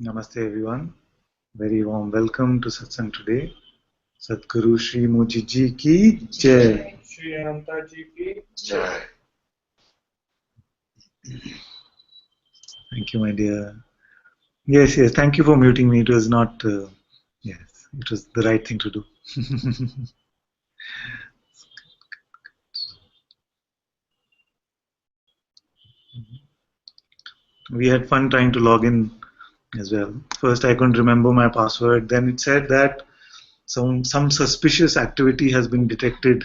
Namaste everyone. Very warm welcome to Satsang today. Satguru Shri Moji Ji ki Jai. Shri Ananta Ji ki Jai. Thank you, my dear. Yes, thank you for muting me. It was not, yes, it was the right thing to do. We had fun trying to log in as well. First, I couldn't remember my password. Then it said that some suspicious activity has been detected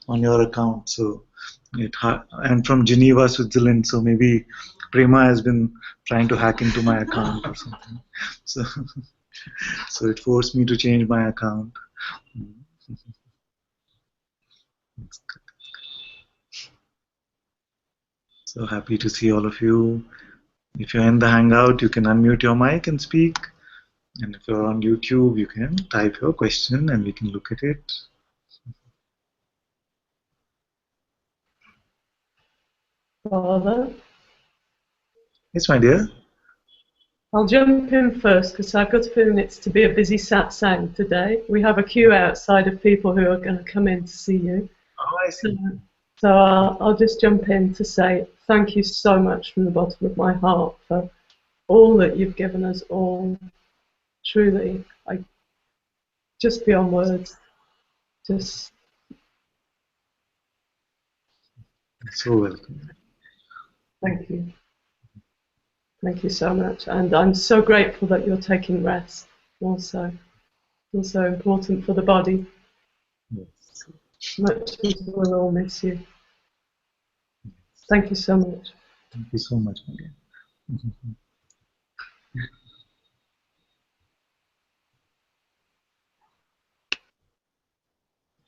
on your account. So I'm from Geneva, Switzerland. So maybe Prema has been trying to hack into my account or something. So so it forced me to change my account. So happy to see all of you. If you're in the Hangout, you can unmute your mic and speak. And if you're on YouTube, you can type your question and we can look at it. Father? Yes, my dear. I'll jump in first because I've got a feeling it's to be a busy satsang today. We have a queue outside of people who are going to come in to see you. Oh, I see. So I'll just jump in to say thank you so much from the bottom of my heart for all that you've given us all. Truly, just beyond words. Just So welcome. thank you. Thank you so much. And I'm so grateful that you're taking rest also. Also important for the body. Yes. Much as we'll all miss you. Thank you so much. Thank you so much, my dear.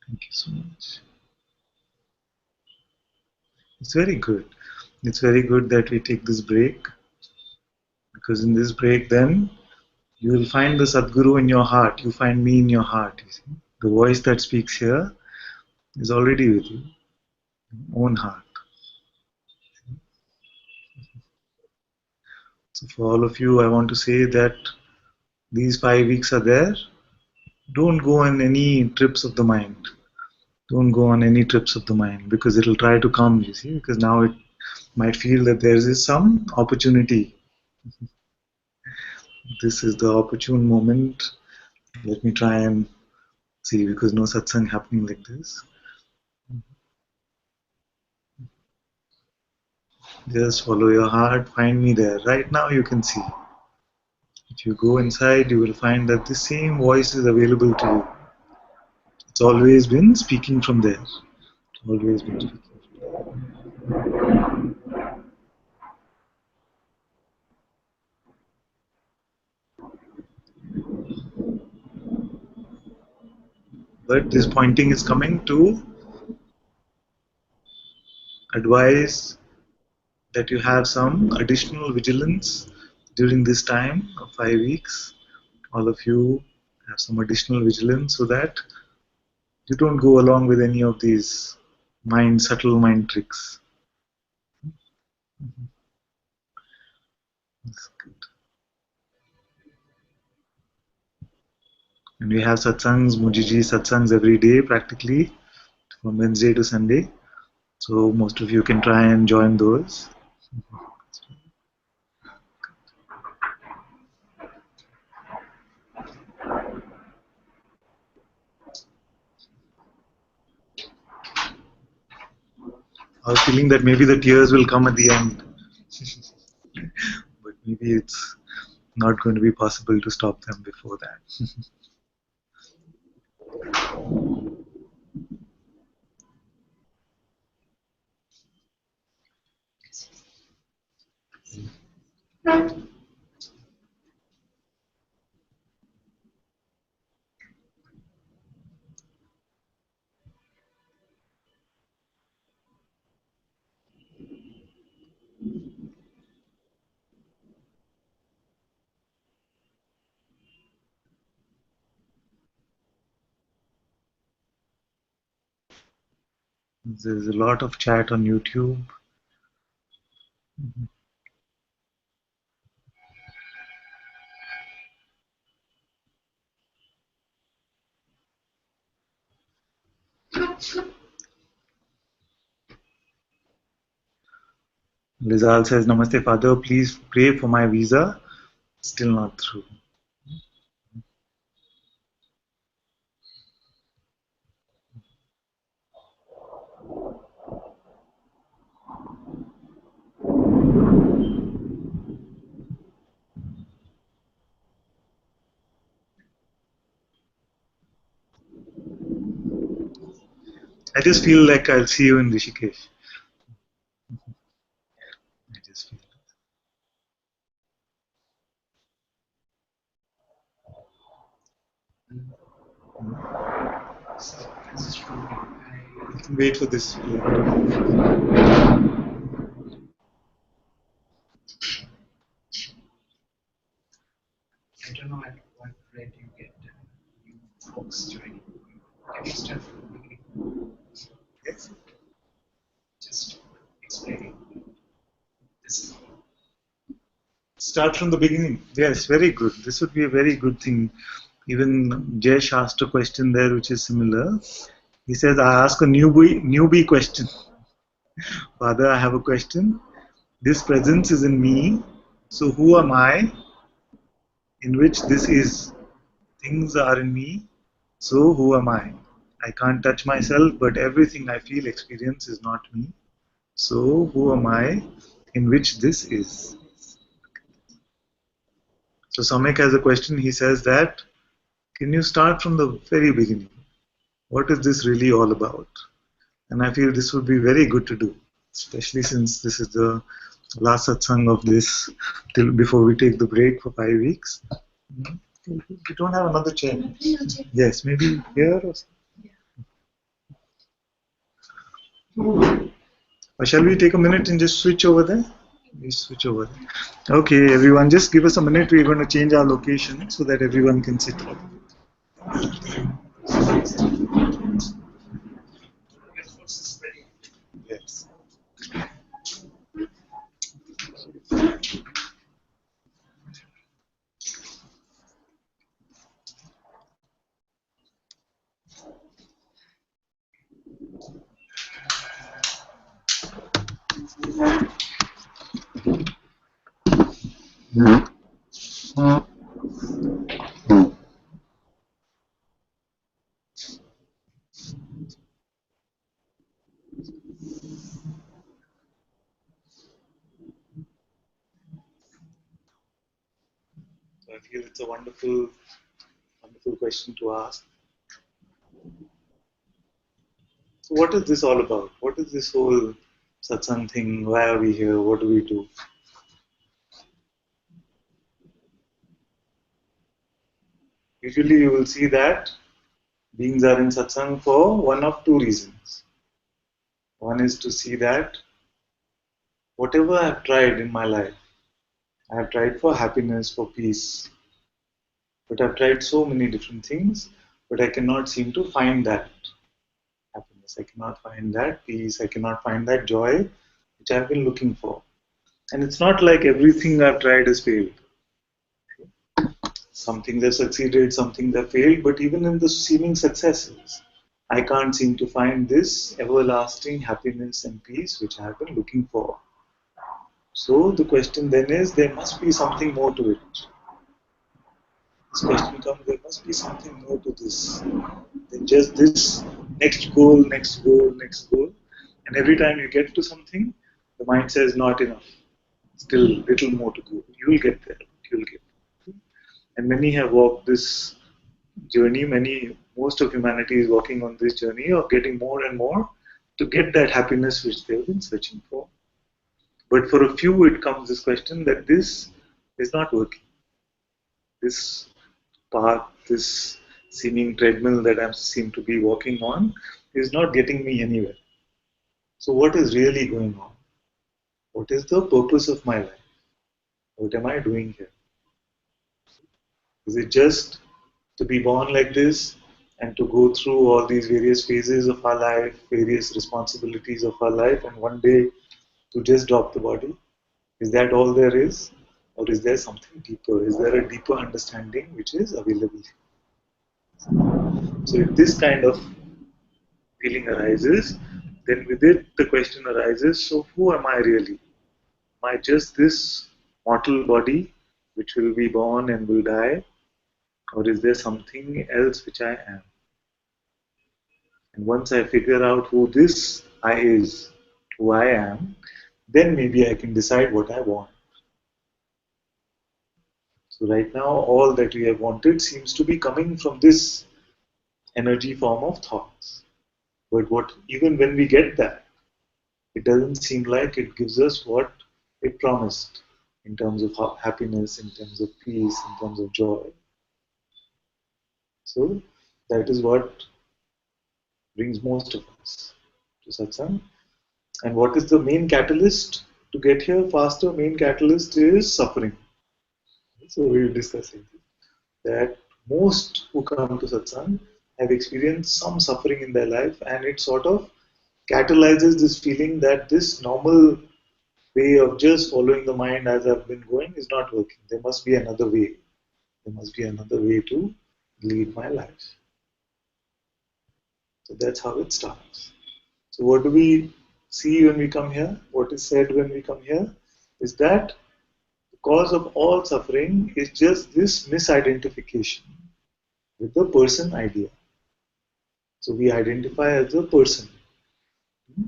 Thank you so much. It's very good. It's very good that we take this break, because in this break then you will find the Satguru in your heart. You find me in your heart. You see? The voice that speaks here is already with you, own heart. So for all of you, I want to say that these 5 weeks are there. Don't go on any trips of the mind. Don't go on any trips of the mind, because it will try to come, you see, because now it might feel that there is some opportunity. This is the opportune moment. Let me try and see, because no satsang happening like this. Just follow your heart, find me there. Right now you can see. If you go inside, you will find that the same voice is available to you. It's always been speaking from there. Always been speaking. But this pointing is coming to advise that you have some additional vigilance during this time of 5 weeks. All of you have some additional vigilance so that you don't go along with any of these subtle mind tricks. That's good. And we have satsangs, Mujiji satsangs every day practically, from Wednesday to Sunday. So most of you can try and join those. I was feeling that maybe the tears will come at the end. But maybe it's not going to be possible to stop them before that. There's a lot of chat on YouTube. Lizal says, Namaste Father, please pray for my visa. Still not through. I just feel like I'll see you in Rishikesh. I just feel. Wait for this. I don't know at what rate you get new books during. Can you start from the beginning? Yes. Just explaining. This is Start from the beginning. Yes, very good. This would be a very good thing. Even Jesh asked a question there which is similar. He says, I ask a newbie question. Father, I have a question. This presence is in me. So who am I in which this is? Things are in me. So who am I? I can't touch myself, but everything I feel, experience is not me. So who am I in which this is? So Samek has a question. He says that, can you start from the very beginning? What is this really all about? And I feel this would be very good to do, especially since this is the last satsang of this till before we take the break for 5 weeks. You don't have another chair? Yes, maybe here or something. Or shall we take a minute and just switch over there? We switch over there. Okay, everyone, just give us a minute. We're going to change our location so that everyone can sit. Yes. So I feel it's a wonderful, wonderful question to ask. So what is this all about? What is this whole satsang thing? Why are we here? What do we do? Usually you will see that beings are in satsang for one of two reasons. One is to see that whatever I have tried in my life, I have tried for happiness, for peace, but I've tried so many different things, but I cannot seem to find that happiness. I cannot find that peace. I cannot find that joy which I've been looking for. And it's not like everything I've tried has failed. Some things have succeeded, some things have failed, but even in the seeming successes, I can't seem to find this everlasting happiness and peace which I have been looking for. So the question then is, there must be something more to it. This question comes, there must be something more to this than just this next goal, next goal, next goal. And every time you get to something, the mind says, not enough. Still little more to go. You will get there. You will get there. And many have walked this journey. Most of humanity is walking on this journey of getting more and more to get that happiness which they've been searching for. But for a few, it comes this question that this is not working. This path, this seeming treadmill that I seem to be walking on, is not getting me anywhere. So, what is really going on? What is the purpose of my life? What am I doing here? Is it just to be born like this and to go through all these various phases of our life, various responsibilities of our life, and one day to just drop the body? Is that all there is? Or is there something deeper? Is there a deeper understanding which is available? So if this kind of feeling arises, then with it the question arises, so who am I really? Am I just this mortal body which will be born and will die? Or is there something else which I am? And once I figure out who this I is, who I am, then maybe I can decide what I want. So right now, all that we have wanted seems to be coming from this energy form of thoughts. But even when we get that, it doesn't seem like it gives us what it promised in terms of happiness, in terms of peace, in terms of joy. So that is what brings most of us to satsang. And what is the main catalyst to get here faster? Main catalyst is suffering. So we were discussing that most who come to satsang have experienced some suffering in their life, and it sort of catalyzes this feeling that this normal way of just following the mind as I've been going is not working. There must be another way. There must be another way to lead my life. So that's how it starts. So what do we see when we come here? What is said when we come here is that the cause of all suffering is just this misidentification with the person idea. So we identify as a person.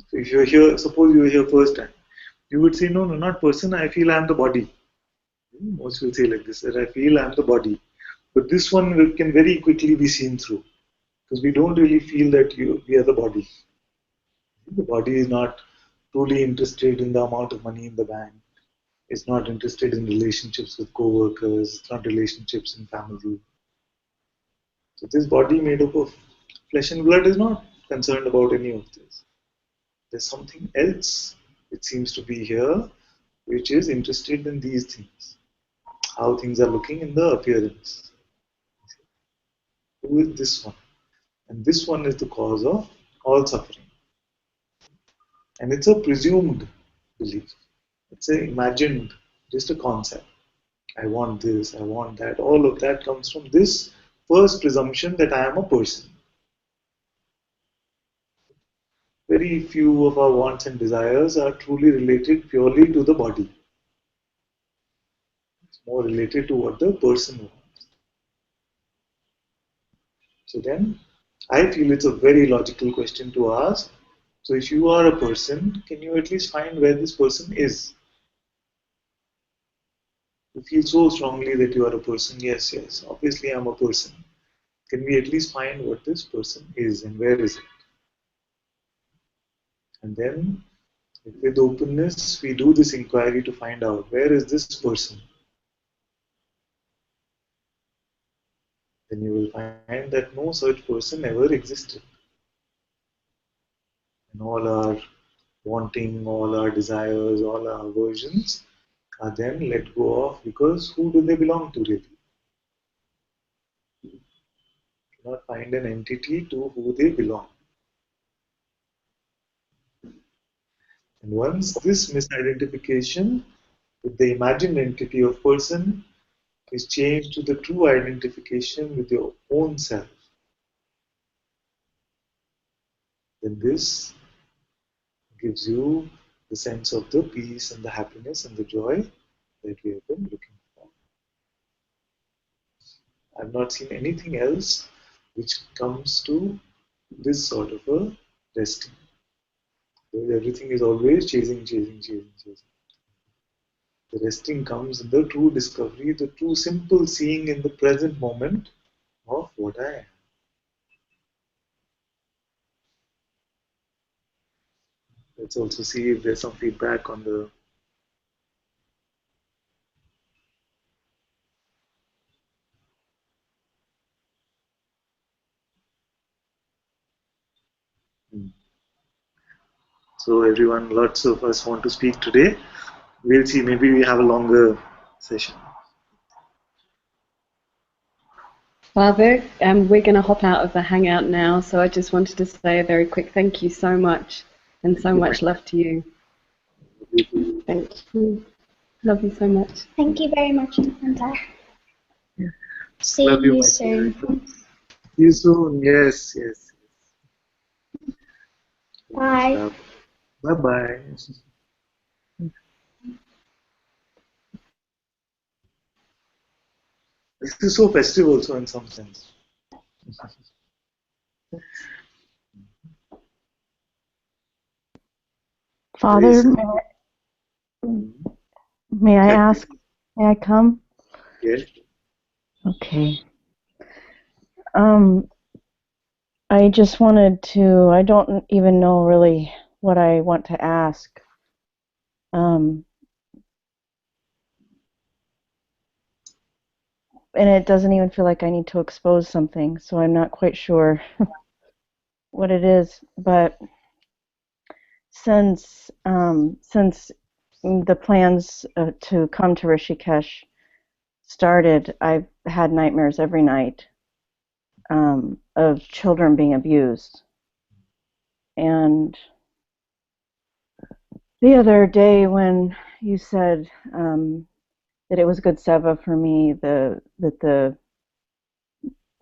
So if you're here, suppose you were here first time, you would say, no, not person, I feel I'm the body. Most will say like this, that I feel I'm the body. But this one can very quickly be seen through, because we don't really feel that we are the body. The body is not truly interested in the amount of money in the bank. It's not interested in relationships with co-workers. It's not relationships in family. So this body made up of flesh and blood is not concerned about any of this. There's something else which seems to be here, which is interested in these things. How things are looking in the appearance. Who is this one? And this one is the cause of all suffering. And it's a presumed belief. It's an imagined, just a concept. I want this, I want that. All of that comes from this first presumption that I am a person. Very few of our wants and desires are truly related purely to the body. It's more related to what the person wants. So then, I feel it's a very logical question to ask. So if you are a person, can you at least find where this person is? You feel so strongly that you are a person. Yes, obviously I'm a person. Can we at least find what this person is and where is it? And then, with openness, we do this inquiry to find out where is this person. Then you will find that no such person ever existed. And all our wanting, all our desires, all our aversions are then let go of, because who do they belong to really? You cannot find an entity to who they belong. And once this misidentification with the imagined entity of person is changed to the true identification with your own self, then this gives you the sense of the peace and the happiness and the joy that we have been looking for. I've not seen anything else which comes to this sort of a resting. Everything is always chasing. The resting comes in the true discovery, the true simple seeing in the present moment of what I am. Let's also see if there's some feedback on the So everyone, lots of us want to speak today. We'll see, maybe we have a longer session. Father, we're going to hop out of the Hangout now, so I just wanted to say a very quick thank you so much, and so much love to you. Thank you. Love you so much. Thank you very much, Ananta. Yeah. See Love you soon. See you soon. Yes. Bye. Bye-bye. This is so festive also in some sense. Father, Hmm. may I ask, may I come? Yes. Okay. I just wanted to, I don't even know really what I want to ask. And it doesn't even feel like I need to expose something, so I'm not quite sure what it is. But since the plans to come to Rishikesh started, I've had nightmares every night of children being abused. And the other day when you said that it was good seva for me, that the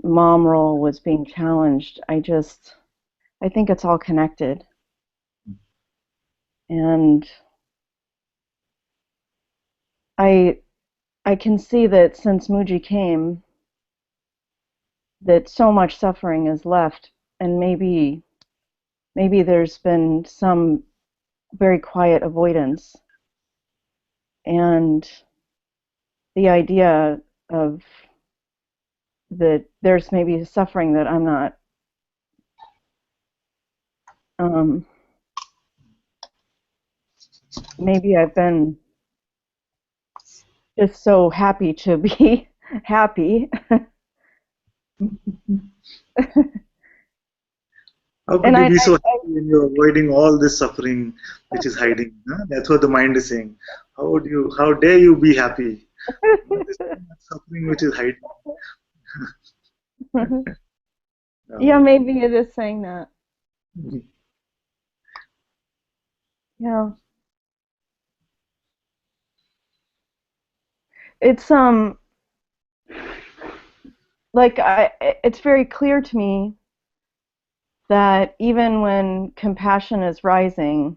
mom role was being challenged, I think it's all connected. And I can see that since Muji came, that so much suffering is left, and maybe there's been some very quiet avoidance, and the idea of that there's maybe suffering that I'm not maybe I've been just so happy to be happy. How could And you be so happy when you're avoiding all this suffering which is hiding? Huh? That's what the mind is saying. How dare you be happy? There's so much suffering which is hiding. yeah, maybe it is saying that. Yeah. It's like it's very clear to me that even when compassion is rising,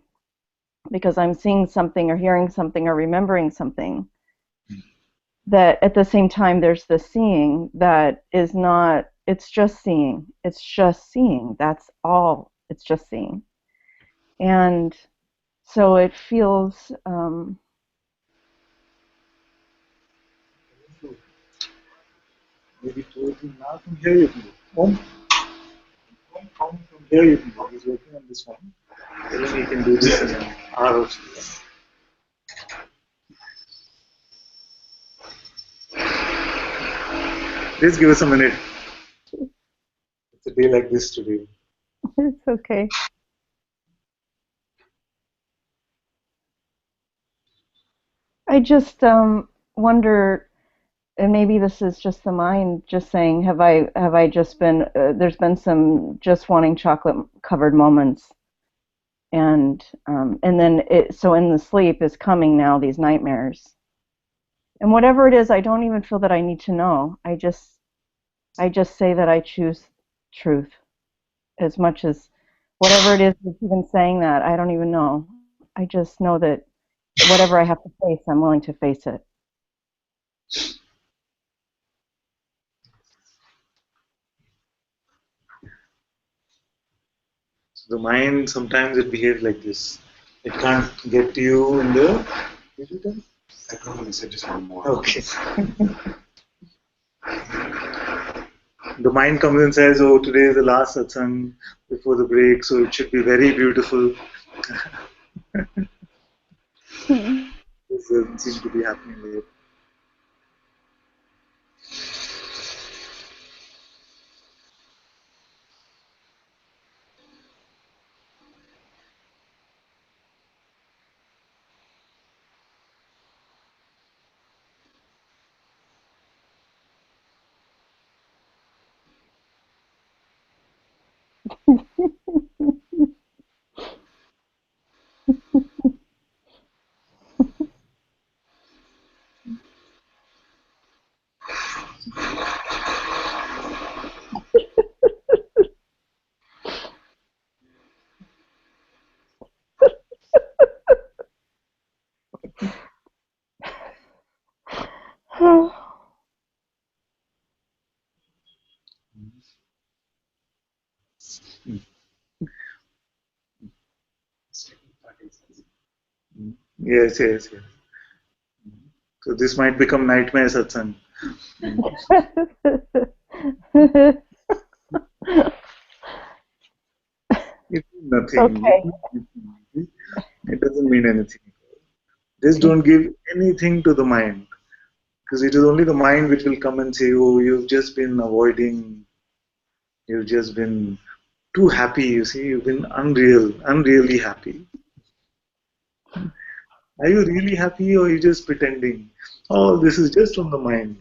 because I'm seeing something or hearing something or remembering something, that at the same time there's the seeing that is not, it's just seeing. It's just seeing. That's all. It's just seeing. And so it feels Maybe told him now from here you can go. Home from here you can go. He's working on this one. Tell him he can do this in an hour or so. Please give us a minute. It's a day like this today. it's okay. I just wonder, and maybe this is just the mind just saying, have I just been there's been some just wanting chocolate covered moments, and then so in the sleep is coming now these nightmares, and whatever it is, I don't even feel that I need to know. I just say that I choose truth, as much as whatever it is that's even saying that, I don't even know. I just know that whatever I have to face, I'm willing to face it. So the mind sometimes it behaves like this. It can't get to you in the digital. I can only say just one more. Okay. The mind comes and says, "Oh, today is the last satsang before the break, so it should be very beautiful." This doesn't seem to be happening yet. Yes, yes, yes. So this might become nightmare satsang. It means nothing. Okay. It doesn't mean anything. Just don't give anything to the mind. Because it is only the mind which will come and say, oh, you've just been avoiding, you've just been too happy, you see, you've been unreally happy. Are you really happy or are you just pretending? Oh, this is just from the mind.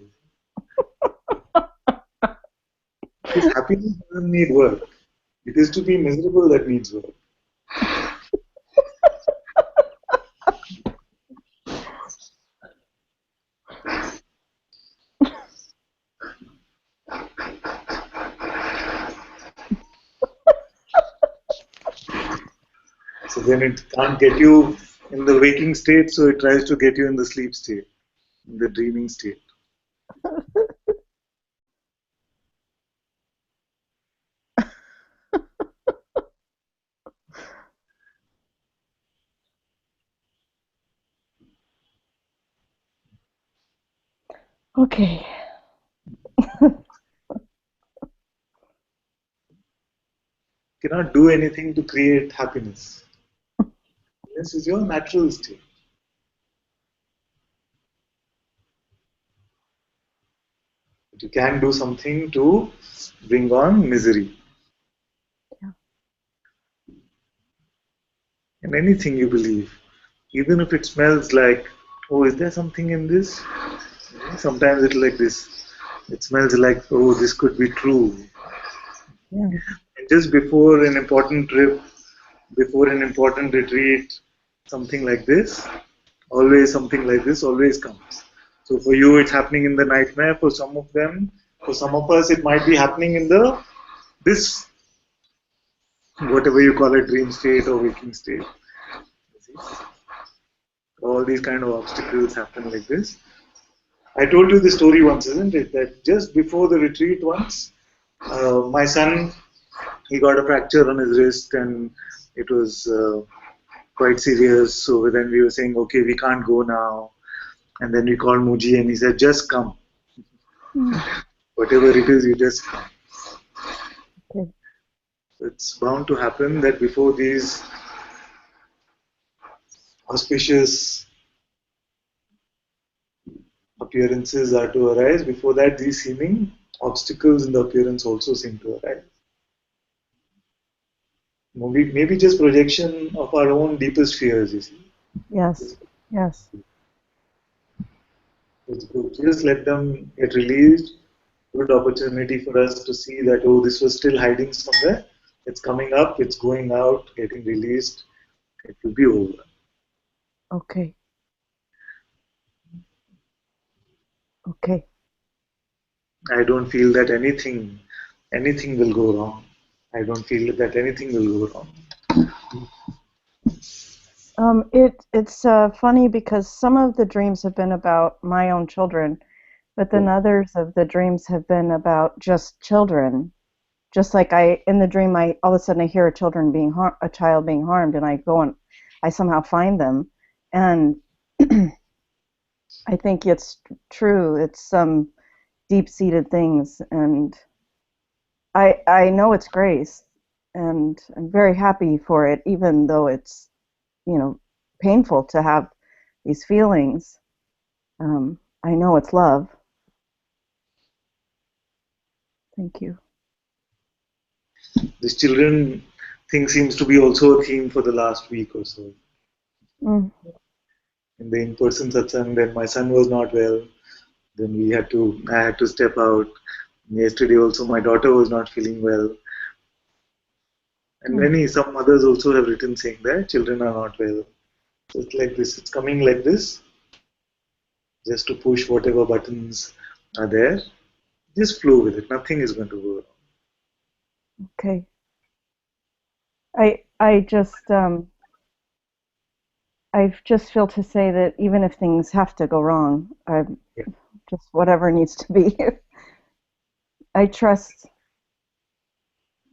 Because happiness doesn't need work. It is to be miserable that needs work. So then it can't get you in the waking state, so it tries to get you in the sleep state, in the dreaming state. Okay. Cannot do anything to create happiness. This is your natural state. But you can do something to bring on misery. Yeah. In anything you believe. Even if it smells like, oh, is there something in this? Sometimes it's like this. It smells like, oh, this could be true. Yeah. And just before an important trip, before an important retreat, something like this, always something like this always comes. So for you, it's happening in the nightmare. For some of them, for some of us, it might be happening in the this, whatever you call it, dream state or waking state. All these kind of obstacles happen like this. I told you the story once, isn't it? That just before the retreat once, my son, he got a fracture on his wrist and it was quite serious. So then we were saying, okay, we can't go now. And then we called Muji and he said, just come. Whatever it is, you just come. Okay. It's bound to happen that before these auspicious appearances are to arise, before that, these seeming obstacles in the appearance also seem to arise. Maybe just projection of our own deepest fears, you see. Yes. Yes. It's good. Just let them get released. Good opportunity for us to see that, oh, this was still hiding somewhere. It's coming up, it's going out, getting released. It will be over. Okay. Okay. I don't feel that anything will go wrong. I don't feel that anything will go wrong. It's funny because some of the dreams have been about my own children, but then others of the dreams have been about just children. Just like in the dream, I all of a sudden I hear a child being harmed, and I go and I somehow find them, and I think it's true. It's some deep-seated things, and I know it's grace, and I'm very happy for it, even though it's painful to have these feelings. I know it's love. Thank you. This children thing seems to be also a theme for the last week or so. Mm. In the in-person satsang, then my son was not well. Then I had to step out. Yesterday also my daughter was not feeling well. And some others also have written saying that children are not well. So it's like this, it's coming like this, just to push whatever buttons are there. Just flow with it. Nothing is going to go wrong. Okay. I just feel to say that even if things have to go wrong, just whatever needs to be. I trust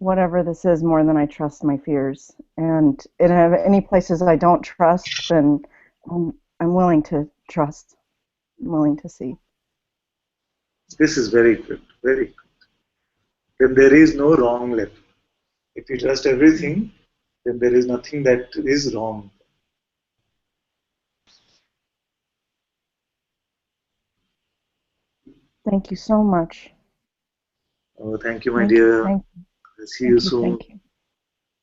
whatever this is more than I trust my fears. And in any places I don't trust, then I'm willing to trust. I'm willing to see. This is very good, very good. Then there is no wrong left. If you trust everything, then there is nothing that is wrong. Thank you so much. Oh, thank you, my Thank dear. you. See you soon. Thank you.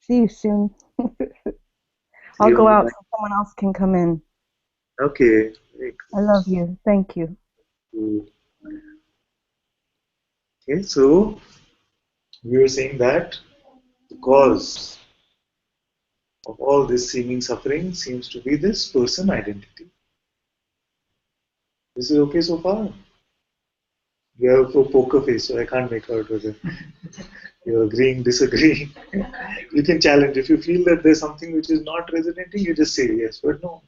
See you soon. See I'll you go on out the so someone else can come in. Okay. I love you. Thank you. Okay, so we were saying that the cause of all this seeming suffering seems to be this person identity. This is okay so far? You have a poker face, so I can't make out whether you're agreeing, disagreeing. You can challenge. If you feel that there's something which is not resonating, you just say yes. But no,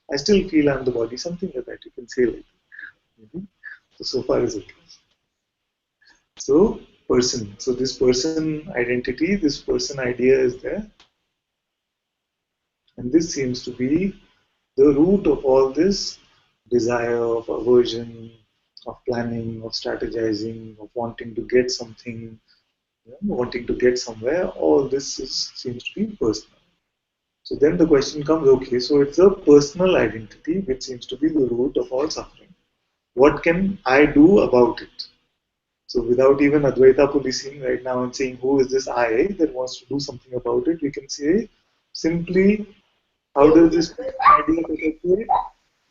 I still feel I'm the body. Something like that. You can say like that. So far is okay. So, person. So this person identity, this person idea is there. And this seems to be the root of all this desire, of aversion, of planning, of strategizing, of wanting to get something, wanting to get somewhere. All this seems to be personal. So then the question comes, okay, so it's a personal identity which seems to be the root of all suffering. What can I do about it? So without even Advaita policing right now and saying who is this I that wants to do something about it, we can say simply how does this idea perpetuate?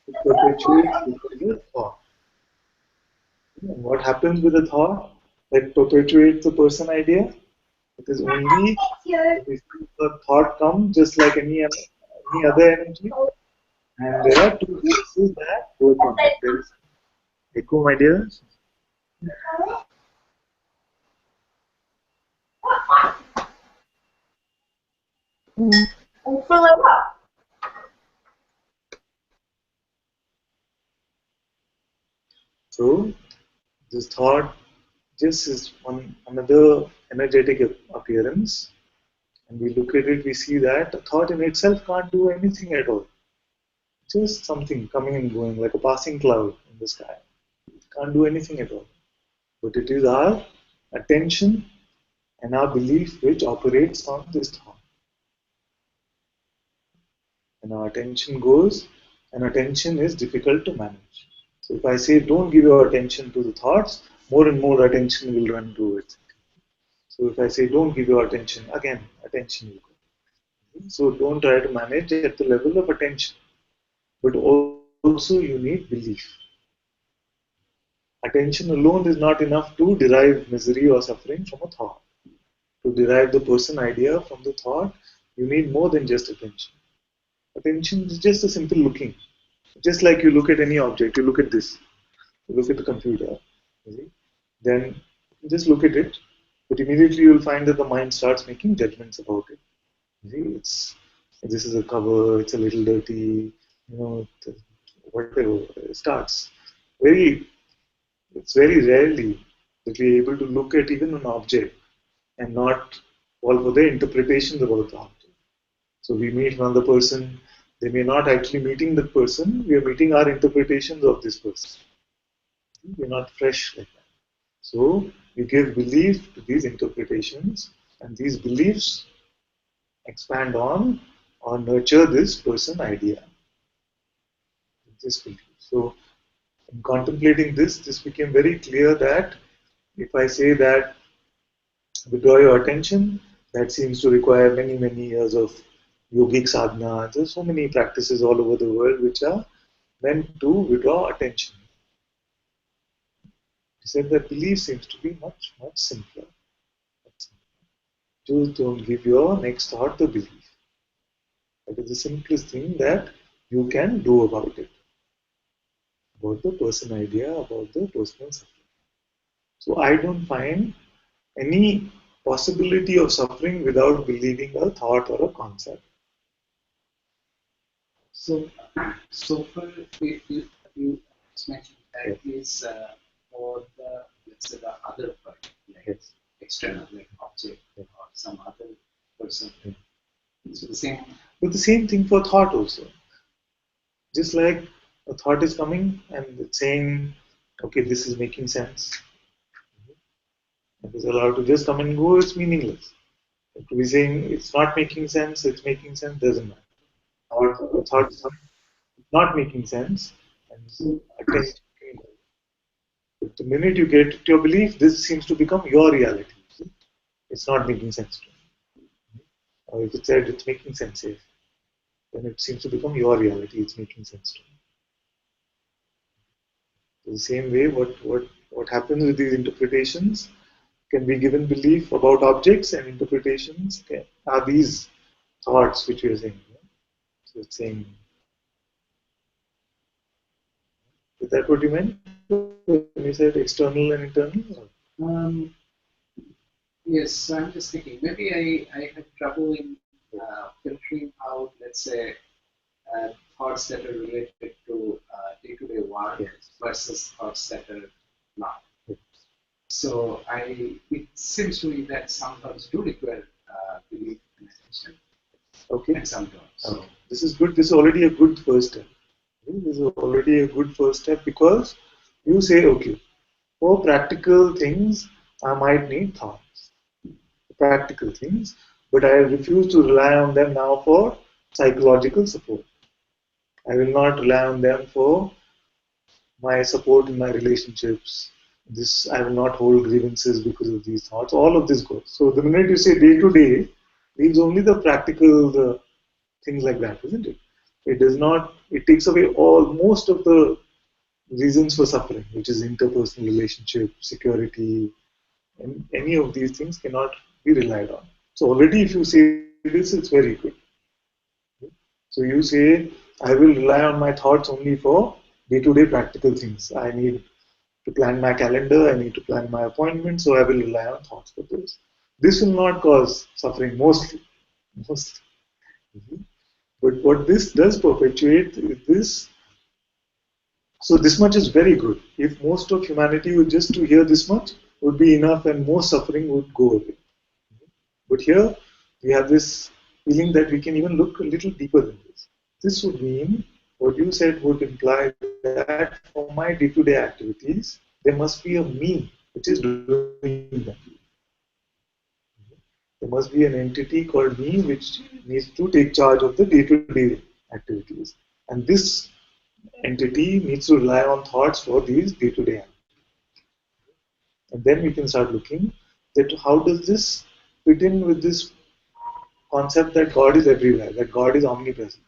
It perpetuates with the thought. And what happens with the thought that perpetuates the person idea? It is only if the thought comes just like any other energy, and there are two forces that work on it. There is echo, my dear. So this thought just is another energetic appearance, and we look at it, we see that a thought in itself can't do anything at all. Just something coming and going like a passing cloud in the sky. It can't do anything at all. But it is our attention and our belief which operates on this thought. And our attention goes, and attention is difficult to manage. So if I say don't give your attention to the thoughts, more and more attention will run to it. So if I say don't give your attention, again attention will go. So don't try to manage at the level of attention. But also you need belief. Attention alone is not enough to derive misery or suffering from a thought. To derive the person idea from the thought, you need more than just attention. Attention is just a simple looking. Just like you look at any object, you look at this, you look at the computer, then just look at it, but immediately you'll find that the mind starts making judgments about it. This is a cover, it's a little dirty, whatever. It starts. Very, it's very rarely that we're able to look at even an object and not fall for the interpretations about the object. So we meet another person, they may not actually meeting the person, we are meeting our interpretations of this person. We're not fresh like that. So we give belief to these interpretations, and these beliefs expand on or nurture this person idea. This belief. So in contemplating this became very clear that if I say that withdraw your attention, that seems to require many, many years of yogic sadhana. There's so many practices all over the world which are meant to withdraw attention. He said that belief seems to be much, much simpler. Just don't give your next thought the belief. That is the simplest thing that you can do about it. About the person idea, about the personal suffering. So I don't find any possibility of suffering without believing a thought or a concept. So, so far, you mentioned that is for the, let's say, the other part, like external, like object or some other person. So the same. But the same thing for thought also. Just like a thought is coming and it's saying, okay, this is making sense. It is allowed to just come and go, it's meaningless. If we saying it's not making sense, it's making sense, doesn't matter. Or a thought is not making sense, and attention can go. But the minute you get to your belief, this seems to become your reality. It's not making sense to me. Or if it said it's making sense, yes, then it seems to become your reality. It's making sense to me. So the same way, what happens with these interpretations can be given belief about objects, and interpretations are these thoughts which we are saying. So it's saying, is that what you meant when you said external and internal? Um, yes, so I'm just thinking, maybe I have trouble in filtering out, let's say, thoughts that are related to day-to-day work versus thoughts that are not. So it seems to me that some thoughts do require belief and attention, Okay. and some don't. So This is good. This is already a good first step. This is already a good first step because you say, okay, for practical things, I might need thoughts. Practical things, but I refuse to rely on them now for psychological support. I will not rely on them for my support in my relationships. This I will not hold grievances because of these thoughts. All of this goes. So the minute you say day to day, leaves only the practical things like that, isn't it? It does not. It takes away all most of the reasons for suffering, which is interpersonal relationship, security, and any of these things cannot be relied on. So already, if you say this, it's very good. So you say, I will rely on my thoughts only for day-to-day practical things. I need to plan my calendar, I need to plan my appointments, so I will rely on thoughts for this. This will not cause suffering mostly. But what this does perpetuate is this. So this much is very good. If most of humanity would just to hear this much, would be enough and most suffering would go away. But here we have this feeling that we can even look a little deeper than this. This would mean what you said would imply that for my day-to-day activities, there must be a me which is doing them. There must be an entity called me which needs to take charge of the day-to-day activities. And this entity needs to rely on thoughts for these day-to-day activities. And then we can start looking that how does this fit in with this concept that God is everywhere, that God is omnipresent.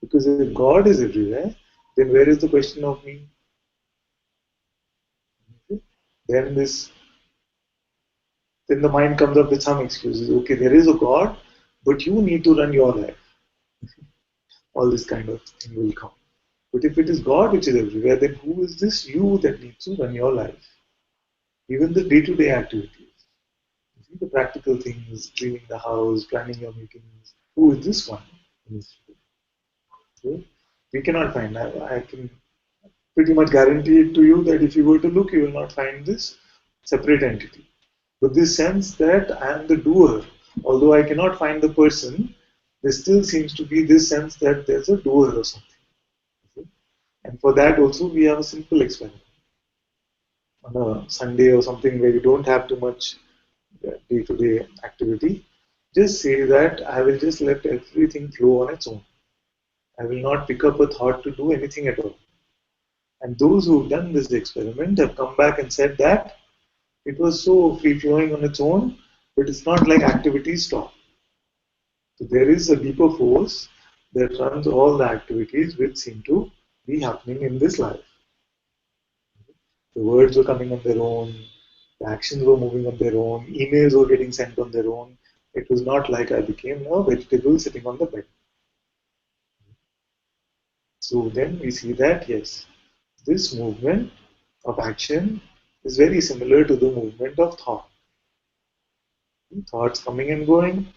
Because if God is everywhere, then where is the question of me? Okay. Then the mind comes up with some excuses. Okay, there is a God, but you need to run your life. All this kind of thing will come. But if it is God which is everywhere, then who is this you that needs to run your life? Even the day-to-day activities. You see the practical things, cleaning the house, planning your meetings. Who is this one? Okay. We cannot find. I can pretty much guarantee it to you that if you were to look, you will not find this separate entity. But this sense that I am the doer, although I cannot find the person, there still seems to be this sense that there's a doer or something. Okay? And for that also we have a simple experiment. On a Sunday or something where you don't have too much day-to-day activity, just say that I will just let everything flow on its own. I will not pick up a thought to do anything at all. And those who've done this experiment have come back and said that it was so free flowing on its own, but it's not like activities stop. So there is a deeper force that runs all the activities which seem to be happening in this life. The words were coming on their own, the actions were moving on their own, emails were getting sent on their own. It was not like I became a vegetable sitting on the bed. So then we see that yes, this movement of action is very similar to the movement of thought. Thoughts coming and going,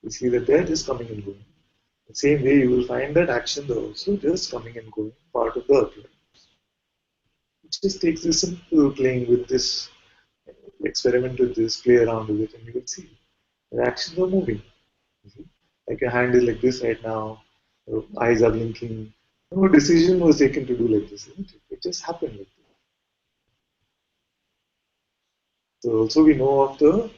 we see that they're just coming and going. The same way you will find that actions are also just coming and going, part of the appearance. It just takes this simple playing with this, experiment with this, play around with it, and you will see. Your actions are moving. You see? Like your hand is like this right now, your eyes are blinking. No decision was taken to do like this, isn't it? It just happened like this. So also we know of the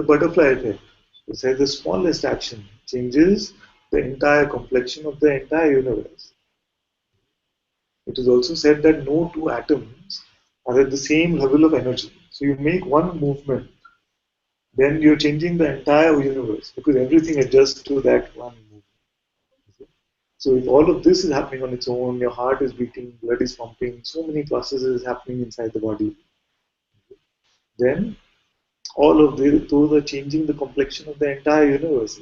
butterfly effect. It says the smallest action changes the entire complexion of the entire universe. It is also said that no two atoms are at the same level of energy. So you make one movement, then you're changing the entire universe because everything adjusts to that one movement. So if all of this is happening on its own, your heart is beating, blood is pumping, so many processes happening inside the body, then all of those are changing the complexion of the entire universe.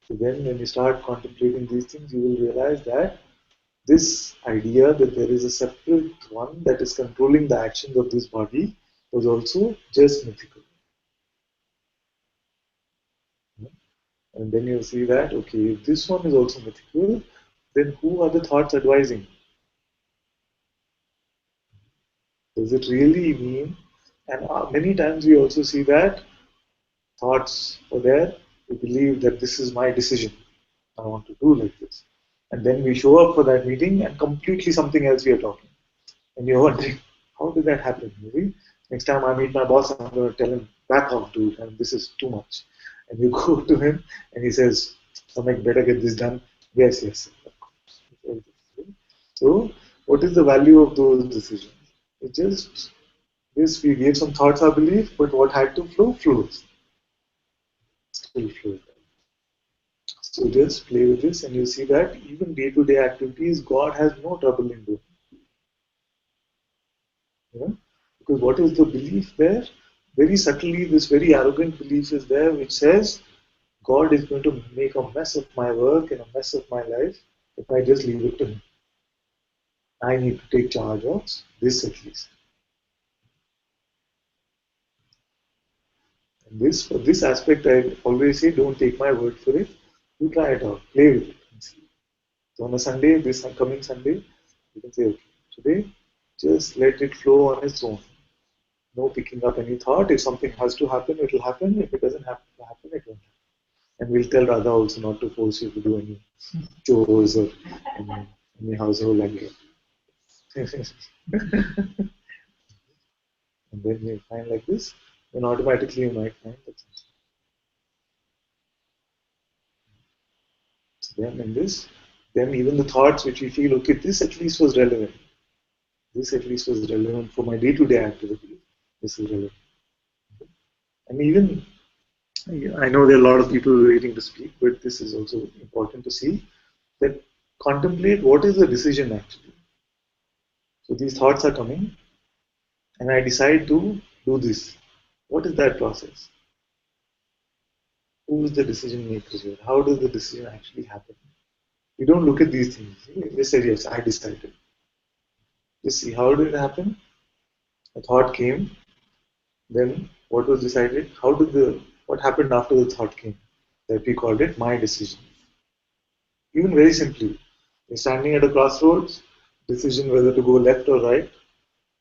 So then when you start contemplating these things, you will realize that this idea that there is a separate one that is controlling the actions of this body was also just mythical. And then you'll see that, okay, if this one is also mythical, then who are the thoughts advising? Does it really mean? And many times we also see that thoughts are there, we believe that this is my decision. I want to do like this. And then we show up for that meeting and completely something else we are talking. And you're wondering, how did that happen? Maybe next time I meet my boss, I'm going to tell him, back off, dude, and this is too much. And you go to him and he says, Samek, better get this done. Yes, yes. So, what is the value of those decisions? It just, yes, we gave some thoughts, I believe, but what had to flow, flows. Still flows. So just play with this and you see that even day-to-day activities, God has no trouble in doing. You know? Because what is the belief there? Very subtly, this very arrogant belief is there which says, God is going to make a mess of my work and a mess of my life if I just leave it to Him. I need to take charge of this at least. And this, for this aspect, I always say, don't take my word for it. You try it out, play with it and see. So on a Sunday, this coming Sunday, you can say, okay, today, just let it flow on its own. No picking up any thought. If something has to happen, it will happen. If it doesn't have to happen, it won't happen. And we'll tell Radha also not to force you to do any chores or any household activity. And then you find like this, then automatically you might find that. So then in this, then even the thoughts which we feel, okay, this at least was relevant. This at least was relevant for my day-to-day activity. This is relevant. And even, I know there are a lot of people waiting to speak, but this is also important to see that contemplate what is the decision actually. So these thoughts are coming, and I decide to do this. What is that process? Who is the decision maker here? How does the decision actually happen? You don't look at these things. You just say, yes, I decided. Just see, how did it happen? A thought came, then what was decided? What happened after the thought came? That we called it my decision. Even very simply, you're standing at a crossroads, decision whether to go left or right.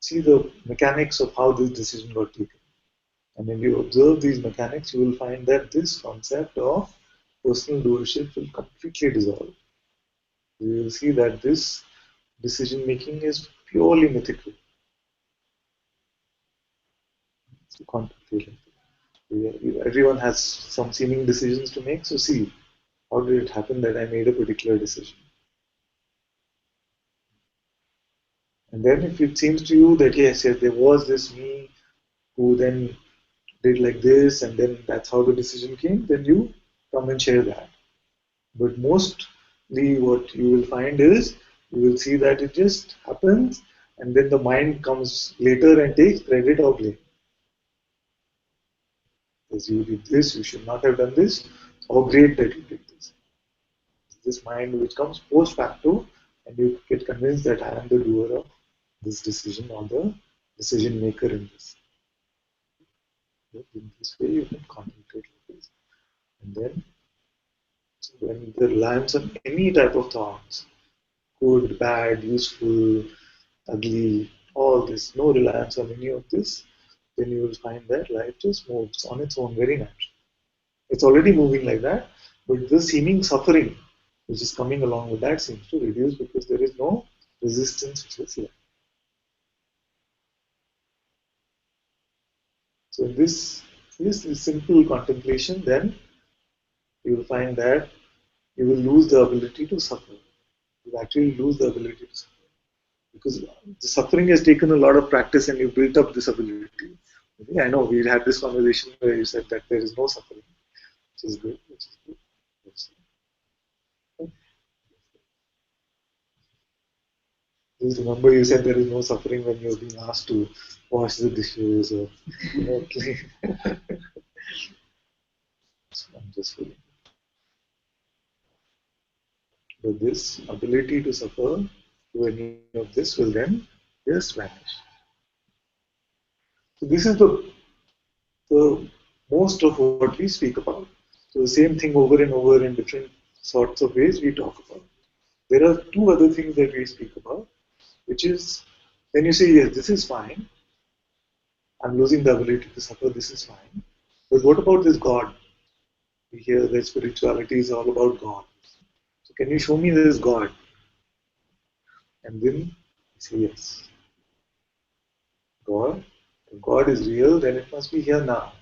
See the mechanics of how this decision got taken. And when you observe these mechanics, you will find that this concept of personal doership will completely dissolve. You will see that this decision making is purely mythical. So contemplate. Everyone has some seeming decisions to make, so see, how did it happen that I made a particular decision? And then if it seems to you that yes, there was this me who then did like this and then that's how the decision came, then you come and share that. But mostly what you will find is you will see that it just happens and then the mind comes later and takes credit or blame. As you did this, you should not have done this. How great that you did this. This mind which comes post facto and you get convinced that I am the doer of this decision or the decision maker in this. In this way you can contemplate like this. And then when the reliance on any type of thoughts, good, bad, useful, ugly, all this, no reliance on any of this, then you will find that life just moves on its own very naturally. It's already moving like that, but the seeming suffering which is coming along with that seems to reduce because there is no resistance which is left. So in this simple contemplation, then you will find that you will lose the ability to suffer. You will actually lose the ability to suffer. Because the suffering has taken a lot of practice and you built up this ability. Okay, I know we had this conversation where you said that there is no suffering, which is good. Which is good. Just remember, you said there is no suffering when you're being asked to wash the dishes or clean. So I'm just feeling. But this ability to suffer through any of this will then just vanish. So this is the most of what we speak about. So the same thing over and over in different sorts of ways we talk about. There are two other things that we speak about, which is when you say, yes, this is fine, I'm losing the ability to suffer, this is fine. But what about this God? We hear that spirituality is all about God. So can you show me this God? And then you say, yes. God, if God is real, then it must be here now.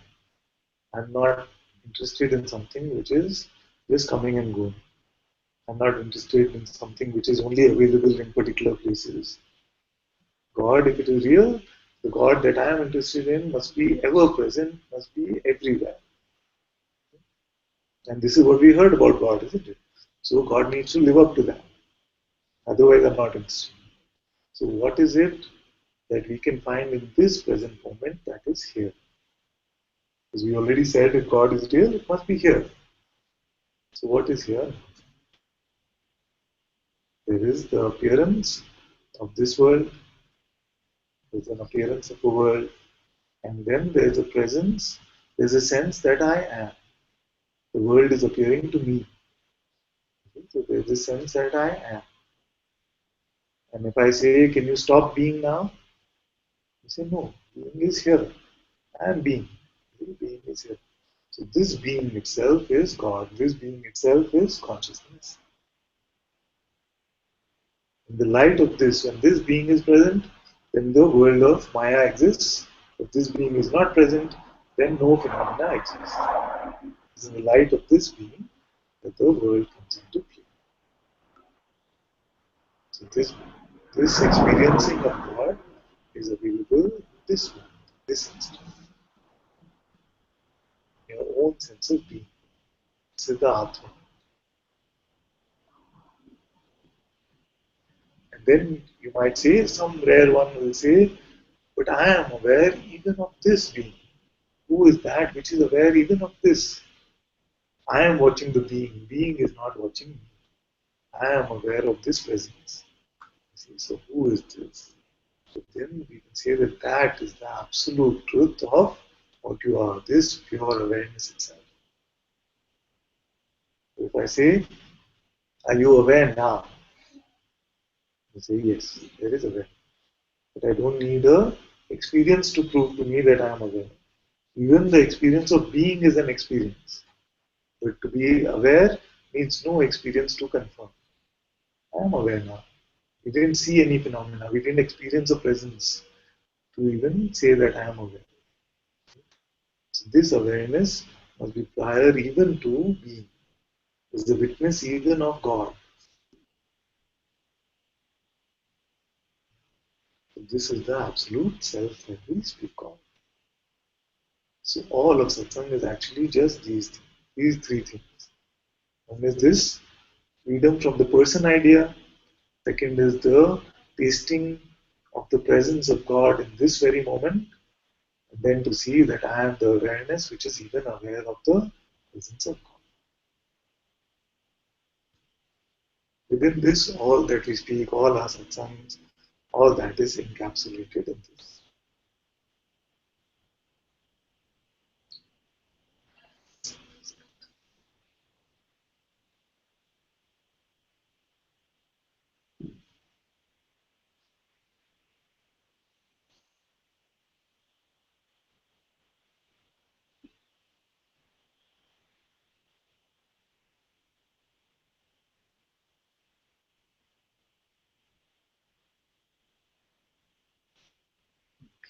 I'm not interested in something which is just coming and going. I'm not interested in something which is only available in particular places. God, if it is real, the God that I am interested in must be ever present, must be everywhere. And this is what we heard about God, isn't it? So God needs to live up to that. Otherwise, I'm not interested. So what is it that we can find in this present moment that is here? As we already said, if God is real, it must be here. So what is here? There is the appearance of this world, there's an appearance of a world, and then there's a presence, there's a sense that I am. The world is appearing to me. Okay? So there's a sense that I am. And if I say, can you stop being now? You say, no, being is here. I am being. Being is here. So this being itself is God. This being itself is consciousness. In the light of this, when this being is present, then the world of Maya exists. If this being is not present, then no phenomena exists. It's in the light of this being that the world comes into play. So this experiencing of God is available in this moment, this instant. Your own sense of being. Siddha Atma. And then you might say, some rare one will say, but I am aware even of this being. Who is that which is aware even of this? I am watching the being. Being is not watching me. I am aware of this presence. See, so who is this? So then we can say that that is the absolute truth of what you are, this pure awareness itself. So if I say, are you aware now? You say, yes, there is awareness. But I don't need a experience to prove to me that I am aware. Even the experience of being is an experience. But to be aware needs no experience to confirm. I am aware now. We didn't see any phenomena. We didn't experience a presence to even say that I am aware. So this awareness must be prior even to being. Is the witness even of God. So this is the absolute self that we speak of. So all of satsang is actually just these three things. One is this freedom from the person idea. Second is the tasting of the presence of God in this very moment. And then to see that I am the awareness which is even aware of the presence of God. Within this, all that we speak, all our satsangs, all that is encapsulated in this.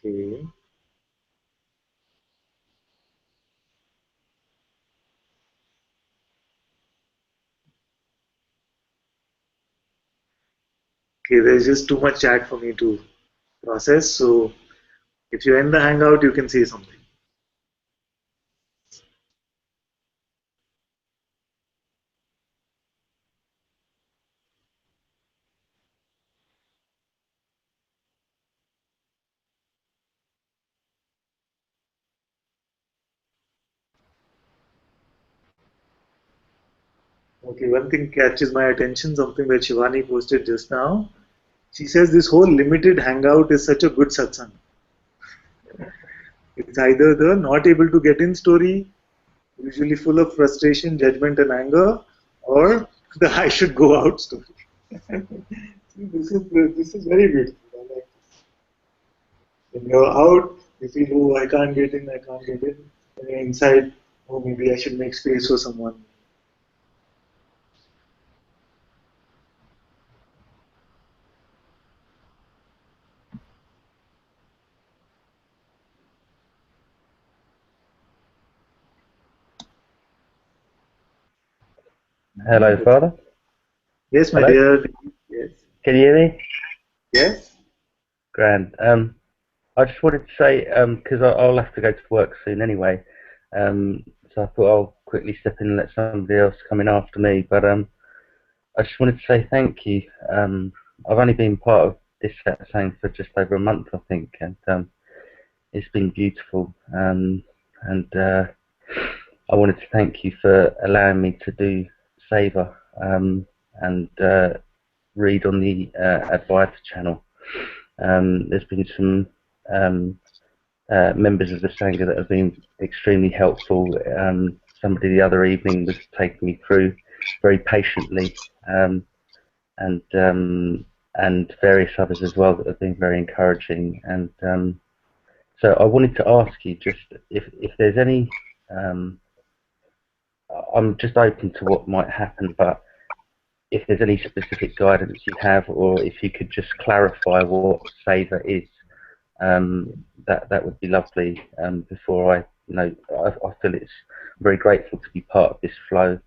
Okay. Okay, there's just too much chat for me to process. So if you end the hangout, you can say something. Okay, one thing catches my attention, something that Shivani posted just now. She says this whole limited hangout is such a good satsang. It's either the not able to get in story, usually full of frustration, judgment, and anger, or the I should go out story. This is very beautiful. I like this. When you're out, you feel, oh, I can't get in, I can't get in. When you're inside, oh, maybe I should make space for someone. Hello, Father. Yes, my Hello? dear. Yes. Can you hear me? Yes. Grand. I just wanted to say, because I'll have to go to work soon anyway, so I thought I'll quickly step in and let somebody else come in after me. But I just wanted to say thank you. I've only been part of this Satsang for just over a month, I think, and it's been beautiful. And I wanted to thank you for allowing me to do Seva and read on the Advaita channel. There's been some members of the Sangha that have been extremely helpful. Somebody the other evening was taking me through very patiently, and various others as well that have been very encouraging. And so I wanted to ask you just if there's any. I'm just open to what might happen, but if there's any specific guidance you have, or if you could just clarify what Seva is, that would be lovely. Before I feel it's very grateful to be part of this flow,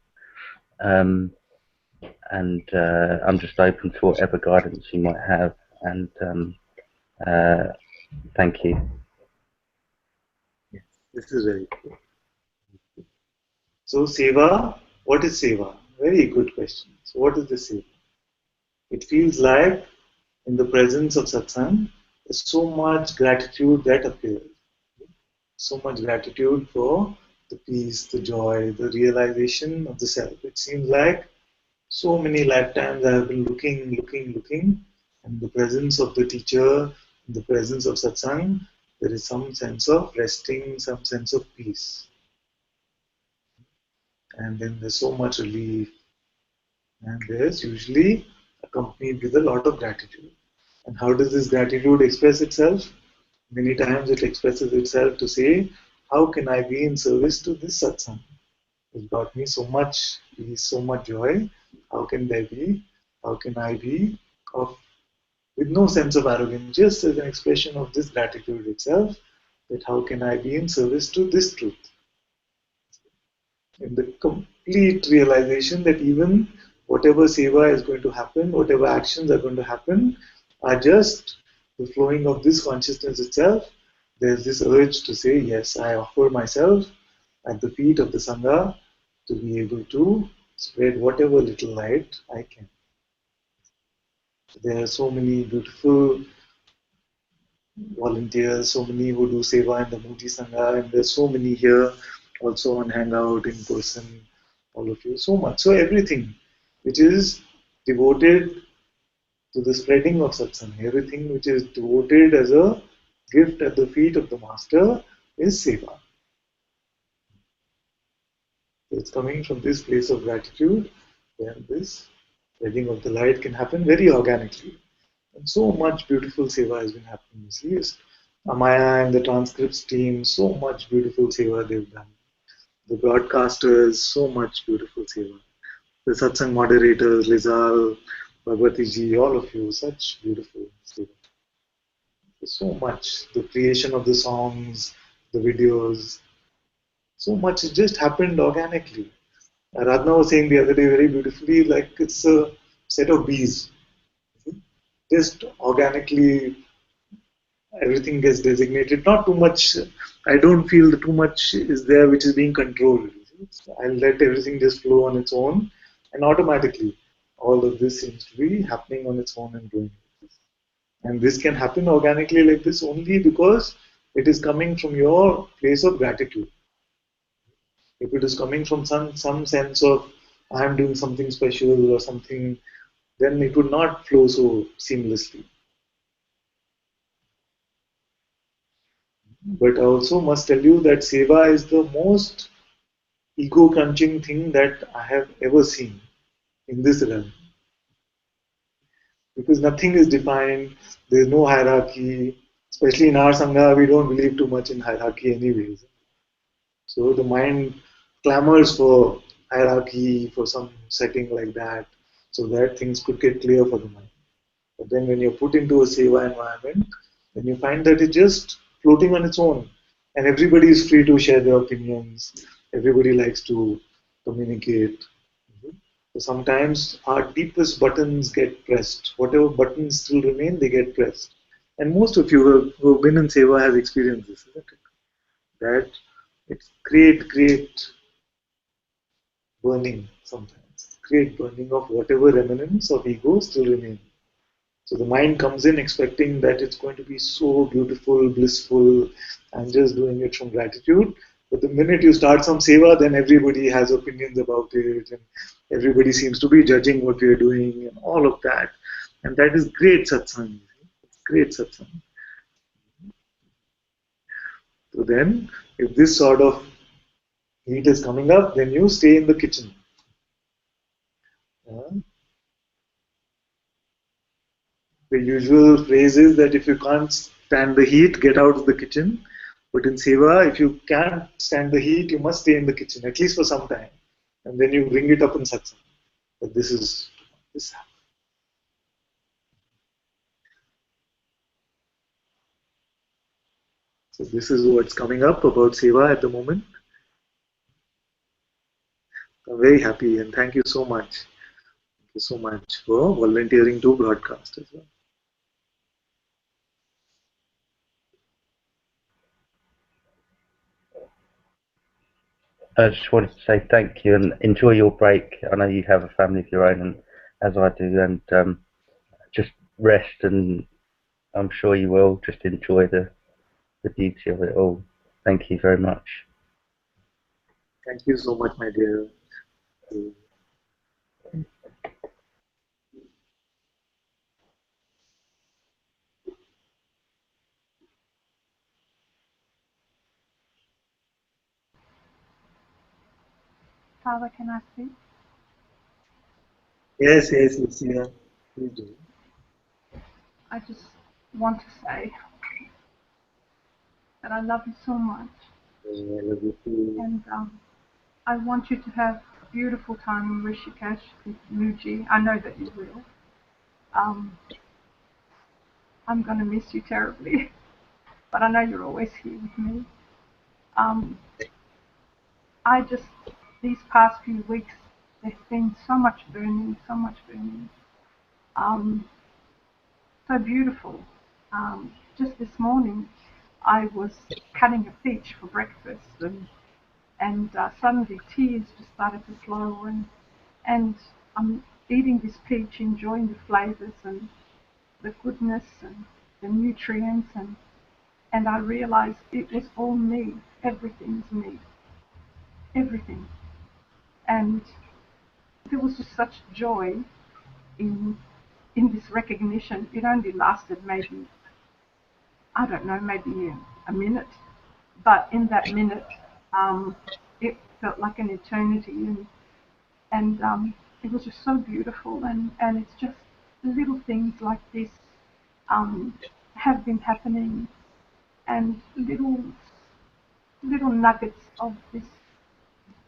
and I'm just open to whatever guidance you might have. And thank you. Yes. This is very cool. So, Seva, what is Seva? Very good question. So, what is the Seva? It feels like in the presence of satsang, there's so much gratitude that appears. So much gratitude for the peace, the joy, the realization of the self. It seems like so many lifetimes I have been looking, and in the presence of the teacher, in the presence of satsang, there is some sense of resting, some sense of peace. And then there's so much relief, and there's usually accompanied with a lot of gratitude. And how does this gratitude express itself? Many times it expresses itself to say, how can I be in service to this satsang? It brought me so much peace, so much joy. How can I be of, with no sense of arrogance, just as an expression of this gratitude itself, that how can I be in service to this truth? In the complete realization that even whatever seva is going to happen, whatever actions are going to happen, are just the flowing of this consciousness itself. There's this urge to say, yes, I offer myself at the feet of the Sangha to be able to spread whatever little light I can. There are so many beautiful volunteers, so many who do seva in the Moody Sangha, and there's so many here also on Hangout in person, all of you, so much. So everything which is devoted to the spreading of satsang, everything which is devoted as a gift at the feet of the Master is seva. So it's coming from this place of gratitude, then this spreading of the light can happen very organically. And so much beautiful seva has been happening. You see, yes, Amaya and the transcripts team, so much beautiful seva they've done. The broadcasters, so much beautiful seva. The satsang moderators, Lizal, Bhagwati ji, all of you, such beautiful seva. So much. The creation of the songs, the videos, so much. It just happened organically. Radhana was saying the other day very beautifully, like it's a set of bees. Just organically, everything gets designated. Not too much. I don't feel that too much is there which is being controlled. I'll let everything just flow on its own, and automatically, all of this seems to be happening on its own and going. And this can happen organically like this only because it is coming from your place of gratitude. If it is coming from some sense of I am doing something special or something, then it would not flow so seamlessly. But I also must tell you that seva is the most ego crunching thing that I have ever seen in this realm. Because nothing is defined, there's no hierarchy, especially in our Sangha, we don't believe too much in hierarchy anyways. So the mind clamors for hierarchy, for some setting like that, so that things could get clear for the mind. But then when you're put into a seva environment, then you find that it's just floating on its own. And everybody is free to share their opinions. Everybody likes to communicate. So sometimes our deepest buttons get pressed. Whatever buttons still remain, they get pressed. And most of you who have been in seva have experienced this, isn't it? That it's great burning sometimes. Great burning of whatever remnants of ego still remain. So the mind comes in expecting that it's going to be so beautiful, blissful, and just doing it from gratitude. But the minute you start some seva, then everybody has opinions about it, and everybody seems to be judging what we are doing, and all of that. And that is great satsang. It's great satsang. So then, if this sort of heat is coming up, then you stay in the kitchen. The usual phrase is that if you can't stand the heat, get out of the kitchen. But in seva, if you can't stand the heat, you must stay in the kitchen, at least for some time. And then you bring it up in satsang. But this is this. So this is what's coming up about seva at the moment. I'm very happy and thank you so much. Thank you so much for volunteering to broadcast as well. I just wanted to say thank you and enjoy your break. I know you have a family of your own, and as I do, and just rest, and I'm sure you will just enjoy the beauty of it all. Thank you very much. Thank you so much, my dear. Father, can I speak? Yes, yeah. Please do. I just want to say that I love you so much. I love you too. And I want you to have a beautiful time in Rishikesh with Muji. I know that you will. I'm going to miss you terribly, but I know you're always here with me. I just, these past few weeks, there's been so much burning, so beautiful. Just this morning, I was cutting a peach for breakfast, and suddenly tears just started to flow, and I'm eating this peach, enjoying the flavors and the goodness and the nutrients, and I realized it was all me. Everything's me. Everything. And there was just such joy in this recognition. It only lasted maybe, I don't know, maybe a minute. But in that minute, it felt like an eternity, and it was just so beautiful. And it's just little things like this have been happening, and little nuggets of this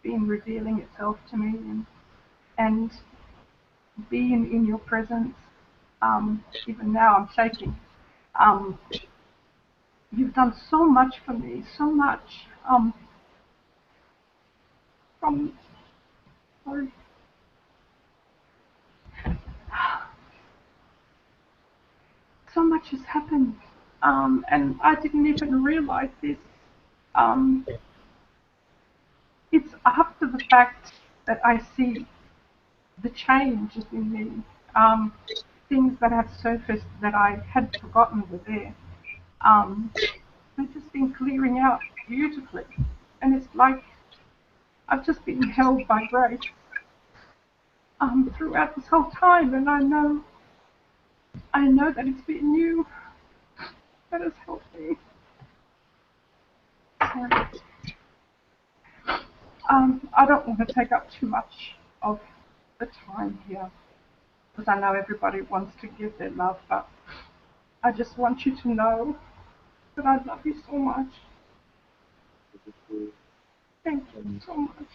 being revealing itself to me, and being in your presence. Even now I'm shaking. you've done so much for me, so much. From sorry. So much has happened, and I didn't even realize this. Um, it's after the fact that I see the changes in me, things that have surfaced that I had forgotten were there. They've just been clearing out beautifully, and it's like I've just been held by grace throughout this whole time, and I know that it's been you that has helped me. I don't want to take up too much of the time here, because I know everybody wants to give their love, but I just want you to know that I love you so much. Thank you so much.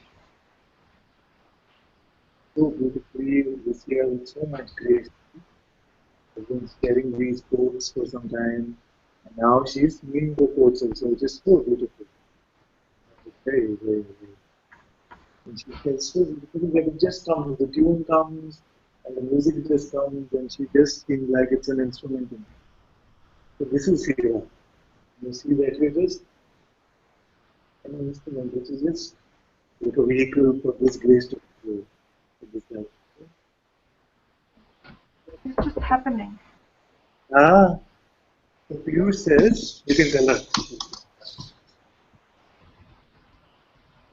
So beautifully this year with so much grace. I've been sharing these quotes for some time, and now she's seeing the quotes also, which is so beautiful. Very, very, very. And she says so beautifully that it just comes, the tune comes, and the music just comes, and she just seems like it's an instrument. So this is here. You see that we're just an instrument, which is just like a vehicle for this grace to flow. This life. It's just happening. Ah, so Piyush says, you can tell her.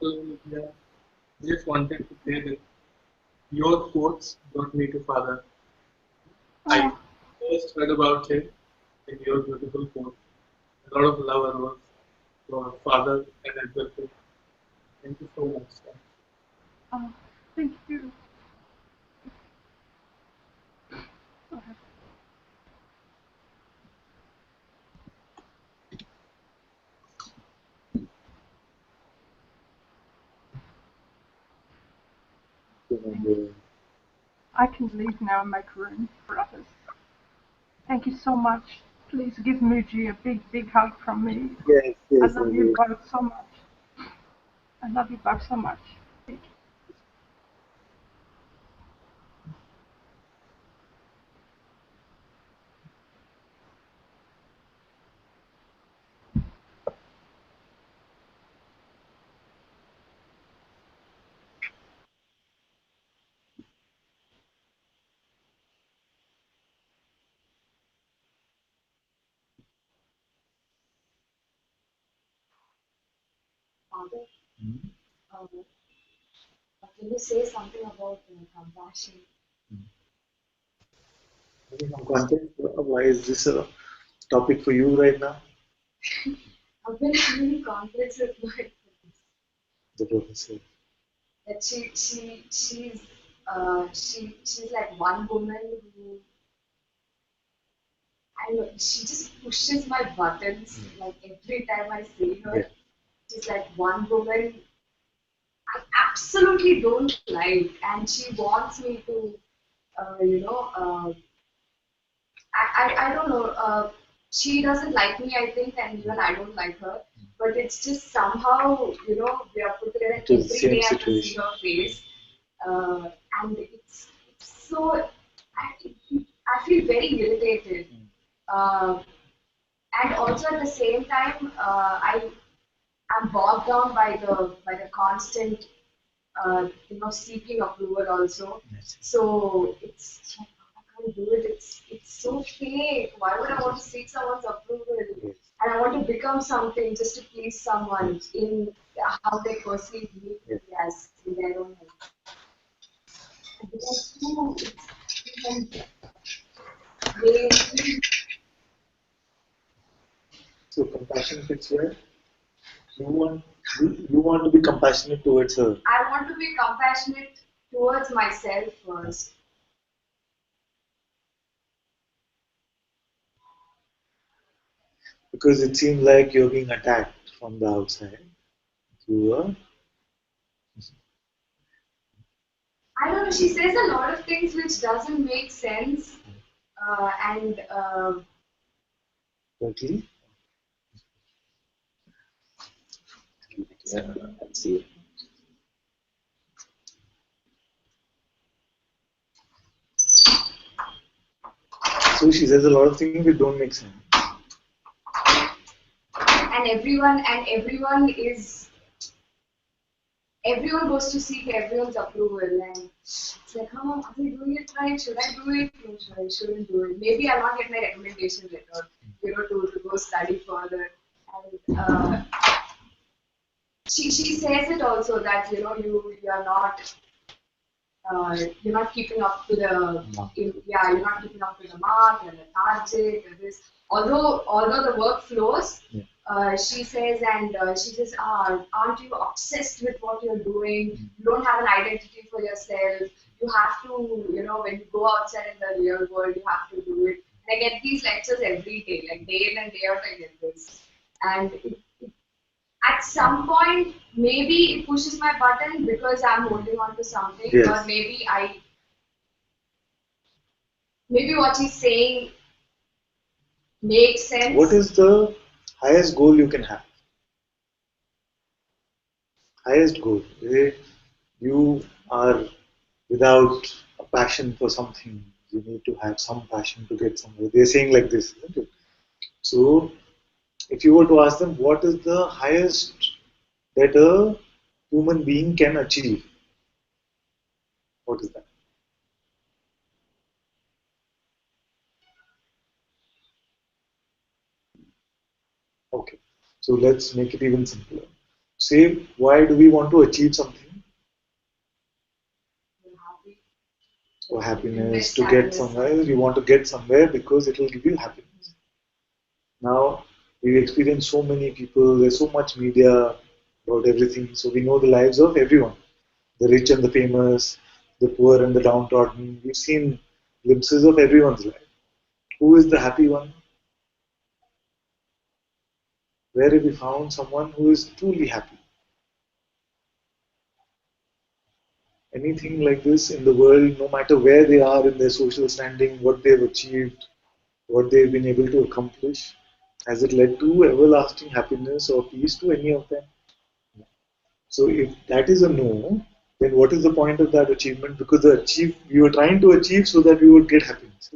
So, yeah, just wanted to say that your quotes brought me to Father. I first heard about him in your beautiful quote. A lot of love and love for Father and everything. Thank you so much. Thank you. I can leave now and make room for others. Thank you so much. Please give Muji a big, big hug from me. Yes, yes, I love you both so much. I love you both so much. Thank you. Father, can you say something about compassion? Content, why is this a topic for you right now? I've been having conflicts with my The professor. that she's like one woman who I know she just pushes my buttons like every time I see her. Yeah. She's like one woman I absolutely don't like, and she wants me to, I don't know. She doesn't like me, I think, and even I don't like her. But it's just somehow, we are put together It is the every same day I can see situation. her face, and it's so. I feel very irritated, and also at the same time, I'm bogged down by the constant seeking approval also. Yes. So it's like, I can't do it. It's so fake. Why would I want to seek someone's approval? Yes. And I want to become something just to please someone in how they perceive me as in their own head. Because too, So compassion fits where? You want to be compassionate towards her. I want to be compassionate towards myself first. Because it seems like you're being attacked from the outside. You are. I don't know. She says a lot of things which doesn't make sense, and Totally. Yeah, I see. So she says a lot of things that don't make sense. And everyone goes to seek everyone's approval, and it's like, oh, are they doing it right? Should I do it? No, I shouldn't do it. Maybe I'll not get my recommendation letter, to go study further. And she says it also that you're not keeping up to the you're not keeping up to the mark and the target and this. Although the work flows, she says, and she says, aren't you obsessed with what you're doing? You don't have an identity for yourself. You have to, when you go outside in the real world, you have to do it. And I get these lectures every day, like day in and day out. I get this, and at some point, maybe it pushes my button because I'm holding on to something, or maybe what he's saying makes sense. What is the highest goal you can have? Highest goal. You are without a passion for something. You need to have some passion to get somewhere. They're saying like this, isn't it? So, if you were to ask them, what is the highest that a human being can achieve? What is that? Okay. So let's make it even simpler. Say, why do we want to achieve something? Or happiness, to get somewhere. You want to get somewhere because it will give you happiness. Now, we've experienced so many people, there's so much media about everything, so we know the lives of everyone. The rich and the famous, the poor and the downtrodden. We've seen glimpses of everyone's life. Who is the happy one? Where have we found someone who is truly happy? Anything like this in the world, no matter where they are in their social standing, what they've achieved, what they've been able to accomplish, has it led to everlasting happiness or peace to any of them? So if that is a no, then what is the point of that achievement? Because we were trying to achieve so that we would get happiness.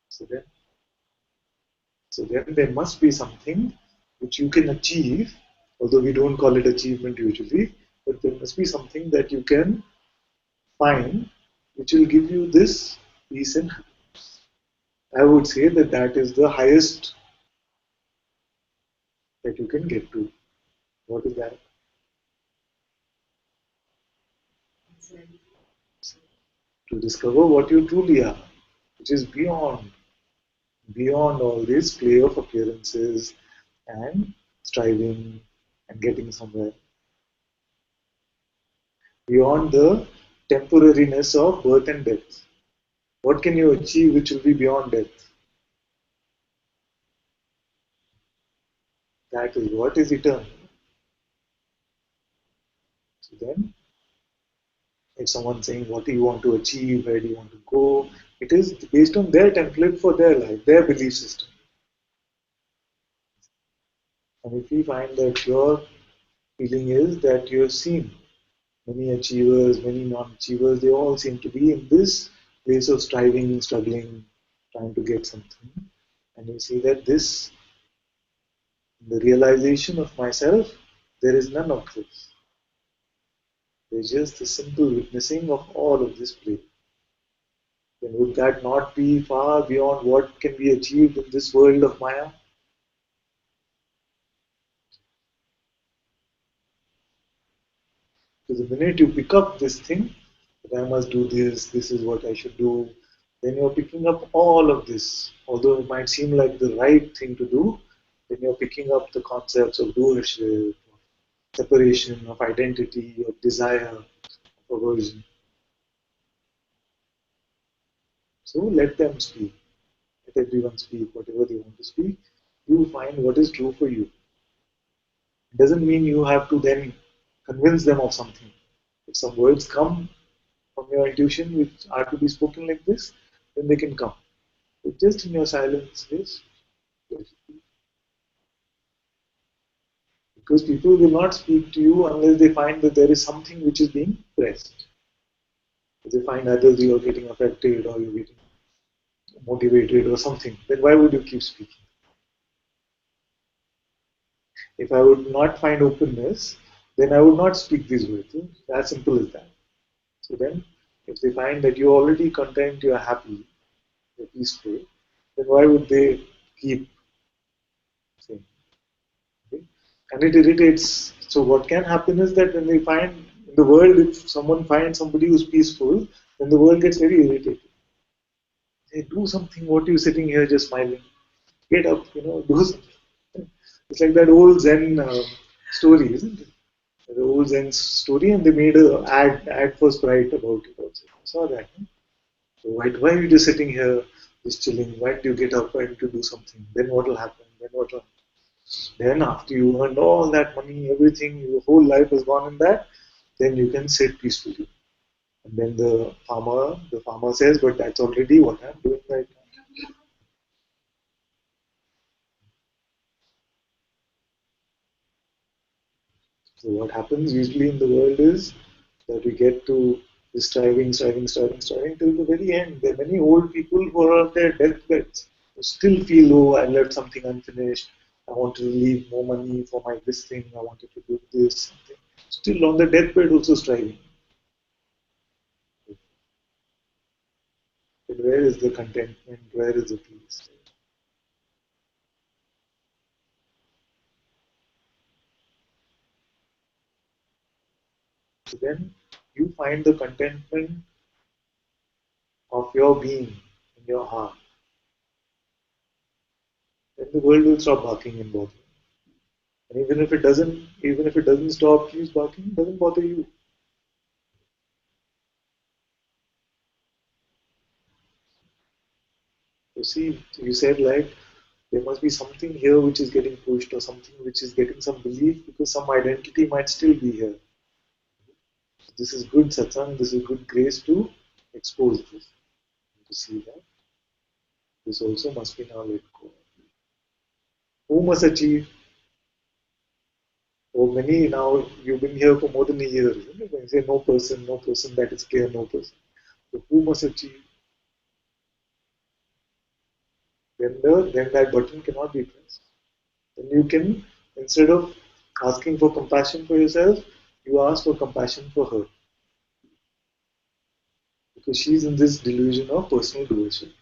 So then there must be something which you can achieve, although we don't call it achievement usually, but there must be something that you can find which will give you this peace and happiness. I would say that that is the highest that you can get to. What is that? To discover what you truly are, which is beyond all this play of appearances and striving and getting somewhere. Beyond the temporariness of birth and death. What can you achieve which will be beyond death? That is what is eternal. So then, if someone's saying, what do you want to achieve, where do you want to go, it is based on their template for their life, their belief system. And if we find that your feeling is that you have seen many achievers, many non-achievers, they all seem to be in this place of striving, struggling, trying to get something. And you see that this, the realization of myself, there is none of this. There's just the simple witnessing of all of this play. Then would that not be far beyond what can be achieved in this world of Maya? Because the minute you pick up this thing, that I must do this, this is what I should do, then you're picking up all of this. Although it might seem like the right thing to do, then you're picking up the concepts of doership, of separation, of identity, of desire, of aversion. So let them speak. Let everyone speak whatever they want to speak. You find what is true for you. It doesn't mean you have to then convince them of something. If some words come from your intuition which are to be spoken like this, then they can come. But just in your silence, yes, Because people will not speak to you unless they find that there is something which is being pressed. If they find either you are getting affected or you're getting motivated or something, then why would you keep speaking? If I would not find openness, then I would not speak these words. It's as simple as that. So then, if they find that you're already content, you're happy, you're peaceful, then why would they keep saying? Okay? And it irritates. So what can happen is that when they find in the world, if someone finds somebody who's peaceful, then the world gets very irritated. They do something. What are you sitting here just smiling? Get up, do something. It's like that old Zen story, isn't it? The old Zen story, and they made a ad for Sprite about it also. I saw that. No? So why are you just sitting here, just chilling? Why don't you get up? Why don't you do something? Then what will happen? Then after you earned all that money, everything, your whole life has gone in that, then you can sit peacefully. And then the farmer says, but that's already what I'm doing right now. So what happens usually in the world is that we get to striving till the very end. There are many old people who are on their deathbeds who still feel, oh, I left something unfinished. I wanted to leave more money for my this thing. I wanted to do this. Something. Still on the deathbed also striving. But where is the contentment? Where is the peace? So then you find the contentment of your being in your heart. Then the world will stop barking and bothering. And even if it doesn't stop, keeps barking, it doesn't bother you. You see, you said like there must be something here which is getting pushed or something which is getting some belief because some identity might still be here. This is good satsang, this is good grace to expose this. To see that this also must be now let go. Who must achieve? For many now, you've been here for more than a year. Isn't it? When you say no person, that is clear, no person. So who must achieve? Then that button cannot be pressed. Then you can, instead of asking for compassion for yourself, you ask for compassion for her. Because she's in this delusion of personal devotion.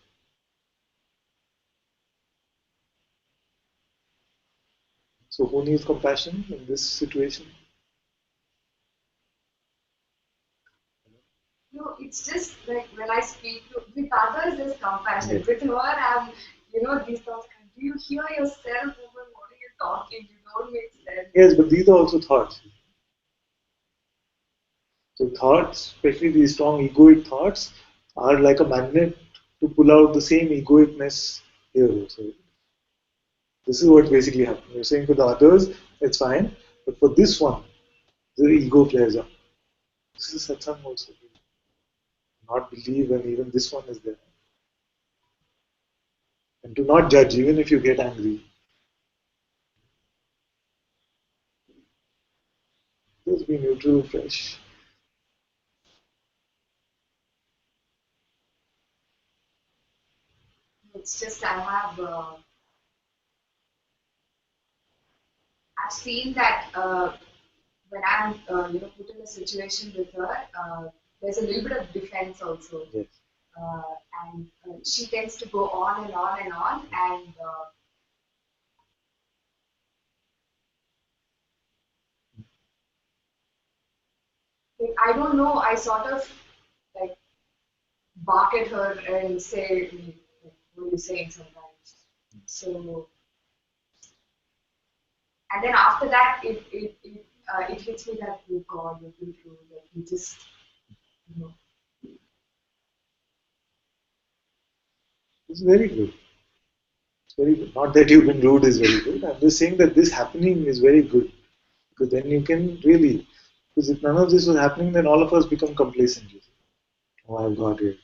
So who needs compassion in this situation? No, it's just like when I speak with others, there's compassion. Yes. With her, I'm, these thoughts. Do you hear yourself? Woman, what are you talking? You don't make sense. Yes, but these are also thoughts. So thoughts, especially these strong egoic thoughts, are like a magnet to pull out the same egoicness here also. This is what's basically happening. You're saying for the others, it's fine, but for this one, the ego flares up. This is satsang also. Not believe when even this one is there. And to not judge, even if you get angry. Just be neutral, fresh. It's just I've seen that when I'm put in a situation with her, there's a little bit of defense also. Yes. And she tends to go on and on and on, and I don't know, I sort of like bark at her and say, what are you saying sometimes? So, and then after that, it hits me that, oh God, you're beautiful, that you just, It's very good. It's very good. Not that you've been rude is very good. I'm just saying that this happening is very good. Because then you can really, because if none of this was happening, then all of us become complacent. Oh, I've got it.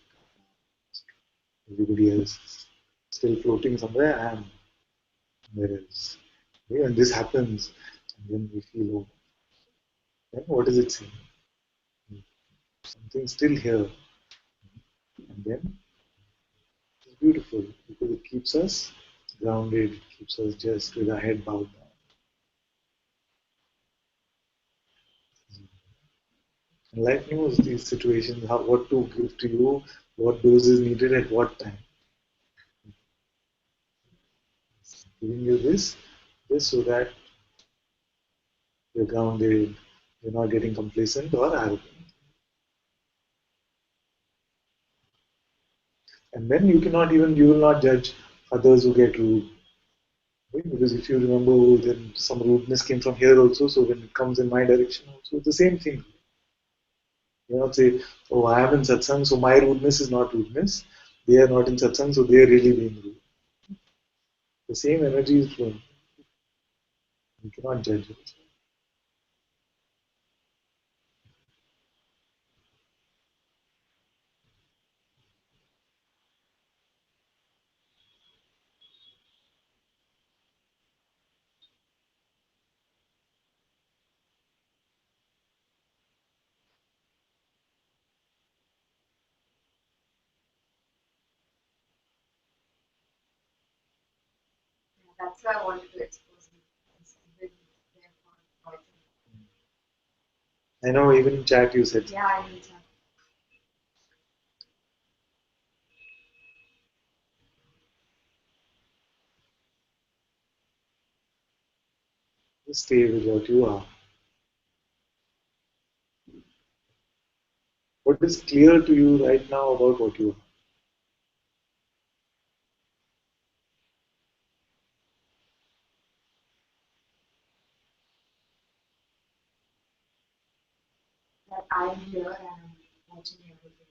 Everybody else is still floating somewhere, I am. Whereas, when this happens, And then we feel, oh, then what does it say? Something still here. And then it's beautiful because it keeps us grounded, it keeps us just with our head bowed down. And life knows these situations, what to give to you, what dose is needed at what time. Giving you this just so that you're grounded, you're not getting complacent or arrogant. And then you will not judge others who get rude. Right? Because if you remember, oh, then some rudeness came from here also, so when it comes in my direction also, it's the same thing. You not say, oh, I am in satsang, so my rudeness is not rudeness. They are not in satsang, so they are really being rude. The same energy is flowing. You cannot judge it. That's why I wanted to expose you. I know, even in chat you said. Yeah, I need to. Just stay with what you are. What is clear to you right now about what you are? That I'm here and I'm watching everything.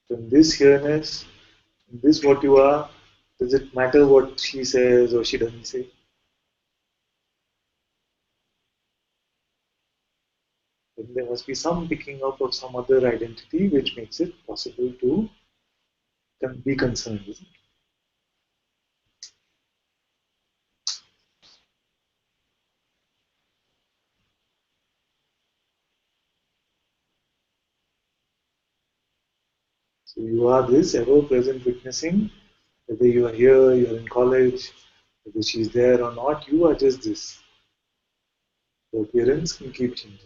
From this here-ness, this what you are, does it matter what she says or she doesn't say? Then there must be some picking up of some other identity which makes it possible to be concerned, isn't it? So you are this ever-present witnessing, whether you are here, you are in college, whether she's there or not, you are just this. The appearance can keep changing.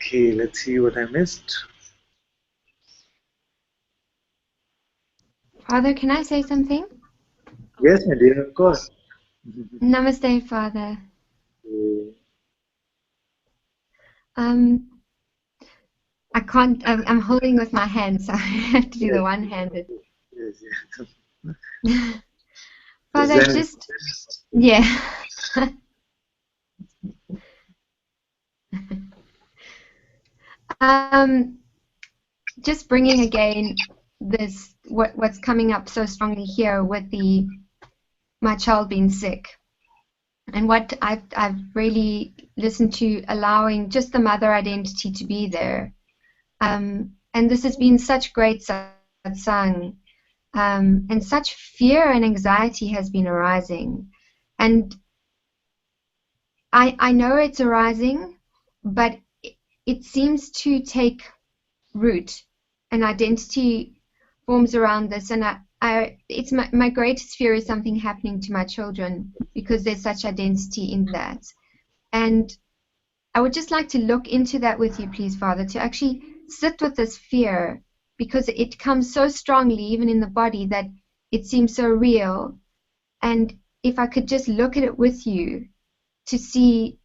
Okay, let's see what I missed. Father, can I say something? Yes, my dear, of course. Namaste, Father. I can't, I'm holding with my hand, so I have to do the one-handed. Yes. Father, yeah. Just bringing again this, what's coming up so strongly here with my child being sick. And what I've really listened to, allowing just the mother identity to be there. And this has been such great satsang. And such fear and anxiety has been arising. And I know it's arising, but it seems to take root. An identity forms around this, and it's my greatest fear is something happening to my children because there's such identity in that. And I would just like to look into that with you, please, Father, to actually sit with this fear, because it comes so strongly, even in the body, that it seems so real. And if I could just look at it with you to see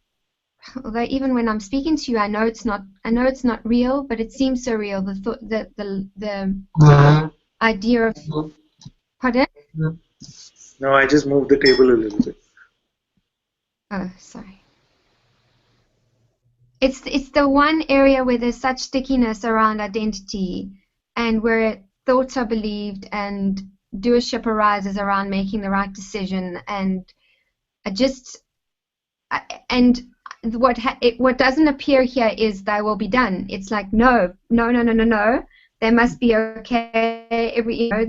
although even when I'm speaking to you, I know it's not real, but it seems so real. The thought, the idea of, pardon? No, I just moved the table a little bit. Oh, sorry. It's the one area where there's such stickiness around identity, and where thoughts are believed and doership arises around making the right decision, and what doesn't appear here is thy will be done. It's like no. They must be okay.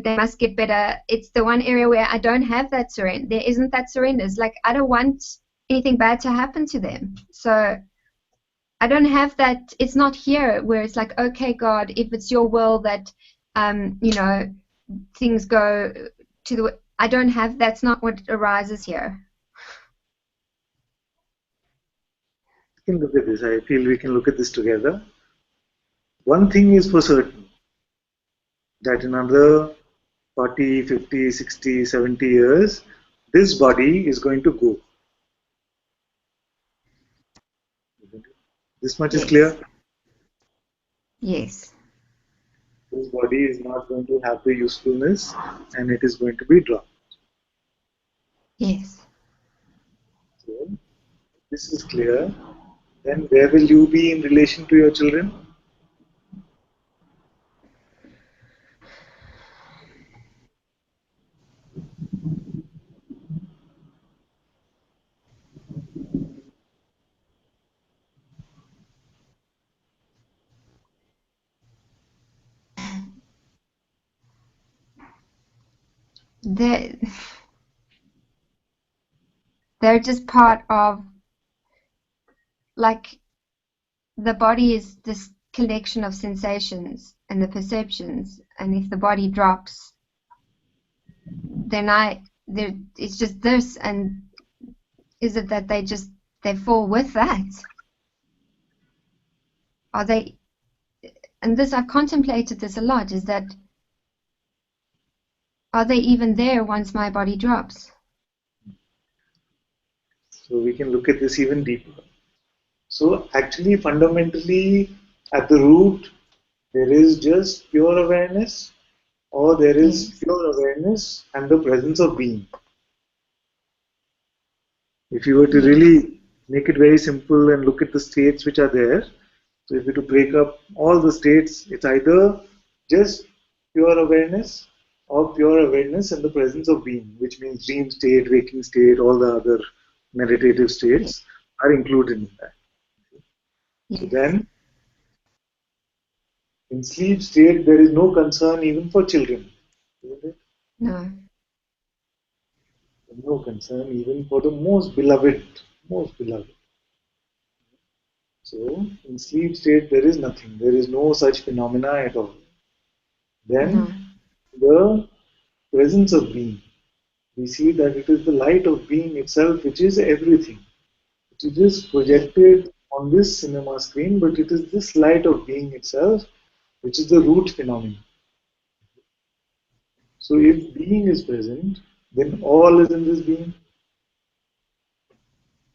They must get better. It's the one area where I don't have that surrender. There isn't that surrender. It's like I don't want anything bad to happen to them. So I don't have that. It's not here where it's like, okay, God, if it's your will that things go to the. I don't have. That's not what arises here. We can look at this. I feel we can look at this together. One thing is for certain, that in another 40, 50, 60, 70 years, this body is going to go. This much is clear? Yes. This body is not going to have the usefulness and it is going to be dropped. Yes. So, this is clear. Then where will you be in relation to your children? They're just part of, like, the body is this collection of sensations and the perceptions, and if the body drops, then it's just this, and is it that they fall with that? Are they, and this, I've contemplated this a lot, is that, are they even there once my body drops? So we can look at this even deeper. So actually, fundamentally, at the root, there is just pure awareness, or there is pure awareness and the presence of being. If you were to really make it very simple and look at the states which are there, so if you were to break up all the states, it's either just pure awareness or pure awareness and the presence of being, which means dream state, waking state, all the other meditative states are included in that. So then, in sleep state, there is no concern even for children, isn't it? No. No concern even for the most beloved, most beloved. So, in sleep state, there is nothing. There is no such phenomena at all. Then, the presence of being. We see that it is the light of being itself which is everything. It is projected on this cinema screen, but it is this light of being itself which is the root phenomenon. So if being is present, then all is in this being.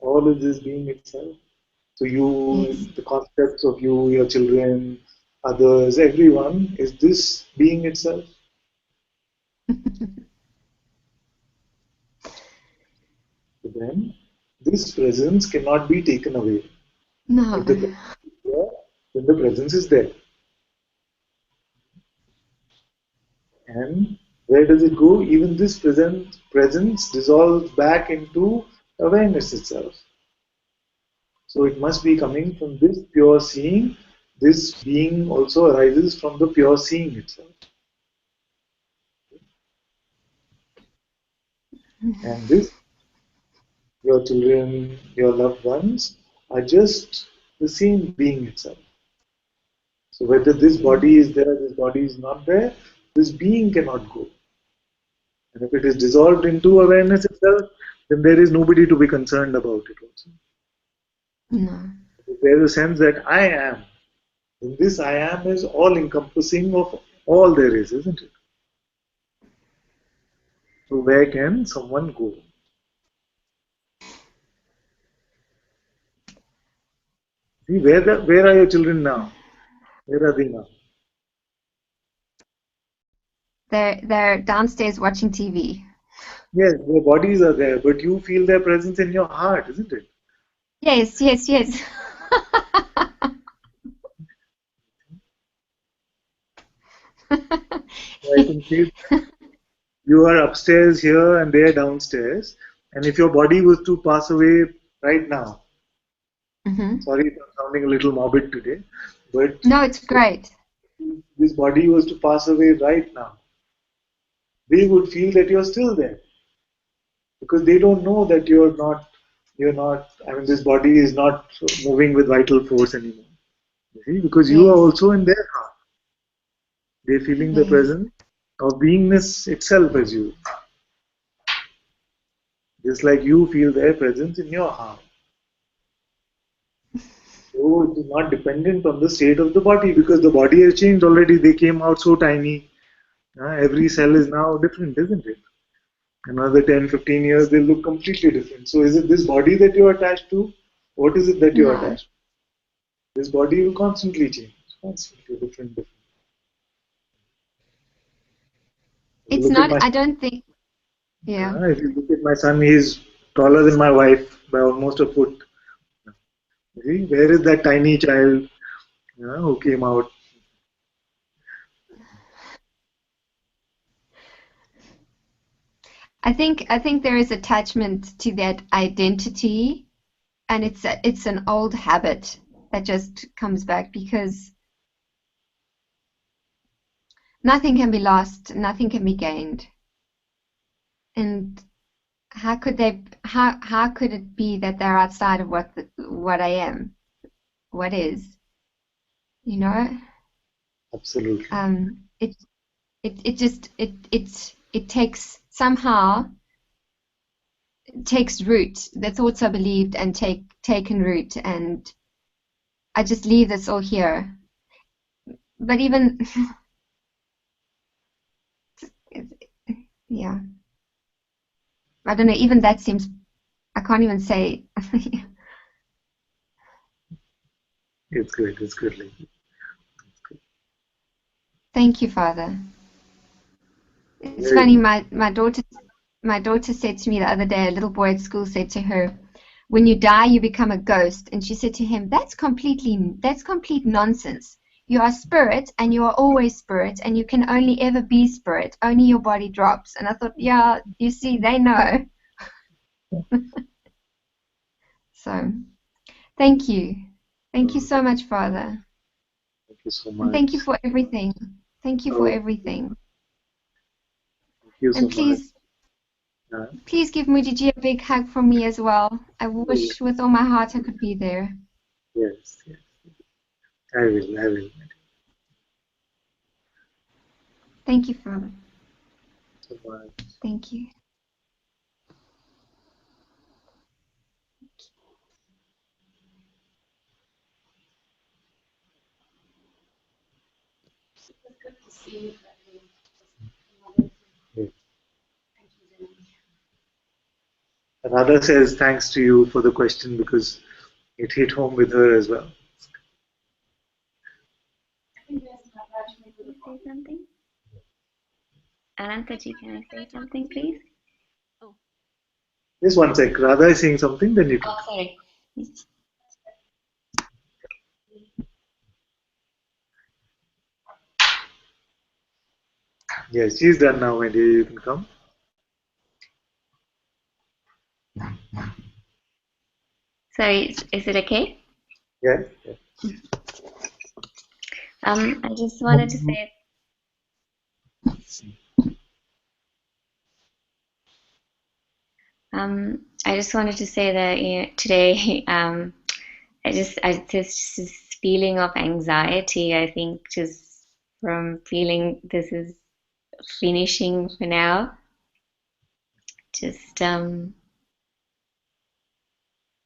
All is this being itself. So you, the concepts of you, your children, others, everyone is this being itself. So then, this presence cannot be taken away. No. If the presence is there, then the presence is there. And where does it go? Even this presence dissolves back into awareness itself. So it must be coming from this pure seeing. This being also arises from the pure seeing itself. And this, your children, your loved ones, are just the same being itself. So whether this body is there, this body is not there, this being cannot go. And if it is dissolved into awareness itself, then there is nobody to be concerned about it also. No. If there is a sense that I am, then this I am is all encompassing of all there is, isn't it? So where can someone go? See, where are your children now? Where are they now? They're downstairs watching TV. Yes, their bodies are there, but you feel their presence in your heart, isn't it? Yes, yes, yes. So I can say you are upstairs here and they are downstairs. And if your body was to pass away right now, sorry if I'm sounding a little morbid today, but No, it's great. this body was to pass away right now, they would feel that you're still there because they don't know that you're not, I mean, this body is not moving with vital force anymore. You see, because you are Yes, also in their heart. They're feeling the yes. presence of beingness itself as you, just like you feel their presence in your heart. So it is not dependent on the state of the body because the body has changed already. They came out so tiny. Every cell is now different, isn't it? Another 10, 15 years, they'll look completely different. So is it this body that you're attached to? What is it that you're No, attached to? This body will constantly change, constantly different. If you it's look at not. my, I don't think. Yeah. if you look at my son, he's taller than my wife by almost a foot. You see, where is that tiny child who came out? I think there is attachment to that identity, and it's an old habit that just comes back because nothing can be lost, nothing can be gained. And how could it be that they're outside of what I am, what is, you know? Absolutely. It takes somehow takes root. The thoughts are believed and taken root, and I just leave this all here. But even yeah, I don't know. Even that seems, I can't even say. It's good. It's good. Thank you, Father. It's Very funny. good. My daughter said to me the other day. A little boy at school said to her, "When you die, you become a ghost." And she said to him, that's complete nonsense. You are spirit, and you are always spirit, and you can only ever be spirit. Only your body drops. And I thought, yeah, you see, they know. So, thank you. Thank you so much, Father. Thank you so And much. thank you for everything. Thank you for Oh, everything. thank you so And much. please give Mudiji a big hug from me as well. I wish with all my heart I could be there. Yes, yes. I will. I will. Thank you, Father. So much. Thank you. Good to see you. Yes. Radha says thanks to you for the question because it hit home with her as well. Can I say something? Anantaji, can I say something, please? Oh, Just one sec. Radha is saying something, then you can. sorry. Yes, she's done now, my dear. You can come. Sorry, is it okay? Yes. I just wanted to say, I just wanted to say that today, I just this feeling of anxiety. I think just from feeling this is finishing for now. Just I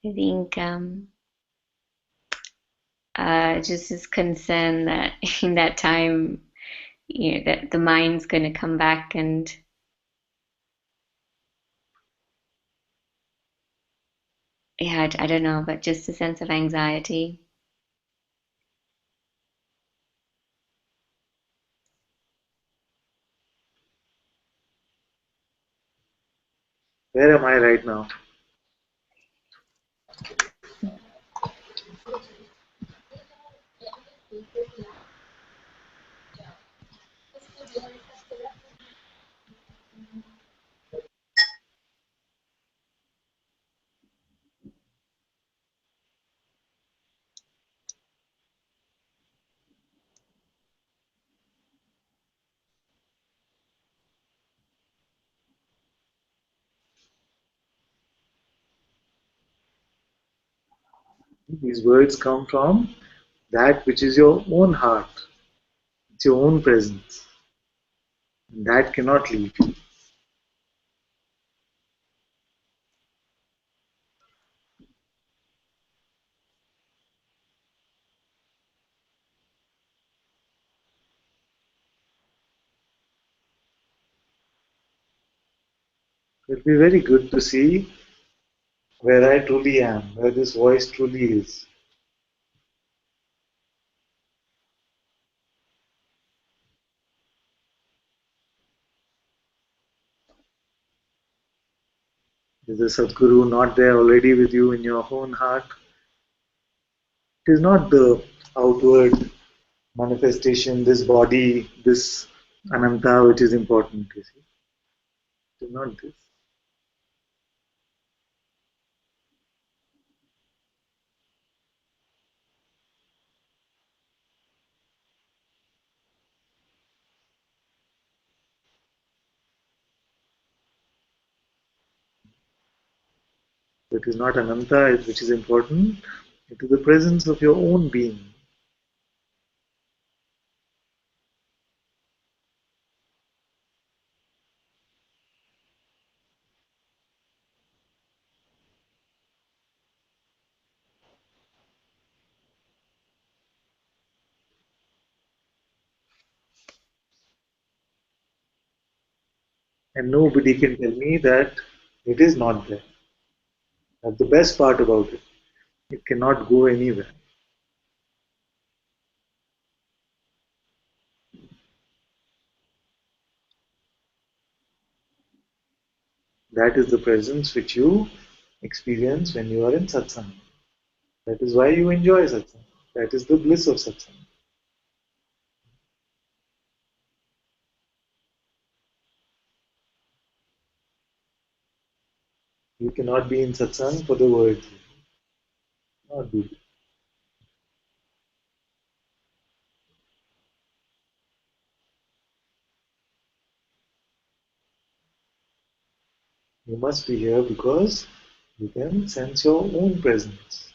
think just this concern that in that time, that the mind's going to come back and yeah, I don't know, but just a sense of anxiety. Where am I right now? These words come from that which is your own heart. It's your own presence. And that cannot leave you. It'll be very good to see where I truly am, where this voice truly is. Is the Satguru not there already with you in your own heart? It is not the outward manifestation, this body, this Ananta, which is important, you see. It is not this. It is not Ananta which is important. It is the presence of your own being. And nobody can tell me that it is not there. That's the best part about it. It cannot go anywhere. That is the presence which you experience when you are in satsang. That is why you enjoy satsang. That is the bliss of satsang. You cannot be in satsang for the words. Not do. You must be here because you can sense your own presence.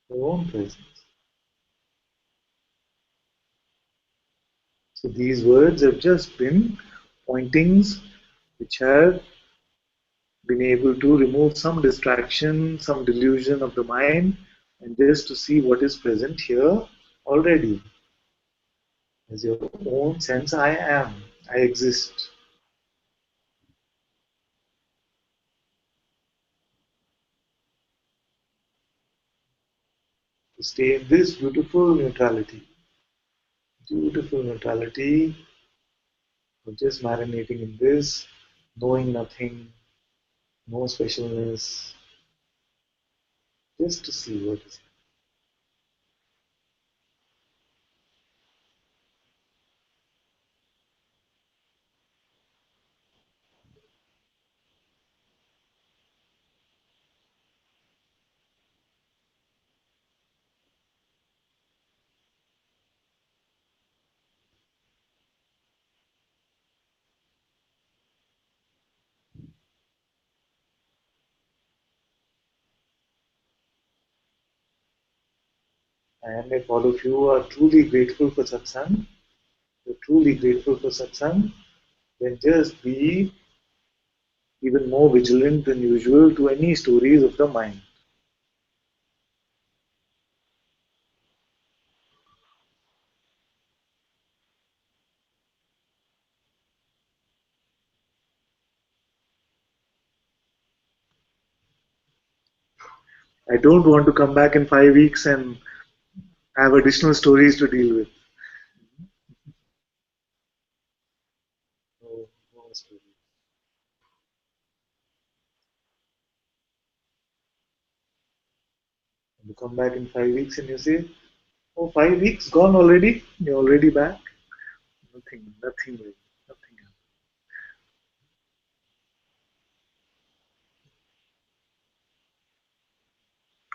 Your own presence. So these words have just been pointings which have been able to remove some distraction, some delusion of the mind, and just to see what is present here already. As your own sense, I am, I exist. To stay in this beautiful neutrality of just marinating in this, knowing nothing, no specialness, just to see what is. And if all of you are truly grateful for satsang, you're truly grateful for satsang, then just be even more vigilant than usual to any stories of the mind. I don't want to come back in 5 weeks and have additional stories to deal with. No stories. You come back in 5 weeks and you say, "Oh, 5 weeks gone already? You're already back?" Nothing really. Nothing else.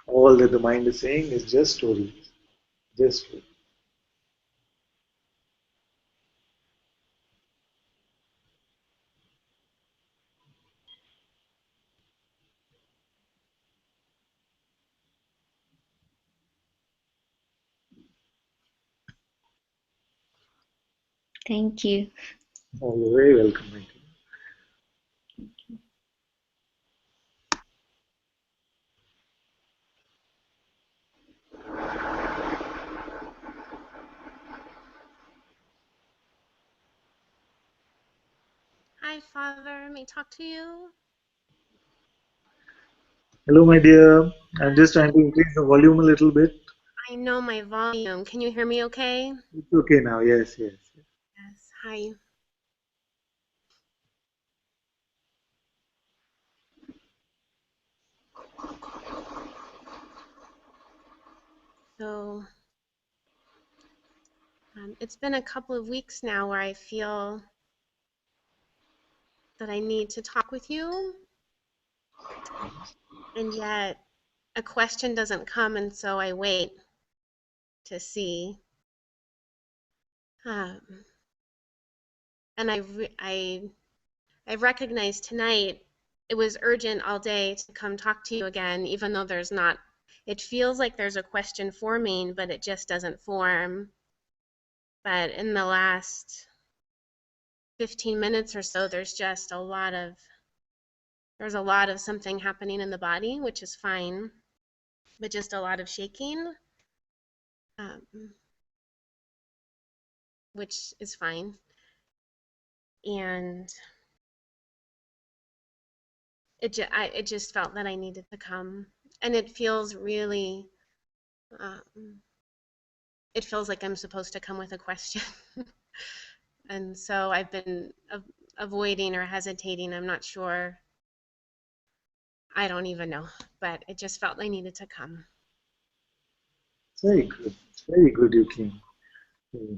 All that the mind is saying is just stories. Just stories. Thank you. Oh, you're very welcome, my dear. Hi, Father. May I talk to you? Hello, my dear. I'm just trying to increase the volume a little bit. I know my volume. Can you hear me okay? It's okay now. Yes, yes. Yes. Hi. So, it's been a couple of weeks now where I feel that I need to talk with you, and yet a question doesn't come, and so I wait to see. Um, and I recognize tonight it was urgent all day to come talk to you again, even though there's not. It feels like there's a question forming, but it just doesn't form. But in the last 15 minutes or so, there's a lot of something happening in the body, which is fine, but just a lot of shaking, which is fine. And it just felt that I needed to come, and it feels really, it feels like I'm supposed to come with a question. And so I've been avoiding or hesitating. I'm not sure. I don't even know, but it just felt I needed to come. It's very good. It's very good you came. Yeah.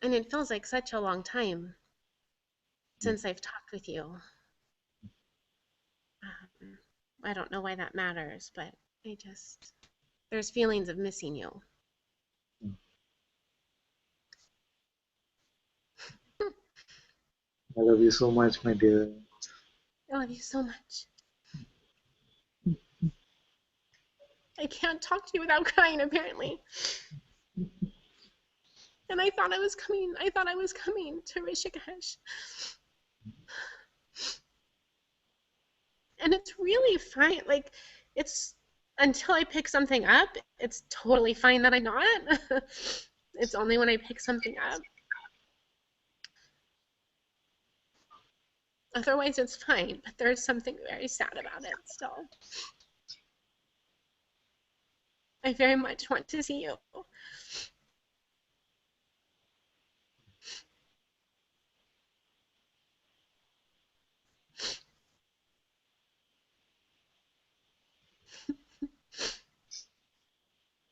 And it feels like such a long time since I've talked with you. I don't know why that matters, but there's feelings of missing you. I love you so much, my dear. I love you so much. I can't talk to you without crying, apparently. And I thought I was coming to Rishikesh. And it's really fine. Like, it's until I pick something up, it's totally fine that I'm not. It's only when I pick something up. Otherwise, it's fine, but there's something very sad about it still. I very much want to see you.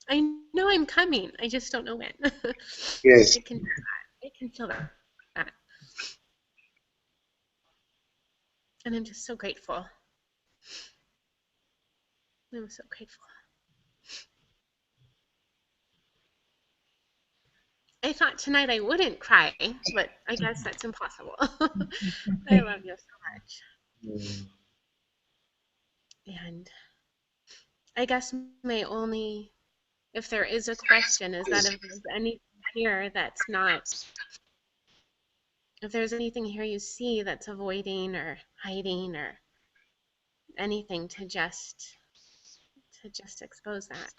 I know I'm coming. I just don't know when. Yes. I can feel that. And I'm just so grateful. I'm so grateful. I thought tonight I wouldn't cry, but I guess that's impossible. I love you so much. And I guess my only, if there is a question, is that if there's anything here that's not, if there's anything here you see that's avoiding or hiding or anything, to just expose that.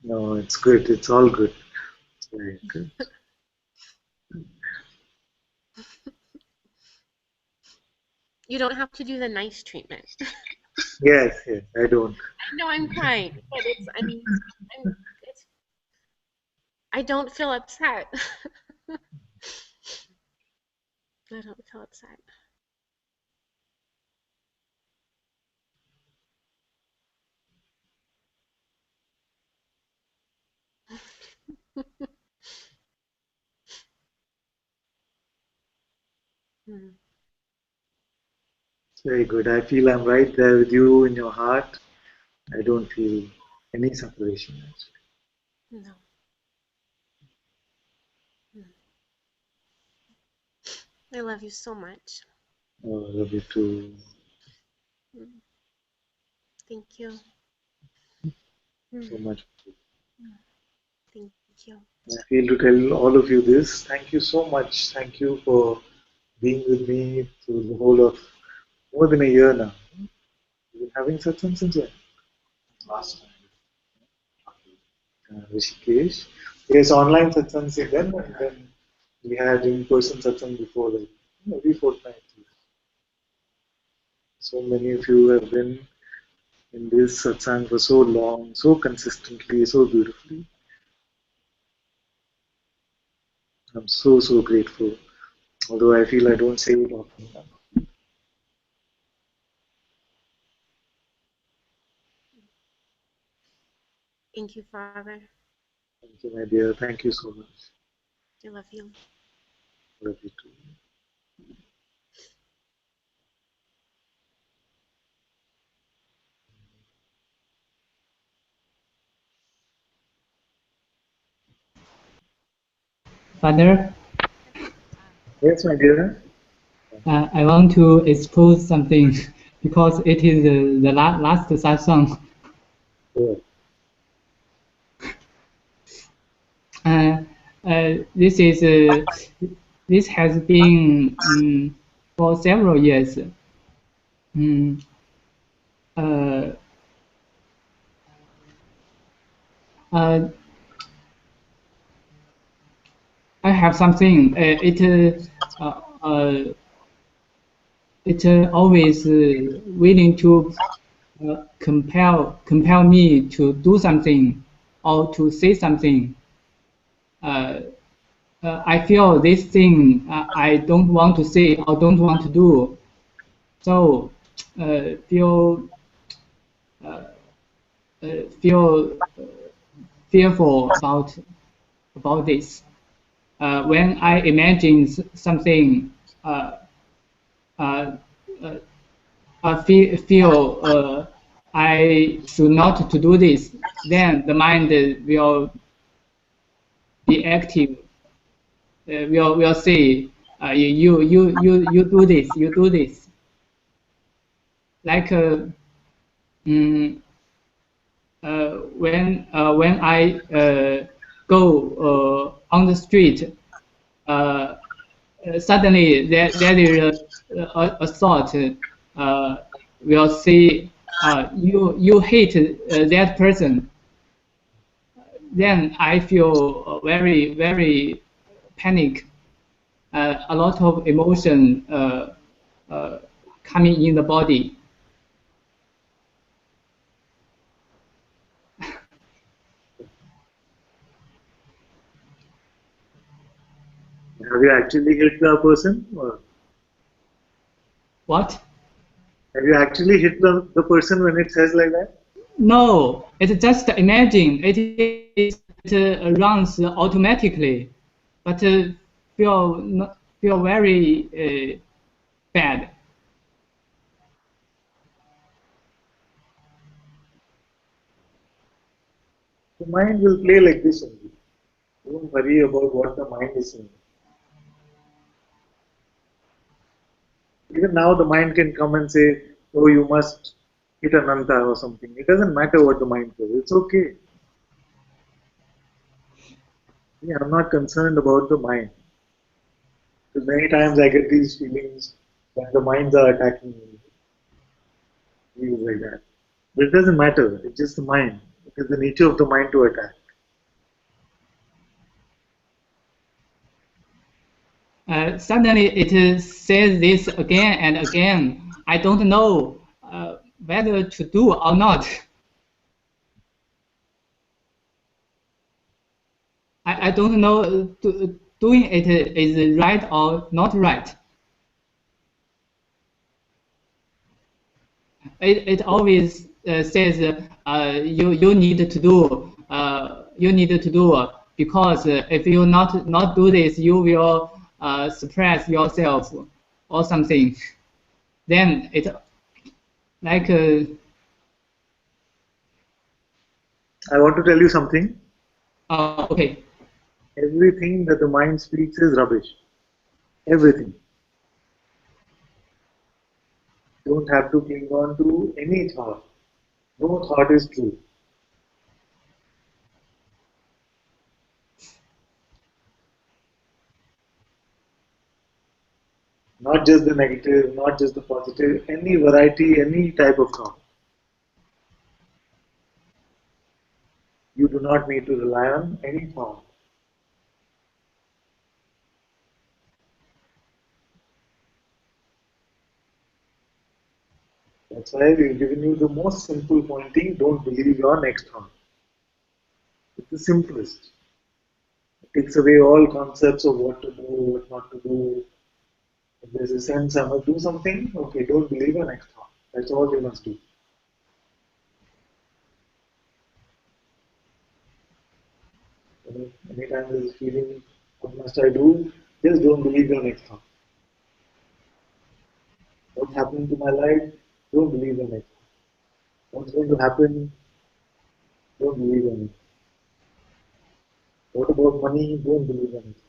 No, it's good. It's all good. It's very good. You don't have to do the nice treatment. Yes, yes, I don't. I know I'm crying, but it's I don't feel upset. I don't feel upset. It's very good. I feel I'm right there with you in your heart. I don't feel any separation. Actually. No. I love you so much. Oh, I love you too. Thank you. So much. Thank you. I feel to tell all of you this. Thank you so much. Thank you for being with me through the whole of more than a year now. We've been having satsang since when? Last time. Rishikesh. Yes, online satsang then, and then we had in-person satsang before that. Every fortnight. So many of you have been in this satsang for so long, so consistently, so beautifully. I'm so grateful. Although I feel I don't say it often enough. Thank you, Father. Thank you, my dear. Thank you so much. I love you. Love you too. Father, Yes, my dear. I want to expose something because it is the last satsang. Yeah. This has been for several years. I have something. It always willing to compel me to do something or to say something. I feel this thing I don't want to say or don't want to do. So feel fearful about this. When I imagine something, feel I should not to do this, then the mind will be active. Will say, you do this, you do this. Like when I go on the street, suddenly there is a thought will say, you hate that person. Then I feel very panic, a lot of emotion coming in the body. Have you actually hit the person? Or What? have you actually hit the person when it says like that? No, it's just imagine. It runs automatically, but feel very bad. The mind will play like this only. Don't worry about what the mind is saying. Even now the mind can come and say, oh, you must hit Ananta or something. It doesn't matter what the mind says. It's okay. Yeah, I'm not concerned about the mind. Because many times I get these feelings that the minds are attacking me. Feelings like that. But it doesn't matter. It's just the mind. It is the nature of the mind to attack. Suddenly it says this again and again. I don't know whether to do or not. I don't know doing it is right or not right. It always says you need to do because if you not do this, you will suppress yourself or something. Then it like I want to tell you something. Okay. Everything that the mind speaks is rubbish. Everything. You don't have to cling on to any thought. No thought is true. Not just the negative, not just the positive, any variety, any type of thought. You do not need to rely on any thought. That's why we've given you the most simple pointing, don't believe your next thought. It's the simplest. It takes away all concepts of what to do, what not to do. If there's a sense I must do something, okay, don't believe your next thought. That's all you must do. Anytime there's a feeling, what must I do? Just don't believe your next thought. What's happening to my life? Don't believe your next thought. What's going to happen? Don't believe your next thought. What about money? Don't believe your next thought.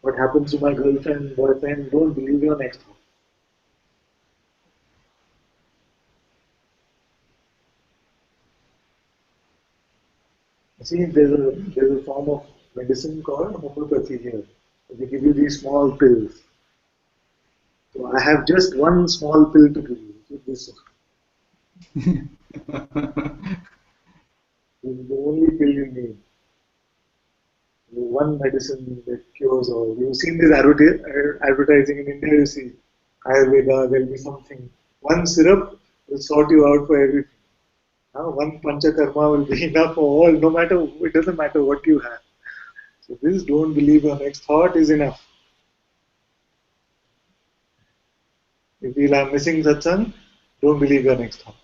What happens to my girlfriend, boyfriend? Don't believe your next thought. See, there's a form of medicine called homeopathy here. They give you these small pills. So I have just one small pill to give you. So this is the only pill you need. One medicine that cures all. You've seen this advertising in India, you see, Ayurveda, there'll be something. One syrup will sort you out for everything. One panchakarma will be enough for all, no matter, it doesn't matter what you have. So this don't believe your next thought is enough. If you feel I'm missing satsang, don't believe your next thought.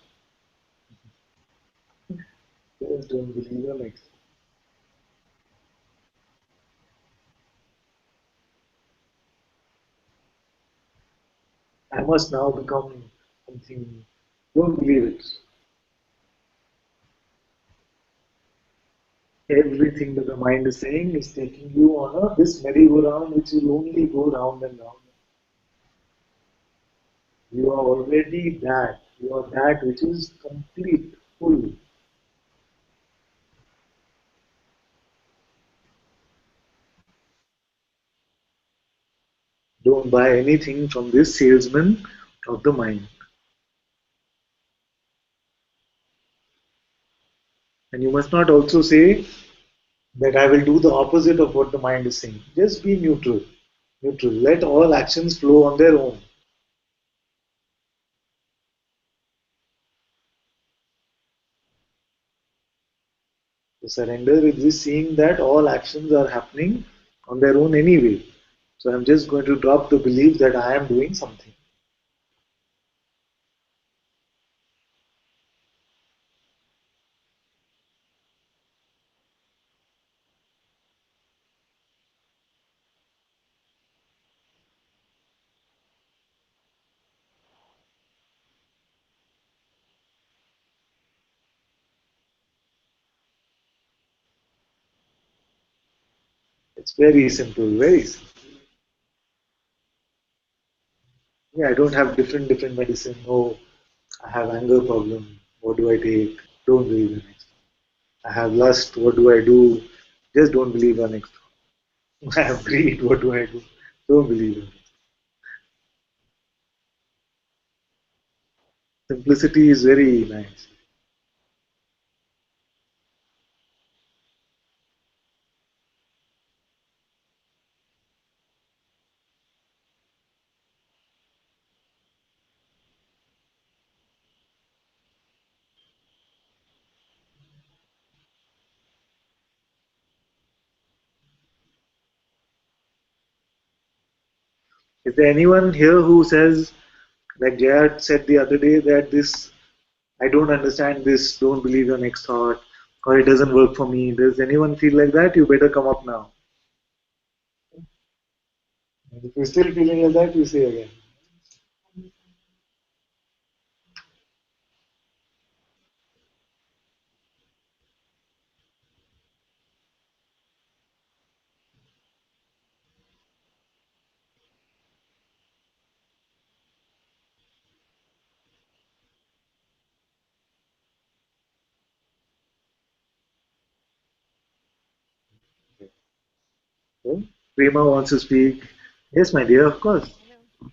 Just don't believe your next thought. I must now become something. Don't believe it. Everything that the mind is saying is taking you on this merry-go-round which will only go round and round. You are already that. You are that which is complete, full. Don't buy anything from this salesman of the mind. And you must not also say that I will do the opposite of what the mind is saying. Just be neutral. Neutral. Let all actions flow on their own. The surrender is just seeing that all actions are happening on their own anyway. So I'm just going to drop the belief that I am doing something. It's very simple, very simple. Yeah, I don't have different medicine. Oh, I have anger problem. What do I take? Don't believe in next. I have lust. What do I do? Just don't believe in next. I have greed. What do I do? Don't believe in. Simplicity is very nice. Is there anyone here who says, like Jaya said the other day, that this, I don't understand this, don't believe your next thought, or it doesn't work for me? Does anyone feel like that? You better come up now. And if you're still feeling like that, you say again. Okay. Prema wants to speak. Yes, my dear, of course. Hello.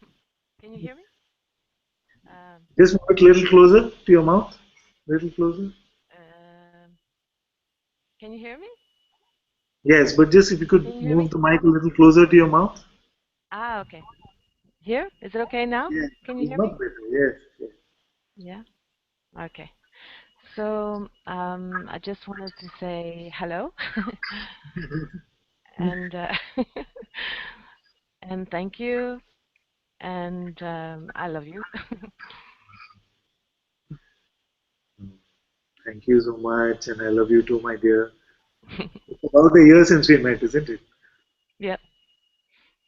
Can you hear me? Just move it a little closer to your mouth. Little closer. Can you hear me? Yes, but just if you could Can you hear me? move the mic a little closer to your mouth. Ah, okay. Here? Is it okay now? Yeah, Can you it's hear much me? better. Yes, yes. Yeah. Okay. So I just wanted to say hello, and and thank you, and I love you. Thank you so much, and I love you too, my dear. It's about a year since we met, isn't it? Yep.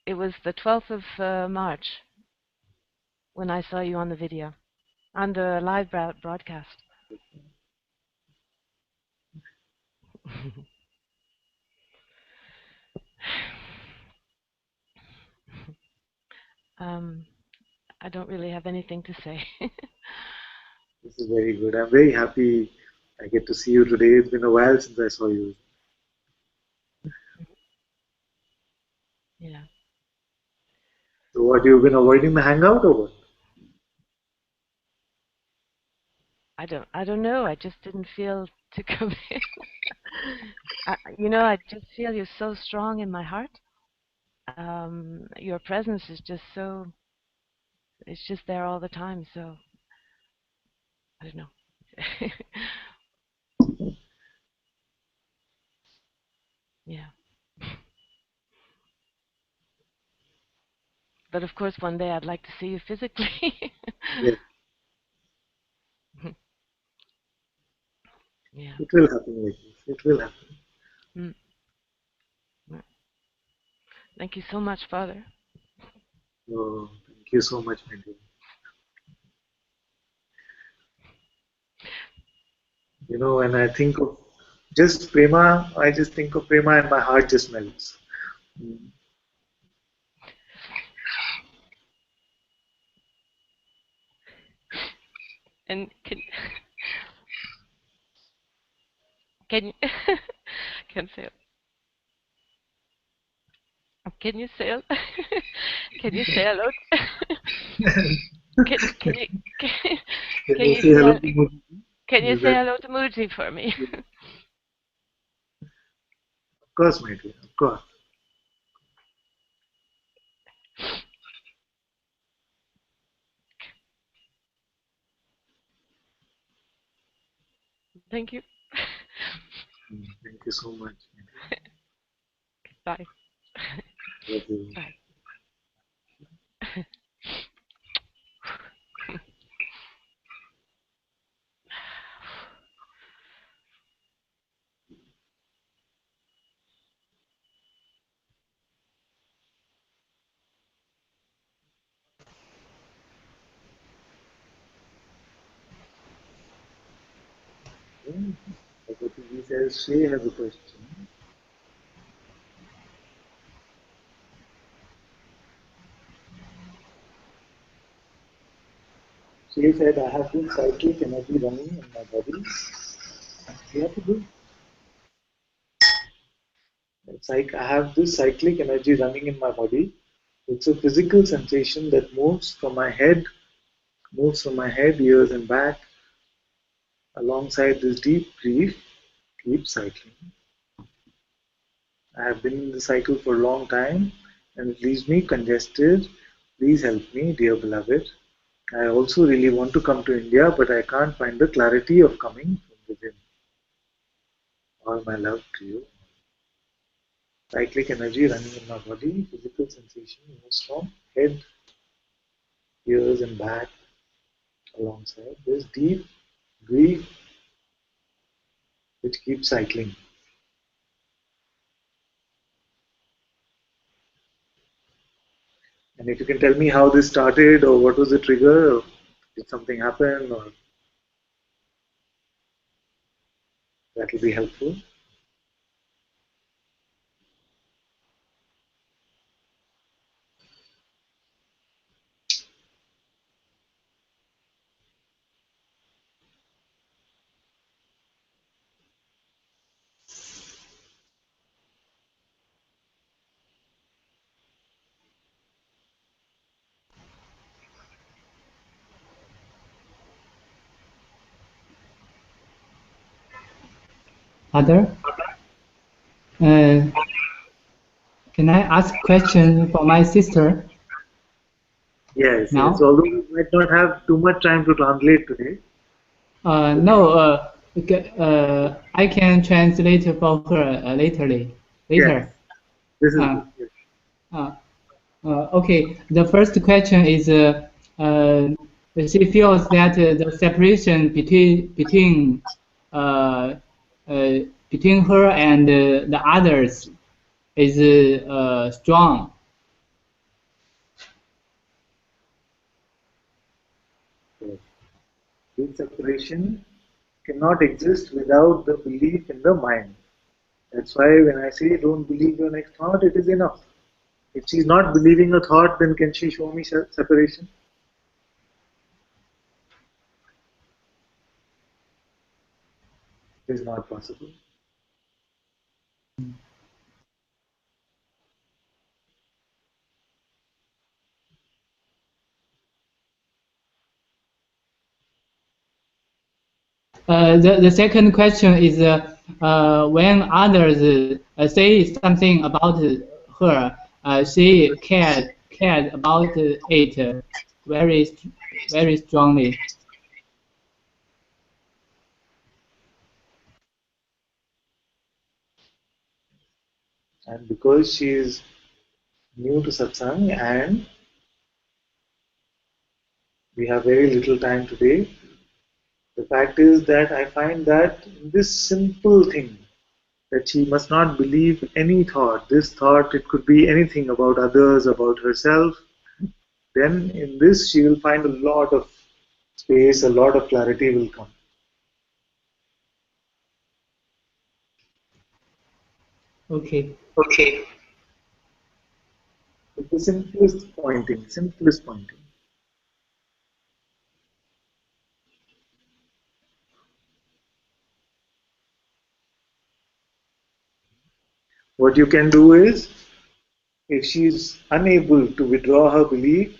It was the 12th of March when I saw you on the video, on the live broadcast. I don't really have anything to say. This is very good. I'm very happy I get to see you today. It's been a while since I saw you. Yeah. So what, you've been avoiding the hangout or what? I don't know. I just didn't feel to come in. I just feel you're so strong in my heart. Your presence is just so, it's just there all the time. So I don't know. Yeah. But of course, one day I'd like to see you physically. Yes. Yeah. It will happen like this. It will happen. Mm. Thank you so much, Father. Oh, thank you so much, my dear. You know, when I think of just Prema, I just think of Prema and my heart just melts. Mm. And can you can say can you say can you say hello? Can you Can can you you say say hello to Moody? can you Is say that, hello to Muji for me? of course, my dear, of course. Thank you. Thank you so much. Bye. Love you. Bye. He says she has a question. She said, I have this cyclic energy running in my body. You have to do. It's like I have this cyclic energy running in my body. It's a physical sensation that moves from my head, ears, and back alongside this deep grief, keep cycling. I have been in the cycle for a long time and it leaves me congested. Please help me, dear beloved. I also really want to come to India, but I can't find the clarity of coming from within. All my love to you. cyclic energy running in my body, physical sensation moves from head, ears and back alongside. There's deep grief which keeps cycling. And if you can tell me how this started or what was the trigger, or did something happen, or that will be helpful. Father, can I ask a question for my sister? Yes, now? yes. Although we might not have too much time to translate today. No, I can translate for her later. Yes, this is Uh, good. uh, okay, the first question is she feels that the separation between her and the others is strong. Yes. This separation cannot exist without the belief in the mind. That's why when I say don't believe your next thought, it is enough. If she's not believing a thought, then can she show me separation? It is not possible. The second question is when others say something about her, she cared about it very strongly. And because she is new to satsang and we have very little time today, the fact is that I find that this simple thing, that she must not believe any thought, this thought, it could be anything about others, about herself, then in this she will find a lot of space, a lot of clarity will come. Okay. It's the simplest pointing. What you can do is, if she's unable to withdraw her belief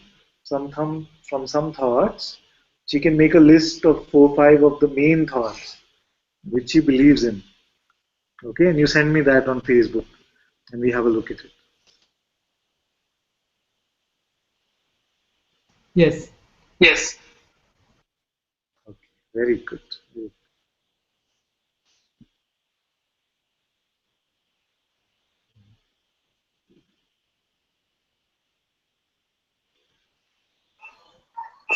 from some thoughts, she can make a list of 4-5 of the main thoughts which she believes in. Okay, and you send me that on Facebook and we have a look at it. Yes. Okay, very good.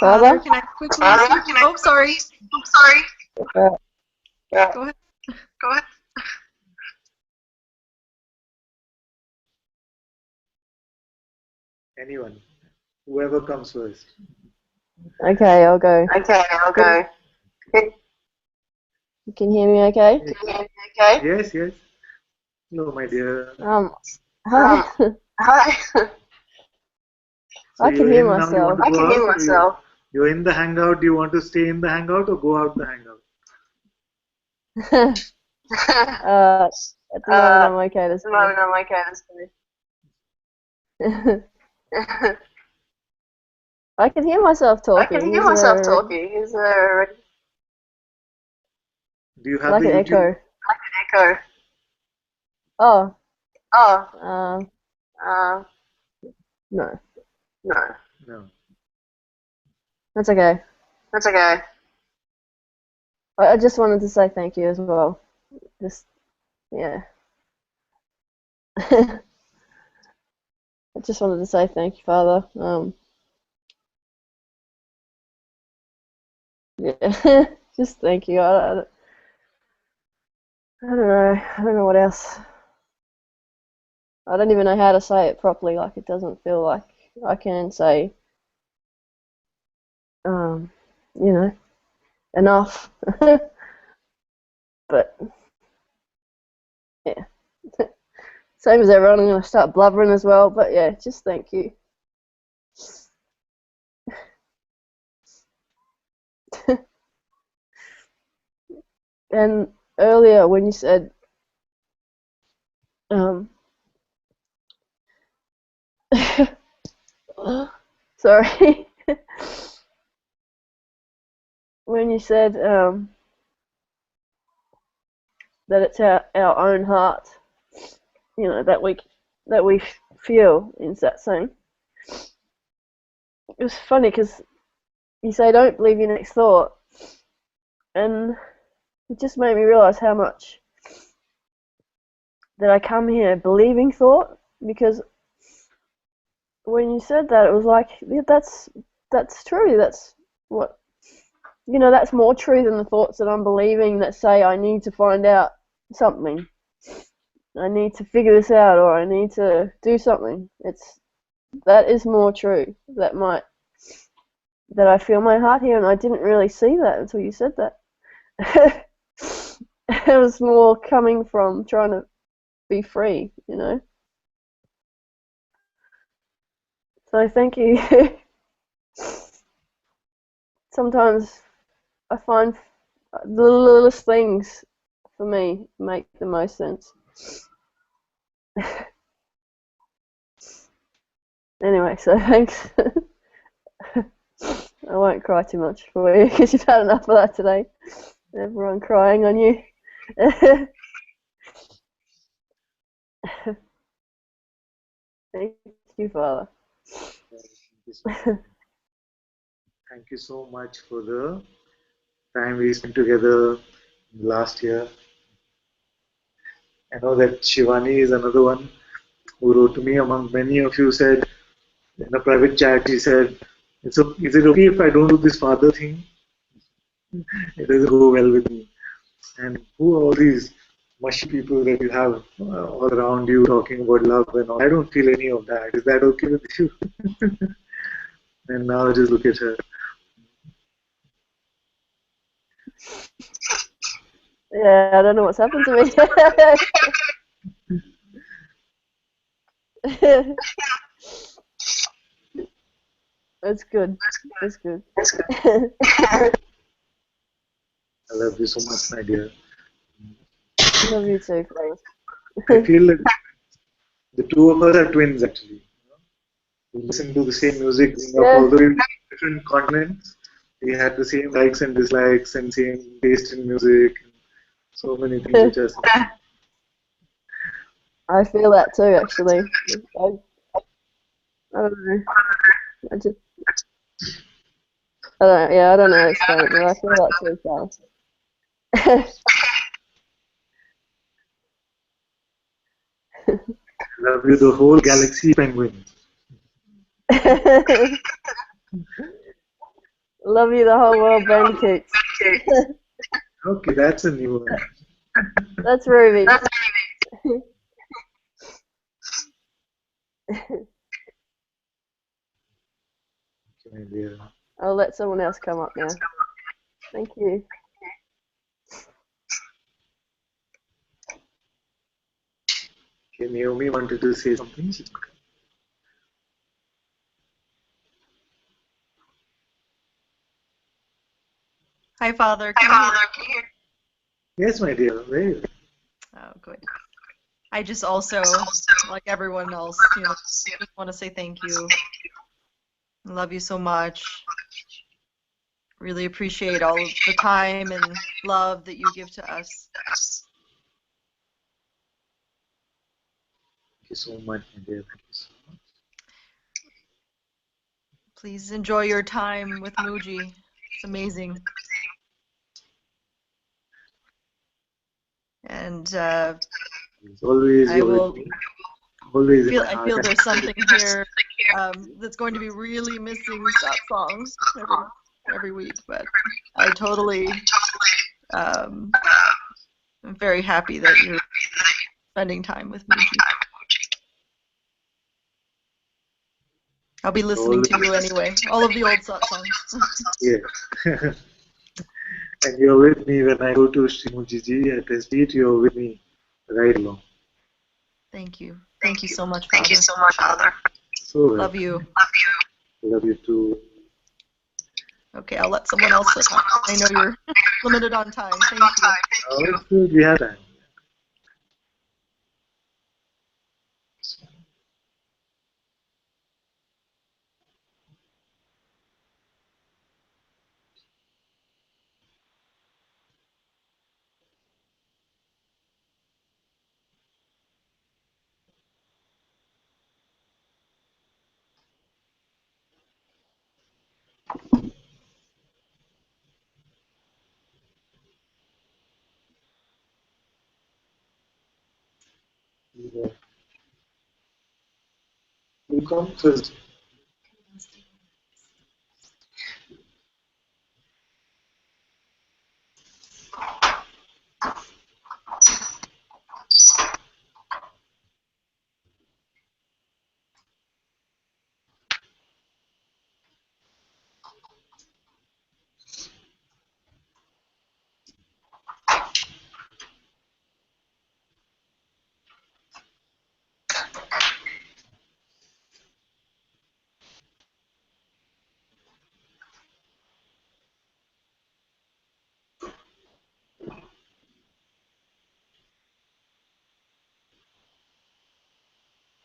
Father? Can I quickly? Oh, sorry. Yeah. Go ahead. Anyone, whoever comes first. Okay, I'll go. You can hear me okay? Yes. Hello, my dear. Hi. So I can hear myself. You're in the hangout. Do you want to stay in the hangout or go out the hangout? At the moment I'm okay. This I can hear myself talking. Do you have Like the an YouTube? echo. Oh. No. No. That's okay. I just wanted to say thank you as well. Yeah. I just wanted to say thank you, Father. Yeah, just thank you. I don't know. I don't know what else. I don't even know how to say it properly. Like, it doesn't feel like I can say, you know, enough. But yeah, same as everyone. I'm gonna start blubbering as well. But yeah, just thank you. And earlier when you said, sorry, when you said that it's our own heart, you know, that we feel in satsang. It was funny because you say don't believe your next thought, and it just made me realize how much that I come here believing thought, because when you said that, it was like, yeah, that's true. That's what, you know, that's more true than the thoughts that I'm believing that say I need to find out something, I need to figure this out, or I need to do something. That is more true. That I feel my heart here, and I didn't really see that until you said that. It was more coming from trying to be free, you know. So thank you. Sometimes I find the littlest things for me make the most sense. Anyway, so thanks. I won't cry too much for you because you've had enough of that today. Everyone crying on you. Thank you, Father. Thank you so much for the time we spent together last year. I know that Shivani is another one who wrote to me, among many of you, said in a private chat, she said, is it okay if I don't do this father thing? It doesn't go well with me. And who are all these mushy people that you have all around you talking about love and all? I don't feel any of that. Is that okay with you? And now just look at her. Yeah, I don't know what's happened to me. It's good. It's good. I love you so much, my dear. Love you too, please. I feel that the two of us are twins, actually. We listen to the same music, although we're different continents. We had the same likes and dislikes and same taste in music. So many things which are similar. I feel that too, actually. I don't know. I don't know. Yeah, I don't know how to explain it, but I feel that too, Carl. Love you, the whole galaxy, penguin. Love you, the whole world, bandicoots. Okay, that's a new one. That's Ruby. I'll let someone else come up now. Thank you. Okay, Naomi wanted to say something. Hi, Father. Can you hear? Yes, my dear. Very good. Oh, good. I just also, like everyone else, just want to say thank you. I love you so much. Really appreciate all of the time and love that you give to us. Thank you so much, my dear. Thank you so much. Please enjoy your time with Muji. It's amazing. And always I will always in my I heart. feel there's something here that's going to be really missing Satsang every week, but I totally am very happy that you're spending time with me. I'll be listening to you anyway. All of the old Satsangs. Yeah. And you're with me when I go to Srimujiji at his feet. You're with me right along. Thank you. Thank you so much, Father. Thank you so much, Father. So Love you. Love you too. Okay, I'll let someone else talk. I know you're limited on time. Thank you. Oh, it's good. We have time. Yeah. You come first.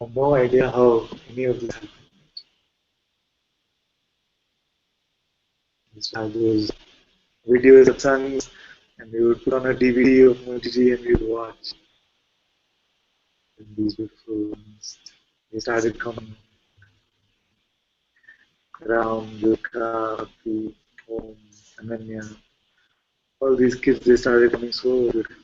I have no idea how any of this happened. Just have those videos of songs, and we would put on a DVD of Mojiji and we would watch. And these beautiful ones. They started coming around Yurka, Bhakti, Om, Ananya. All these kids, they started coming so beautiful.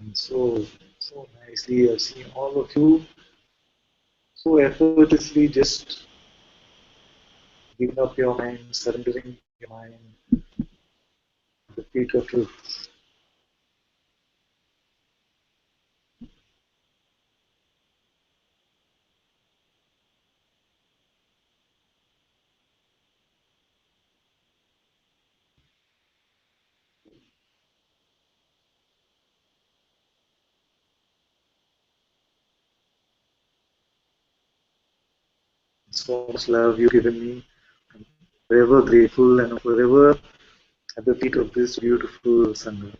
And so nicely, I've seen all of you so effortlessly just giving up your mind, surrendering your mind at the feet of truth. So much love you've given me. I'm forever grateful and forever at the feet of this beautiful Sangha.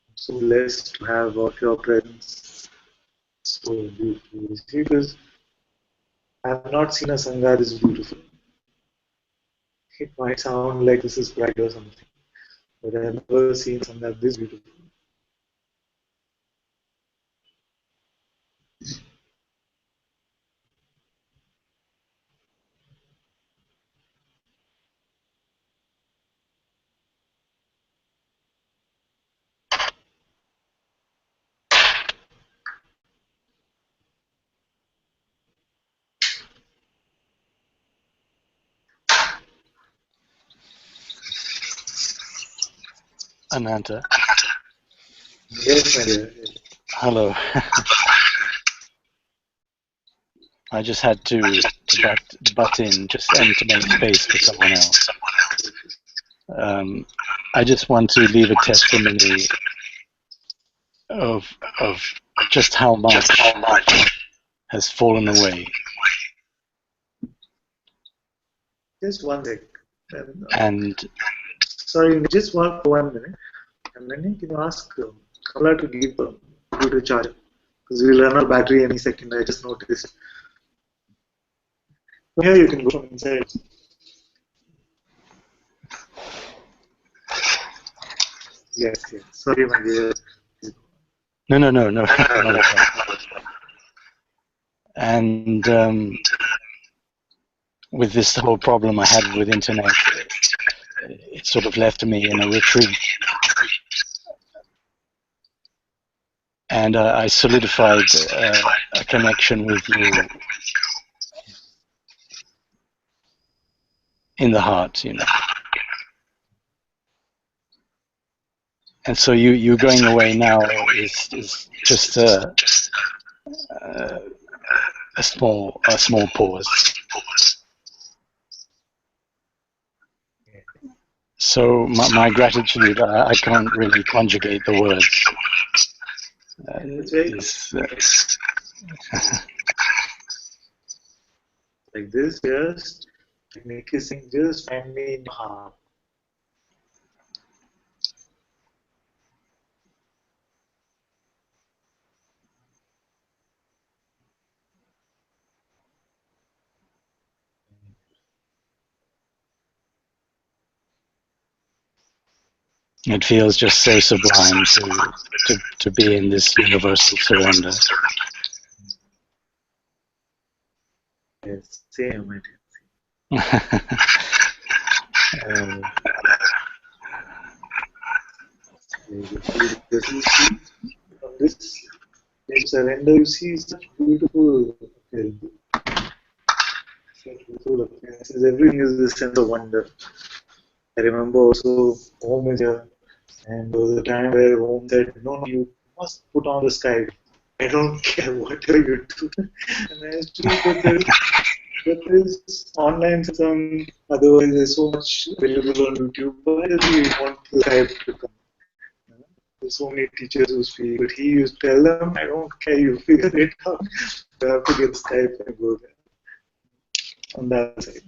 I'm so blessed to have all of your presence. So beautiful. Because I have not seen a Sangha this beautiful. It might sound like this is pride or something, but I have never seen Sangha this beautiful. Ananta. Yes, my dear. Hello. I just had to butt in just to make space for someone else. I just want to leave a testimony of just how much has fallen away. Just one sec. And sorry, just one minute. And then can you ask Kamala to give you to charge? Because we'll run out of battery any second. I just noticed. From here you can go from inside. Yes. Sorry, my dear. No. And with this whole problem I had with internet, it sort of left me in a retreat. And I solidified a connection with you in the heart, you know. And so you going away now is just a small pause. So my gratitude, I can't really conjugate the words. Like this, just make you sing, just find me in your heart. It feels just so sublime to be in this universal surrender. Yes, same, my dear. From this surrender, you see such beautiful appearances. Everything is the sense of wonder. I remember also home is here, and there was a time where home said, no, you must put on the Skype. I don't care whatever you do. And I actually put but there's online Satsang, otherwise there's so much available on YouTube. Why does he want the Skype to come? There's so many teachers who speak, but he used to tell them, I don't care, you figure it out. You have to get Skype and go there. On that side.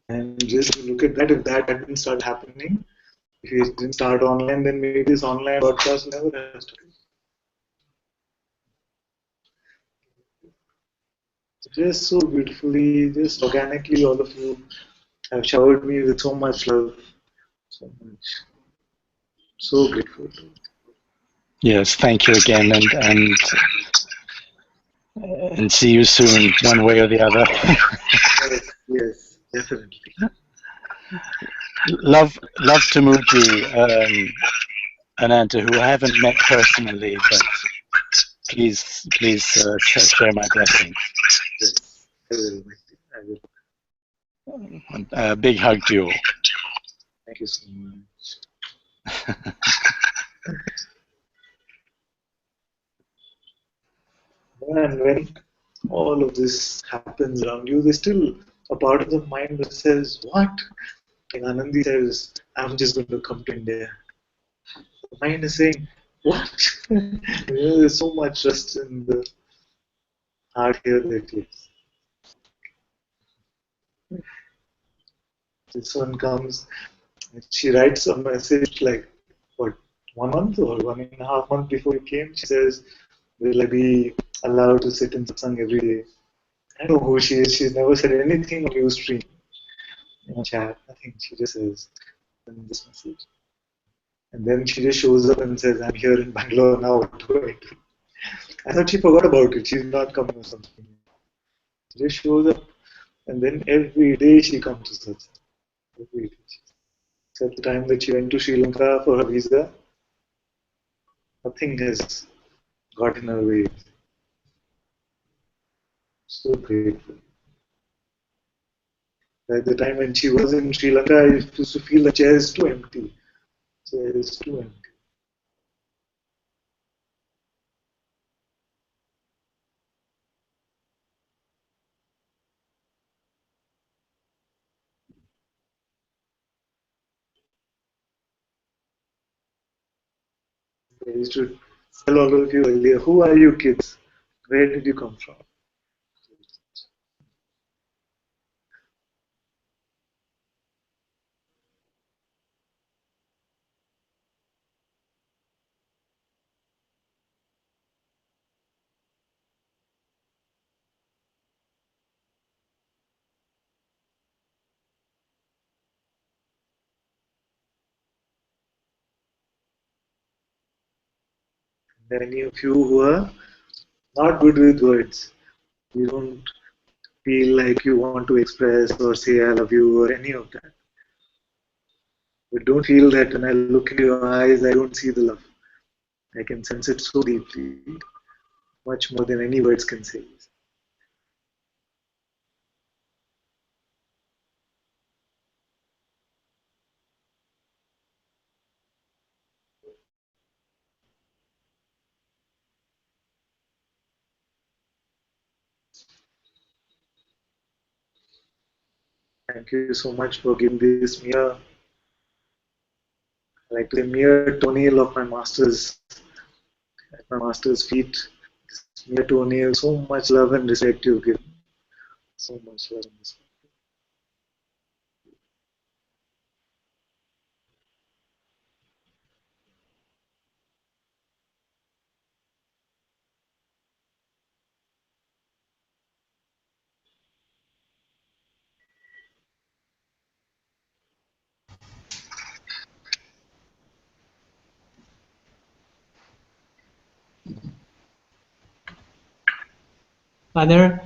And just look at that, if that hadn't started happening, if he didn't start online, then maybe this online broadcast never has started. Just so beautifully, just organically, all of you have showered me with so much love, so much. So grateful. Yes, thank you again, and see you soon, one way or the other. Yes, definitely. Love to Muji, Ananta, who I haven't met personally, but please share my blessings. I will. A big hug to you all. Thank you so much. And when all of this happens around you, there's still a part of the mind that says, what? Like Anandi says, I'm just going to come to India. The mind is saying, what? There's so much trust in the heart here that yes. This one comes, she writes a message like, what, 1 month or 1.5 months before you came? She says, will I be allowed to sit in satsang every day? I don't know who she is. She's never said anything on Ustream. In chat, nothing. She just says in this message. And then she just shows up and says, I'm here in Bangalore now. What do I do? I thought she forgot about it. She's not coming or something. She just shows up. And then every day she comes to satsang. Every day. Except the time that she went to Sri Lanka for her visa, nothing has got in her way. So grateful. At the time when she was in Sri Lanka, I used to feel the chair is too empty. Chair is too empty. I used to tell all of you earlier, who are you kids? Where did you come from? Many of you who are not good with words, you don't feel like you want to express or say I love you or any of that. But don't feel that when I look into your eyes, I don't see the love. I can sense it so deeply, much more than any words can say. Thank you so much for giving this mere, like the mere toenail of my master's, at my master's feet. This mere toenail, so much love and respect you've given. So much love and respect. Father,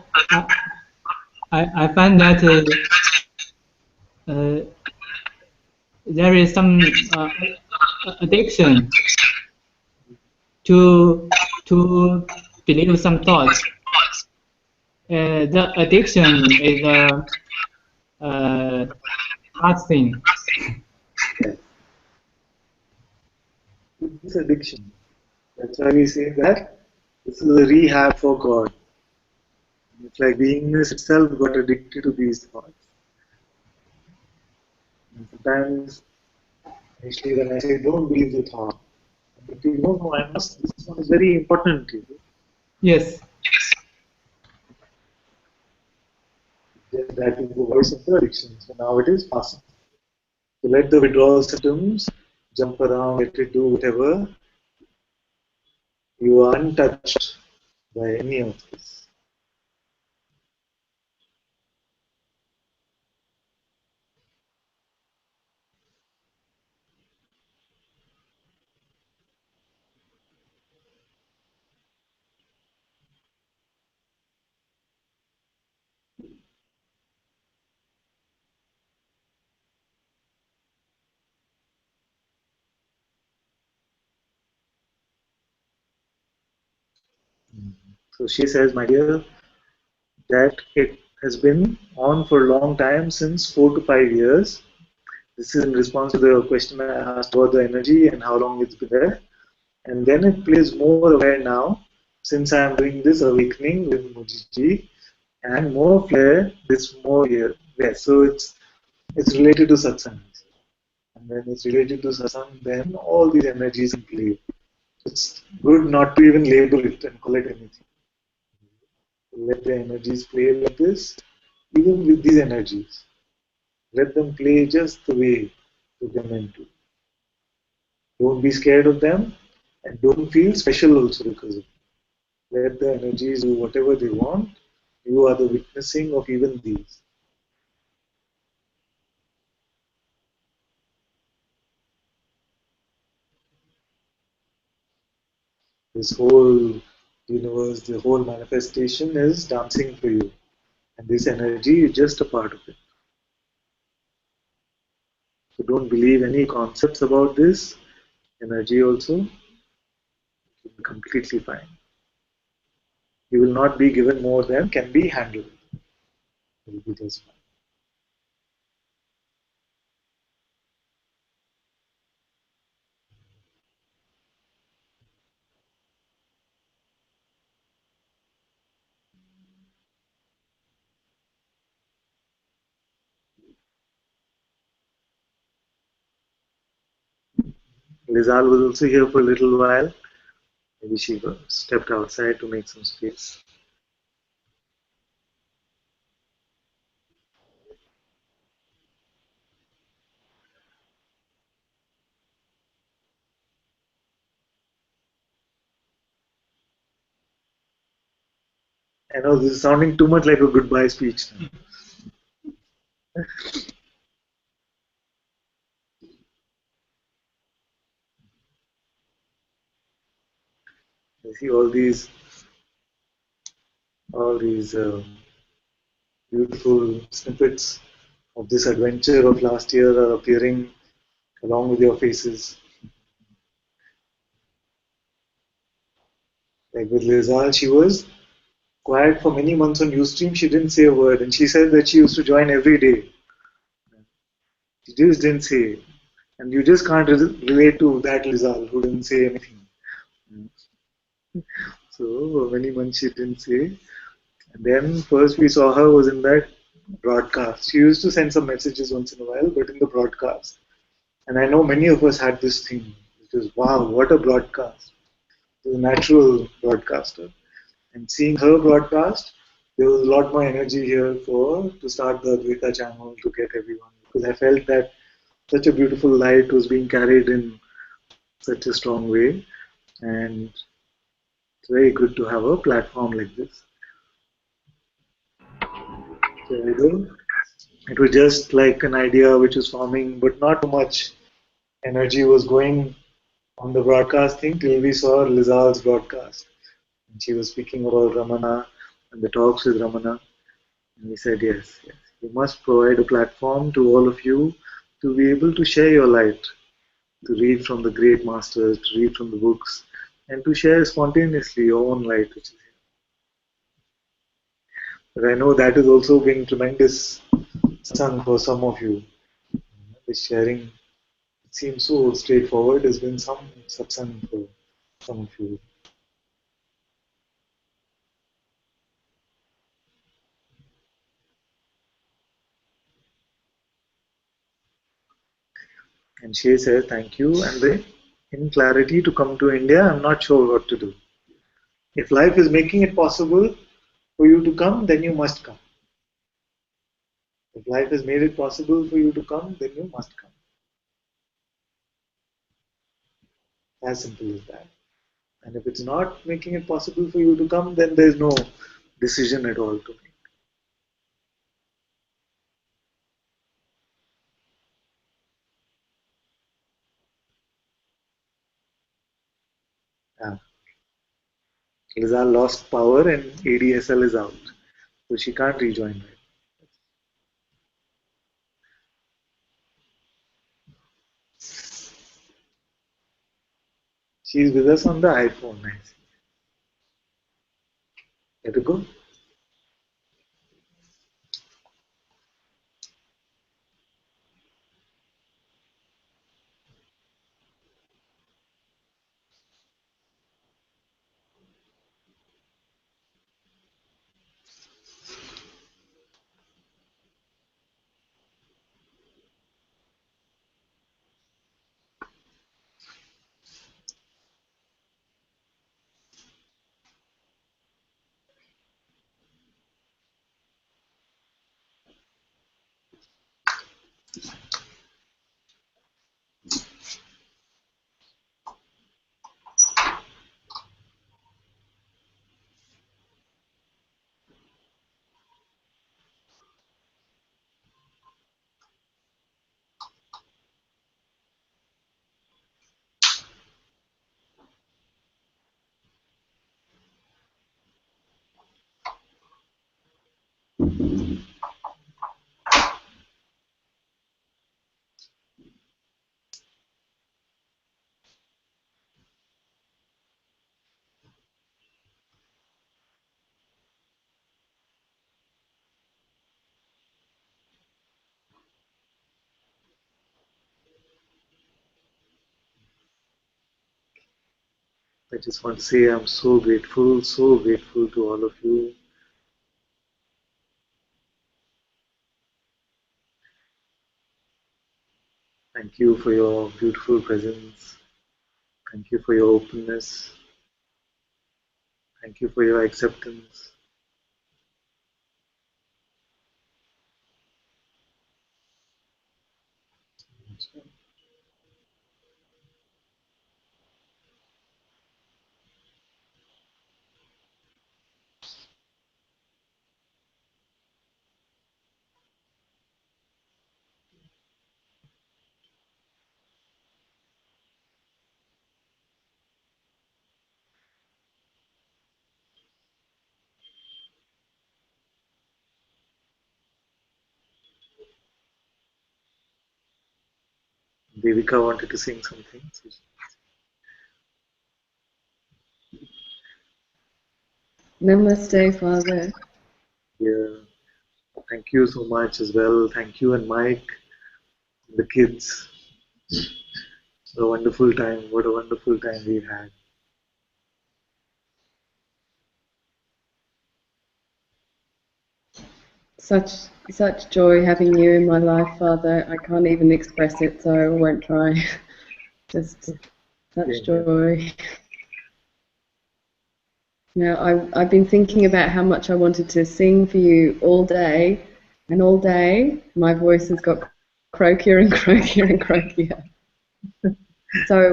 I find that there is some addiction to believe some thoughts. The addiction is a hard thing. This addiction. That's why we say that this is a rehab for God. It's like beingness itself got addicted to these thoughts. And sometimes, actually, when I say don't believe the thought, but you don't know, I must, this one is very important to you. Yes. That is the voice of the addiction. So now it is passing. So let the withdrawal symptoms jump around, let it do whatever. You are untouched by any of this. So she says, my dear, that it has been on for a long time, since 4 to 5 years. This is in response to the question I asked about the energy and how long it's been there. And then it plays more aware now, since I am doing this awakening with Mujiji, and more flare, this more here. Yes, so it's related to satsang. And when it's related to satsang, then all these energies in play. It's good not to even label it and call it anything. Let the energies play like this, even with these energies. Let them play just the way they're meant to. Don't be scared of them, and don't feel special also because of it. Let the energies do whatever they want. You are the witnessing of even these. This whole universe, the whole manifestation is dancing for you. And this energy is just a part of it. So don't believe any concepts about this energy also. You'll be completely fine. You will not be given more than can be handled. You will be just fine. Lizal was also here for a little while. Maybe she stepped outside to make some space. I know this is sounding too much like a goodbye speech now. I see all these beautiful snippets of this adventure of last year are appearing along with your faces. Like with Lizal, she was quiet for many months on Ustream. She didn't say a word, and she said that she used to join every day. She just didn't say, and you just can't relate to that Lizal who didn't say anything. So for many months she didn't say. And then first we saw her was in that broadcast. She used to send some messages once in a while, but in the broadcast. And I know many of us had this thing, which was, wow, what a broadcast. She's a natural broadcaster. And seeing her broadcast, there was a lot more energy here to start the Advaita channel to get everyone. Because I felt that such a beautiful light was being carried in such a strong way. And it's very good to have a platform like this. So it was just like an idea which was forming, but not too much energy was going on the broadcast thing till we saw Lizal's broadcast. And she was speaking about Ramana and the talks with Ramana. And we said, yes, you must provide a platform to all of you to be able to share your light, to read from the great masters, to read from the books, and to share spontaneously your own light, which is here. But I know that is also being tremendous satsang for some of you. The sharing, it seems so straightforward, has been some satsang for some of you. And she says, thank you. And in clarity to come to India, I'm not sure what to do. If life is making it possible for you to come, then you must come. If life has made it possible for you to come, then you must come. As simple as that. And if it's not making it possible for you to come, then there's no decision at all to make. Yeah. Lizal lost power and ADSL is out. So she can't rejoin. Right? She's with us on the iPhone. I see. Let her go. I just want to say I'm so grateful to all of you. Thank you for your beautiful presence. Thank you for your openness. Thank you for your acceptance. Devika wanted to sing something. Namaste, Father. Yeah. Thank you so much as well. Thank you and Mike, the kids. A wonderful time. What a wonderful time we had. Such joy having you in my life, Father. I can't even express it, so I won't try. Just such joy. Yeah, I've been thinking about how much I wanted to sing for you all day, and all day my voice has got croakier and croakier and croakier. So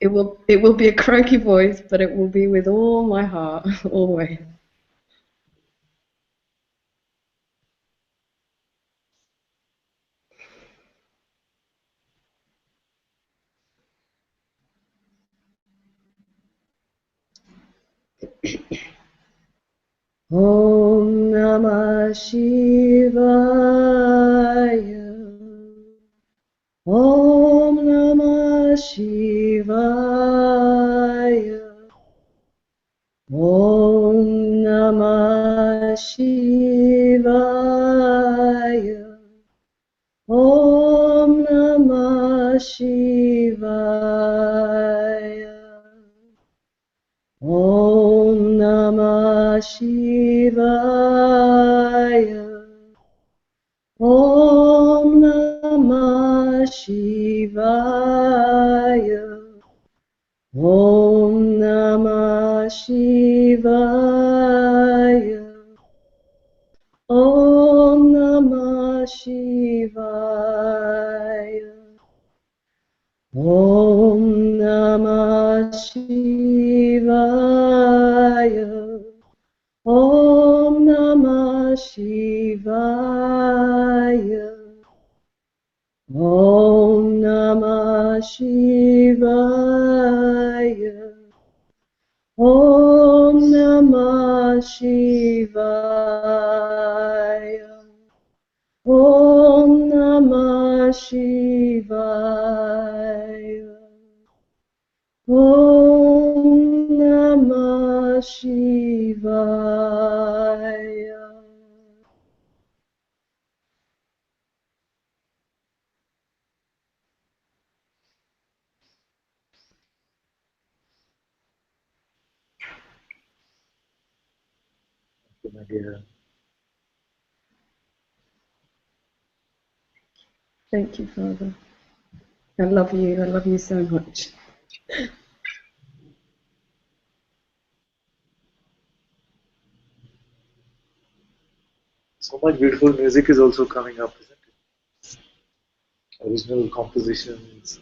it will be a croaky voice, but it will be with all my heart, always. Om Namah Shivaya. Om Namah Shivaya. Om Namah Shivaya. Om Namah Shivaya. Om Namah Shivaya. Om Namah Shivaya. Om Namah Shivaya. Om Namah Shivaya. Om Namah Shivaya. Om Namah Shivaya. Om Namah Shivaya. Om Namah Shivaya. Om Namah Shivaya. Om Namah Shivaya. Thank you, my dear. Thank you, Father. I love you. I love you so much. So much beautiful music is also coming up, isn't it? Original compositions.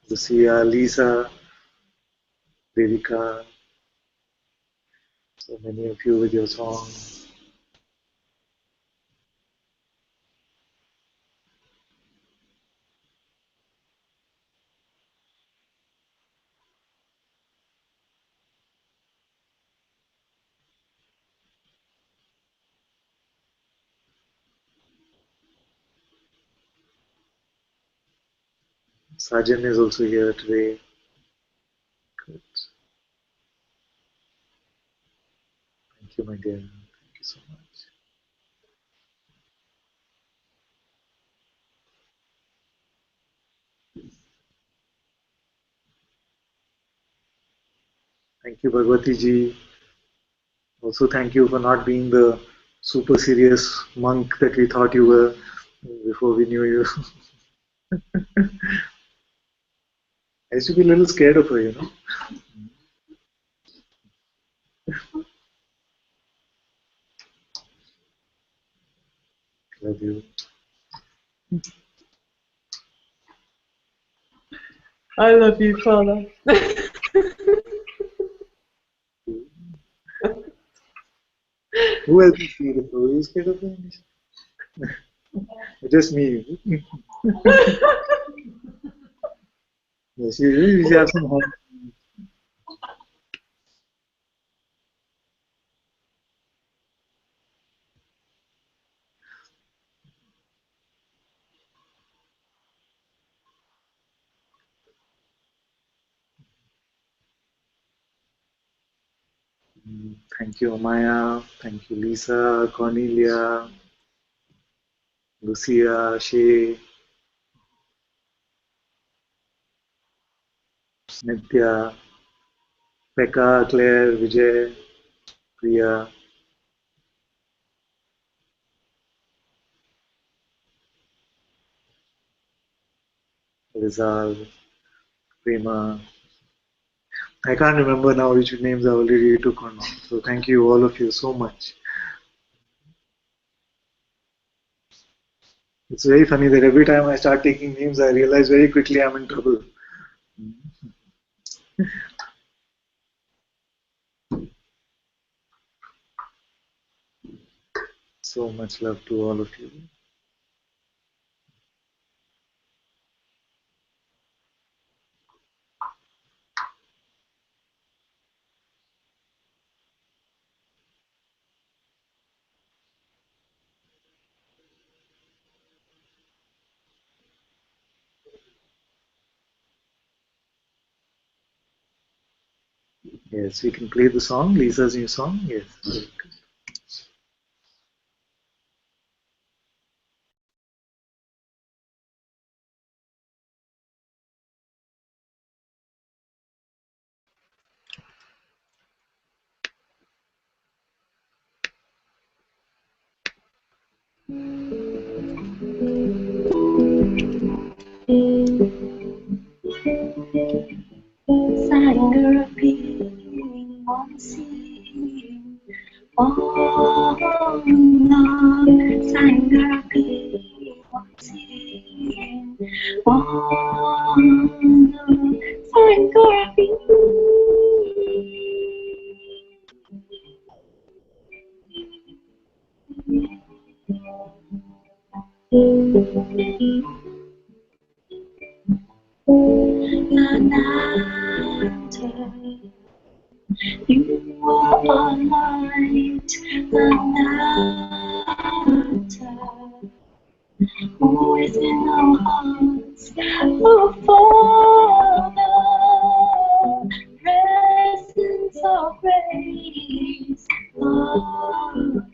Lucia, Lisa, Devika, so many of you with your songs. Sajan is also here today. Good. Thank you, my dear. Thank you so much. Thank you, Bhagwati ji. Also, thank you for not being the super serious monk that we thought you were before we knew you. I used to be a little scared of her, Love you. I love you, Father. Who else is scared of her? Are you scared of her? Just me. Yes, you have some heart. Thank you, Amaya. Thank you, Lisa, Cornelia, Lucia, Shay, Nitya, Pekka, Claire, Vijay, Priya, Rizal, Prema. I can't remember now which names I already took or not. So thank you, all of you, so much. It's very funny that every time I start taking names, I realize very quickly I'm in trouble. So much love to all of you. Yes, we can play the song, Lisa's new song. Yes. Satguru being unseen. Oh Lord, Satguru being unseen. Oh Lord, Satguru Ananta, you are a light, Ananta, who is in our hearts, oh Father, presence of grace, Lord,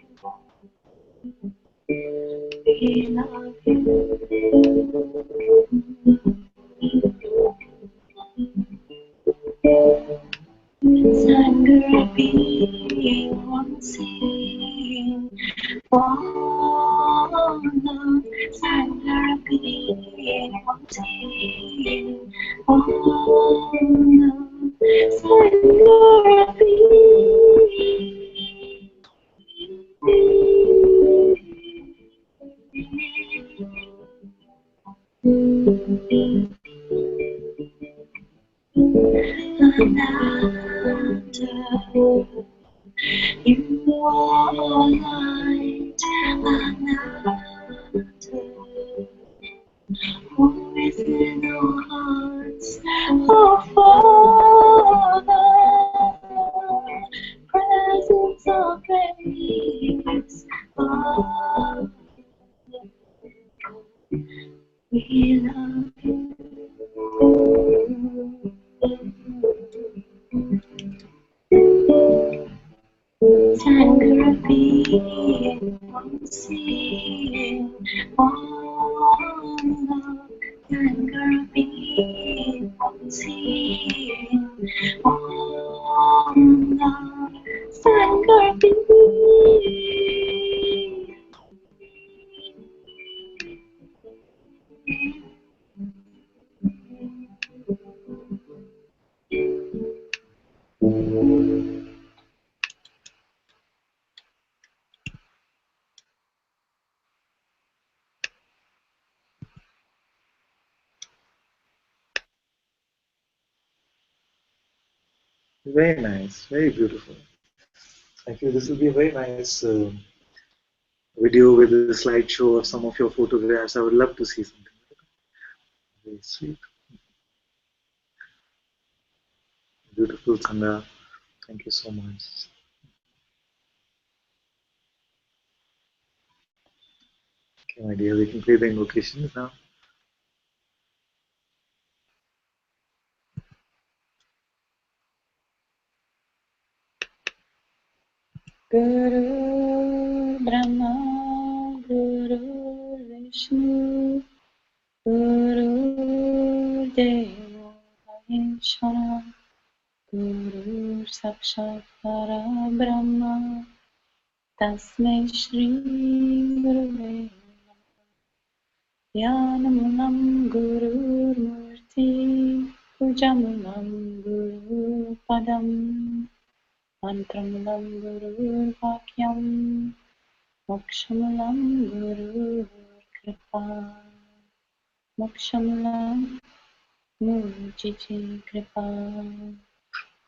we love you. Satguru being unseen. Oh Lord, Satguru being unseen. Oh Lord, Satguru being Ananta, you are light, Ananta, who is in our hearts, oh Father, presence of grace, oh, we love you. Satguru being unseen. Oh Lord, Satguru being unseen. Oh Lord, Satguru being. Very nice, very beautiful. Thank you. This will be a very nice video with a slideshow of some of your photographs. I would love to see something. Very sweet. Beautiful, Sangha. Thank you so much. Okay, my dear, we can play the invocations now. Guru Brahma, Guru Vishnu, Guru Deva Maheshwara, Guru Sakshat Parabrahma, Tasmai Shri Gurave Dhyanam Guru Murti, Pujamulam Guru Padam, Mantramulam Guru Vakyam, Mokshamulam Guru Kripa, Mokshamulam Mujiji Kripa,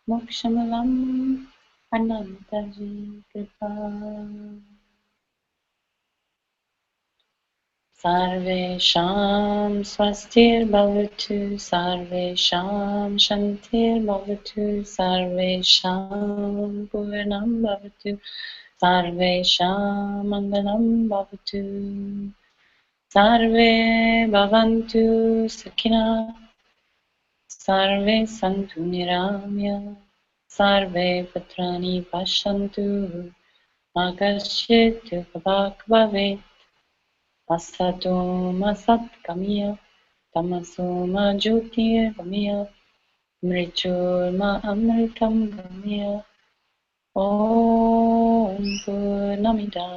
Mokshamulam Anantaji Kripa. Sarvesham Swastir Bhavatu, Sarvesham Shantir Bhavatu, Sarvesham Purnam Bhavatu, Sarvesham Mangalam Bhavatu, Sarve Bhavantu Sakhina, Sarve Santu Niramya, Sarve Patrani Pashantu, Makashit Vak Bhavet, Asato Masat Kamiya, Tamaso Ma Jyotir Gamiya, Mrichur Ma Amritam Gamiya. Om Purnamida,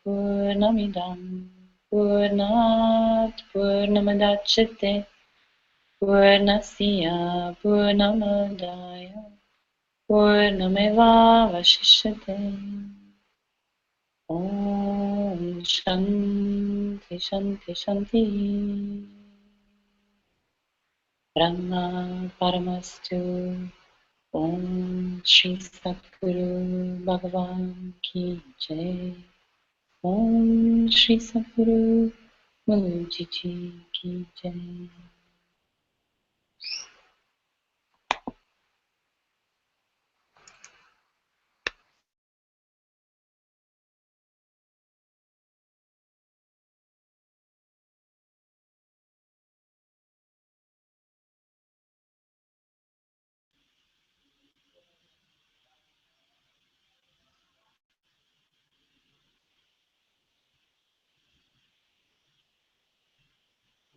Purnamidam, Purnat Purnamadachite, Purnasya Purnamadaya, Purnameva Vashishyate. Om Shanti Shanti Shanti. Brahma Paramastu. Om Shri Satguru Bhagavan Ki Jai. Om Shri Satguru Muji Ki Jai.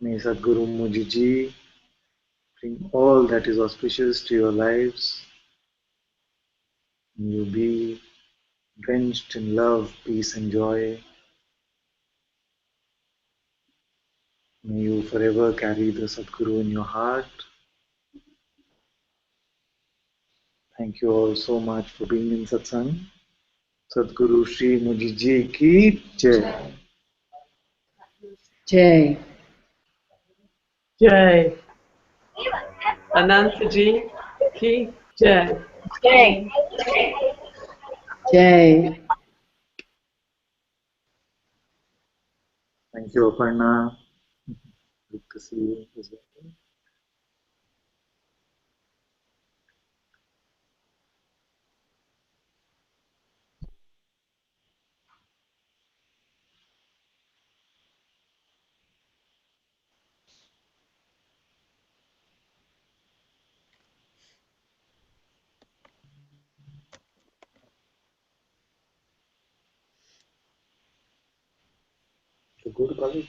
May Sadguru Mujiji bring all that is auspicious to your lives. May you be drenched in love, peace, and joy. May you forever carry the Sadguru in your heart. Thank you all so much for being in Satsang. Sadguru Shri Mujiji Ki Jai. Jai. Jai. Anantaji Ki Jai. Jai. Jai. Thank you, Aparna. Good to see you as well. You go to college?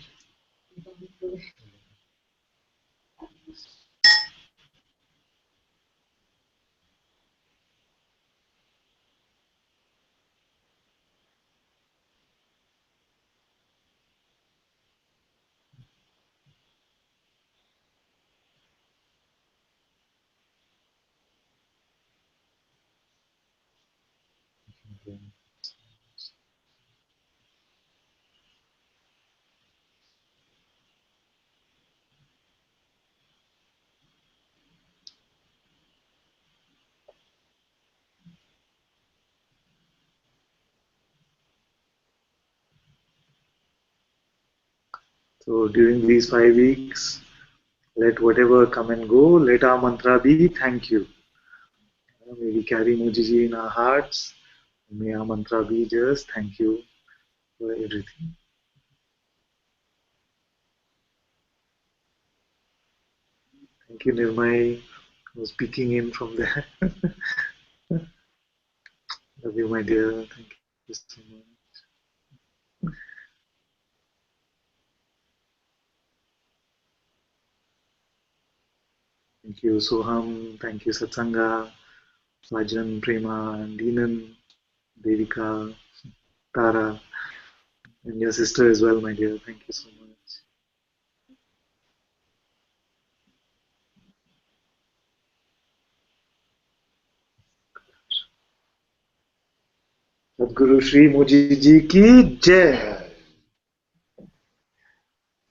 Okay. So during these 5 weeks, let whatever come and go, let our mantra be thank you. May we carry Mojiji in our hearts. May our mantra be just thank you for everything. Thank you, Nirmai, who's peeking in from there. Love you, my dear. Thank you so much. Thank you, Soham. Thank you, Satsanga, Vajan, Prema, and Deenan, Devika, Tara, and your sister as well, my dear. Thank you so much. Satguru Shri Mojiji ki Jai.